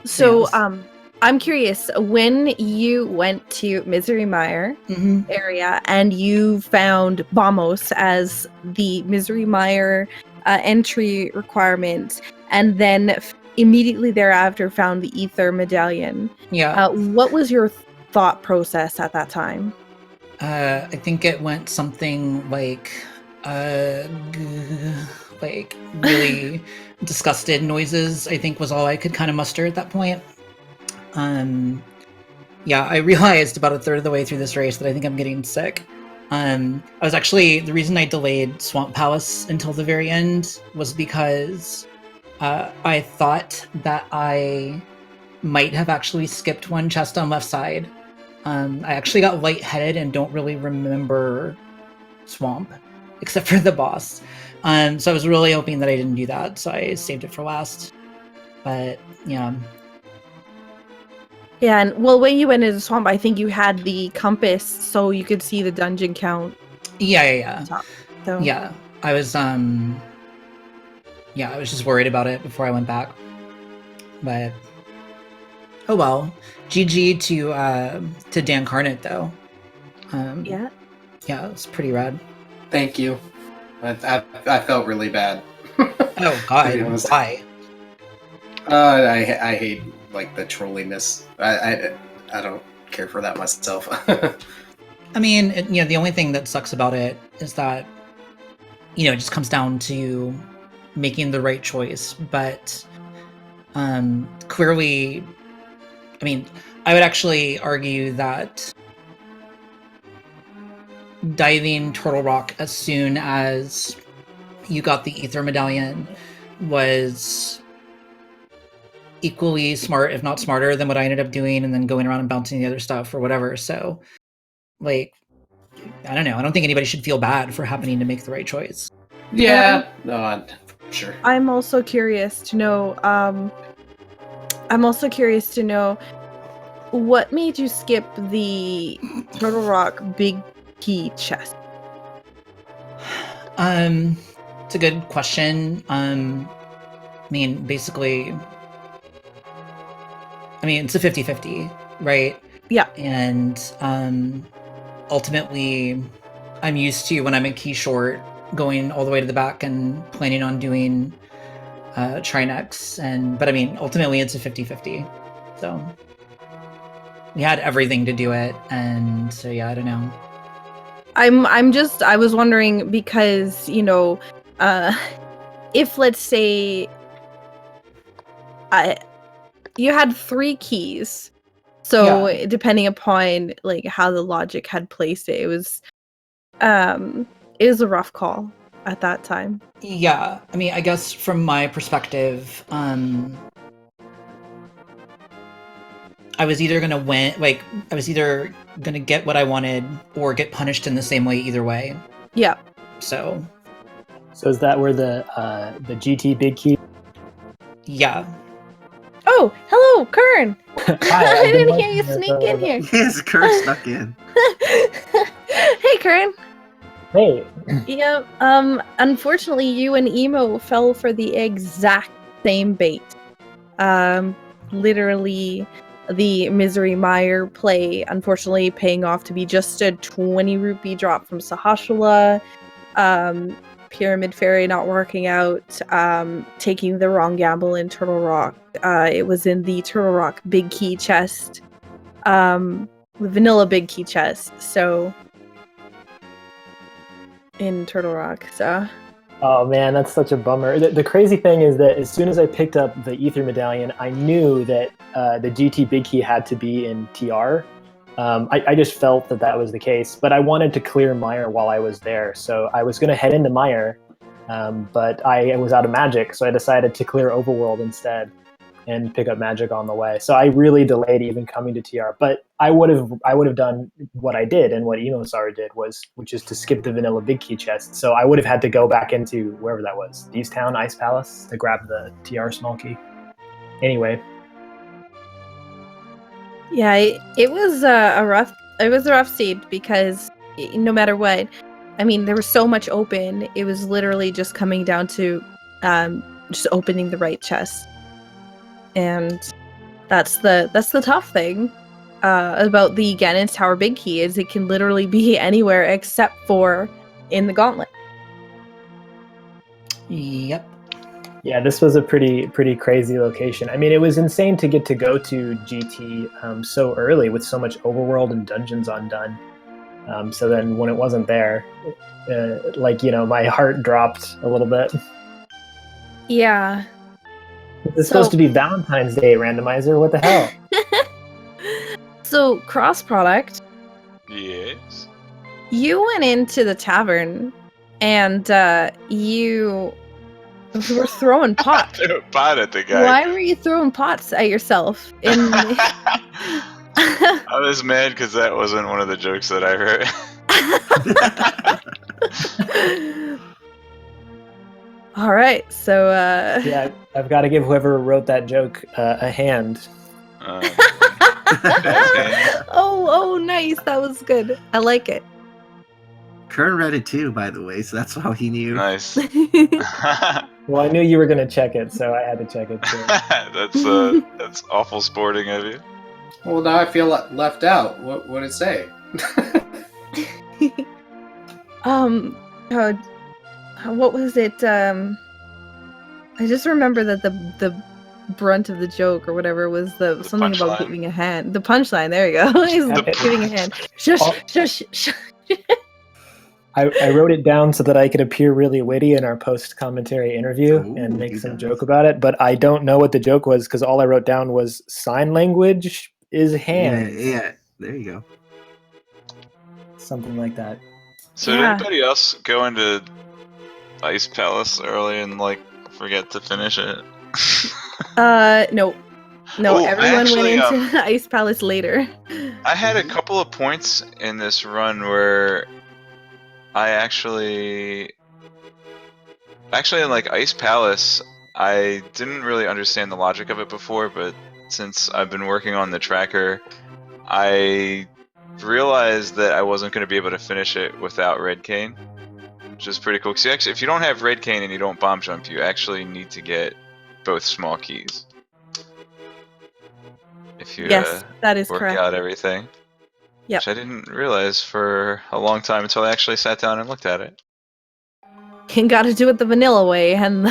So, Yes. I'm curious, when you went to Misery Mire area and you found Bombos as the Misery Mire entry requirement, and then immediately thereafter found the Ether Medallion, Yeah. what was your thought process at that time? I think it went something like really disgusted noises, I think was all I could kind of muster at that point. Yeah, I realized about a third of the way through this race that I think I'm getting sick. I was actually, the reason I delayed Swamp Palace until the very end was because I thought that I might have actually skipped one chest on left side. I actually got lightheaded and don't really remember Swamp, except for the boss. So I was really hoping that I didn't do that, so I saved it for last. But, yeah. Yeah, and well, when you went into the swamp, I think you had the compass so you could see the dungeon count. Yeah. So. Yeah, I was just worried about it before I went back. But oh well. GG to Dancarnate though. Yeah. Yeah, it's pretty rad. Thank you. I felt really bad. Oh god, It was- why? I hate like the trolliness. I don't care for that myself. I mean, the only thing that sucks about it is that, it just comes down to making the right choice. But Clearly, I mean, I would actually argue that diving Turtle Rock as soon as you got the Ether Medallion was equally smart, if not smarter, than what I ended up doing and then going around and bouncing the other stuff or whatever. So, like, I don't know. I don't think anybody should feel bad for happening to make the right choice. Yeah, no, sure. I'm also curious to know. What made you skip the Turtle Rock Big Key chest. It's a good question. I mean, basically, it's a 50-50, right? Yeah. And ultimately, I'm used to, when I'm in key short, going all the way to the back and planning on doing Trinex. But ultimately it's a 50-50. So we had everything to do it, and so yeah, I don't know. I was wondering because, if let's say you had 3 keys, so Yeah. depending upon like how the logic had placed it, it was a rough call at that time. Yeah, I guess from my perspective, I was either gonna win, like, I was either gonna get what I wanted or get punished in the same way either way. Yeah. So is that where the GT big key? yeah. Oh, hello, Qirn. Hi, I didn't hear you sneak in here. Yes, Qirn snuck in. Hey, Qirn. Hey, Yeah. Unfortunately, you and Emo fell for the exact same bait. Literally, the Misery Mire play, unfortunately, paying off to be just a 20 rupee drop from Sahashala. Pyramid Fairy not working out. Taking the wrong gamble in Turtle Rock. It was in the Turtle Rock Big Key chest. The vanilla Big Key chest. So. In Turtle Rock, so. oh man, that's such a bummer. The crazy thing is that as soon as I picked up the Ether Medallion, I knew that the GT Big Key had to be in TR. I just felt that was the case, but I wanted to clear Mire while I was there, so I was going to head into Mire, but I was out of magic, so I decided to clear Overworld instead and pick up magic on the way. So I really delayed even coming to TR, but I would have done what I did and what EmoSaru did, which is to skip the vanilla big key chest. So I would have had to go back into wherever that was, Thieves Town, Ice Palace, to grab the TR small key. Anyway. Yeah, it was a rough seed because no matter what, there was so much open. It was literally just coming down to just opening the right chest. And that's the tough thing about the Ganon's Tower Big Key is it can literally be anywhere except for in the gauntlet. Yep. Yeah, this was a pretty crazy location. It was insane to get to go to GT so early with so much overworld and dungeons undone. So then when it wasn't there, my heart dropped a little bit. Yeah. It's supposed to be Valentine's Day, Randomizer. What the hell? So, crossproduct. Yes. You went into the tavern and you were throwing pots. Threw a pot at the guy. Why were you throwing pots at yourself? I was mad because that wasn't one of the jokes that I heard. All right, so yeah, I've got to give whoever wrote that joke a hand. Oh, nice. That was good. I like it. Qirn read it too, by the way, so that's how he knew. Nice. Well, I knew you were going to check it, so I had to check it too. That's awful sporting of you. Well, now I feel left out. What did it say? What was it? I just remember that the brunt of the joke or whatever was the something about punchline. giving a hand. The punchline. There you go. He's giving a hand. Shush. I wrote it down so that I could appear really witty in our post-commentary interview and make you some guys. joke about it, but I don't know what the joke was because all I wrote down was sign language is hands. Yeah, there you go. Something like that. So did Yeah. anybody else go into Ice Palace early and like forget to finish it? No. Oh, I Everyone actually, went into Ice Palace later. I had a couple of points in this run where I actually in like Ice Palace, I didn't really understand the logic of it before, but since I've been working on the tracker, I realized that I wasn't going to be able to finish it without Red Cane, which is pretty cool. Because if you don't have Red Cane and you don't bomb jump, you actually need to get both small keys. If you Yes, that is work correct. out everything. Yep. Which I didn't realize for a long time until I actually sat down and looked at it. You gotta do it the vanilla way, and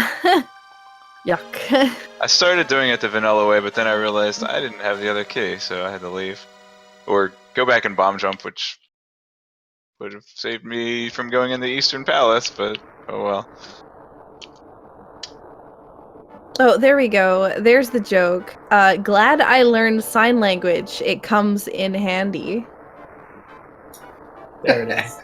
yuck. I started doing it the vanilla way, but then I realized I didn't have the other key, so I had to leave. Or go back and bomb jump, which would have saved me from going in the Eastern Palace, but oh well. Oh, there we go. There's the joke. Glad I learned sign language. It comes in handy. There it is.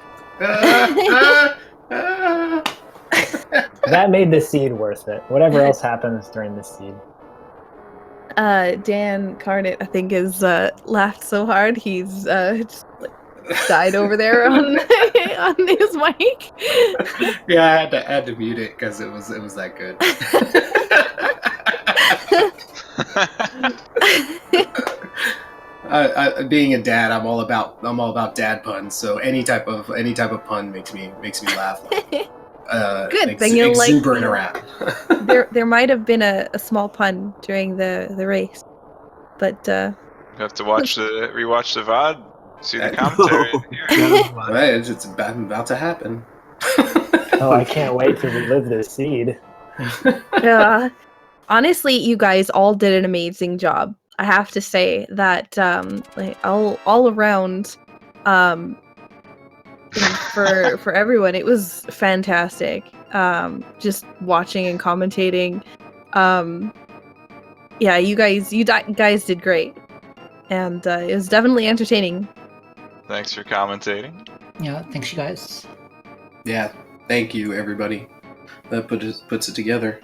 That made the seed worth it. Whatever else happens during this seed. Dancarnate, I think, is laughed so hard he's just like died over there on on his mic. Yeah, I had to mute it because it was that good. Being a dad, I'm all about dad puns. So any type of pun makes me laugh. Good thing you like exuberant around. there might have been a small pun during the race, but You have to rewatch the VOD, see the commentary. Right, it's about to happen. Oh, I can't wait to relive this seed. yeah. Honestly, you guys all did an amazing job. I have to say that like all around for everyone, it was fantastic. Just watching and commentating. Yeah, you guys did great, and it was definitely entertaining. Thanks for commentating. Yeah, thanks you guys. Yeah, thank you everybody that puts it together.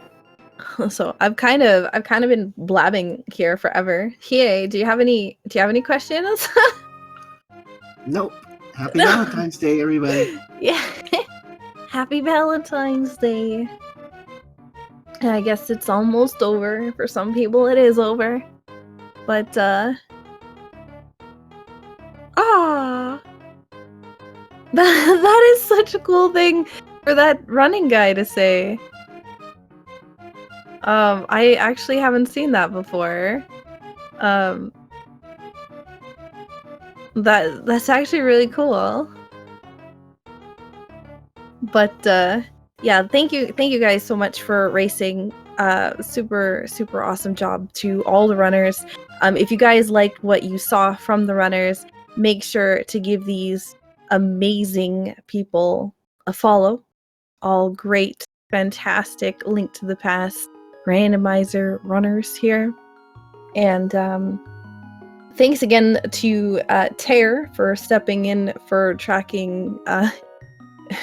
So I've kind of been blabbing here forever. Hey, do you have any questions? Nope. Happy Valentine's Day, everybody. Yeah. Happy Valentine's Day. And I guess it's almost over. For some people it is over. But that is such a cool thing for that running guy to say. I actually haven't seen that before. That's actually really cool. But yeah, thank you guys so much for racing. Super awesome job to all the runners. If you guys liked what you saw from the runners, make sure to give these amazing people a follow. All great, fantastic, Link to the Past Randomizer runners here. And thanks again to Tear for stepping in for tracking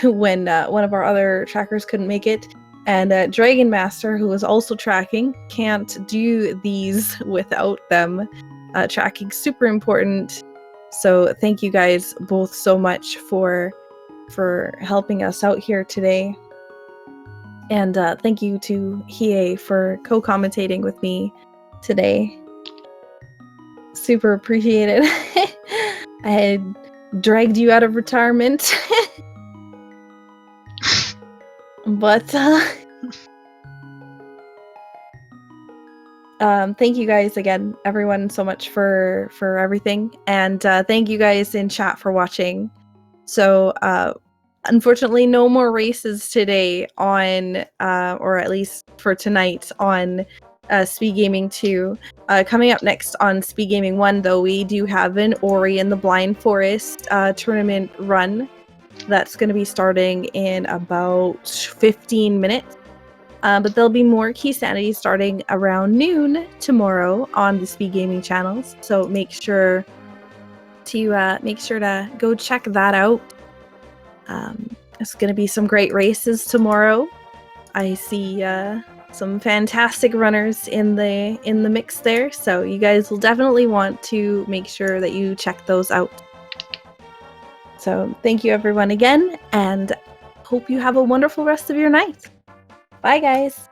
when one of our other trackers couldn't make it. And Dragon Master, who was also tracking. Can't do these without them. Tracking super important. So thank you guys both so much for helping us out here today. And thank you to Hiei for co-commentating with me today. Super appreciated. I had dragged you out of retirement. But thank you guys again, everyone, so much for everything. And thank you guys in chat for watching. So unfortunately, no more races today on, or at least for tonight, on Speed Gaming 2. Coming up next on Speed Gaming 1, though, we do have an Ori and the Blind Forest tournament run. That's going to be starting in about 15 minutes. But there'll be more Keysanity starting around noon tomorrow on the Speed Gaming channels. So make sure to go check that out. It's going to be some great races tomorrow. I see some fantastic runners in the mix there, so you guys will definitely want to make sure that you check those out. So thank you everyone again, and hope you have a wonderful rest of your night. Bye guys!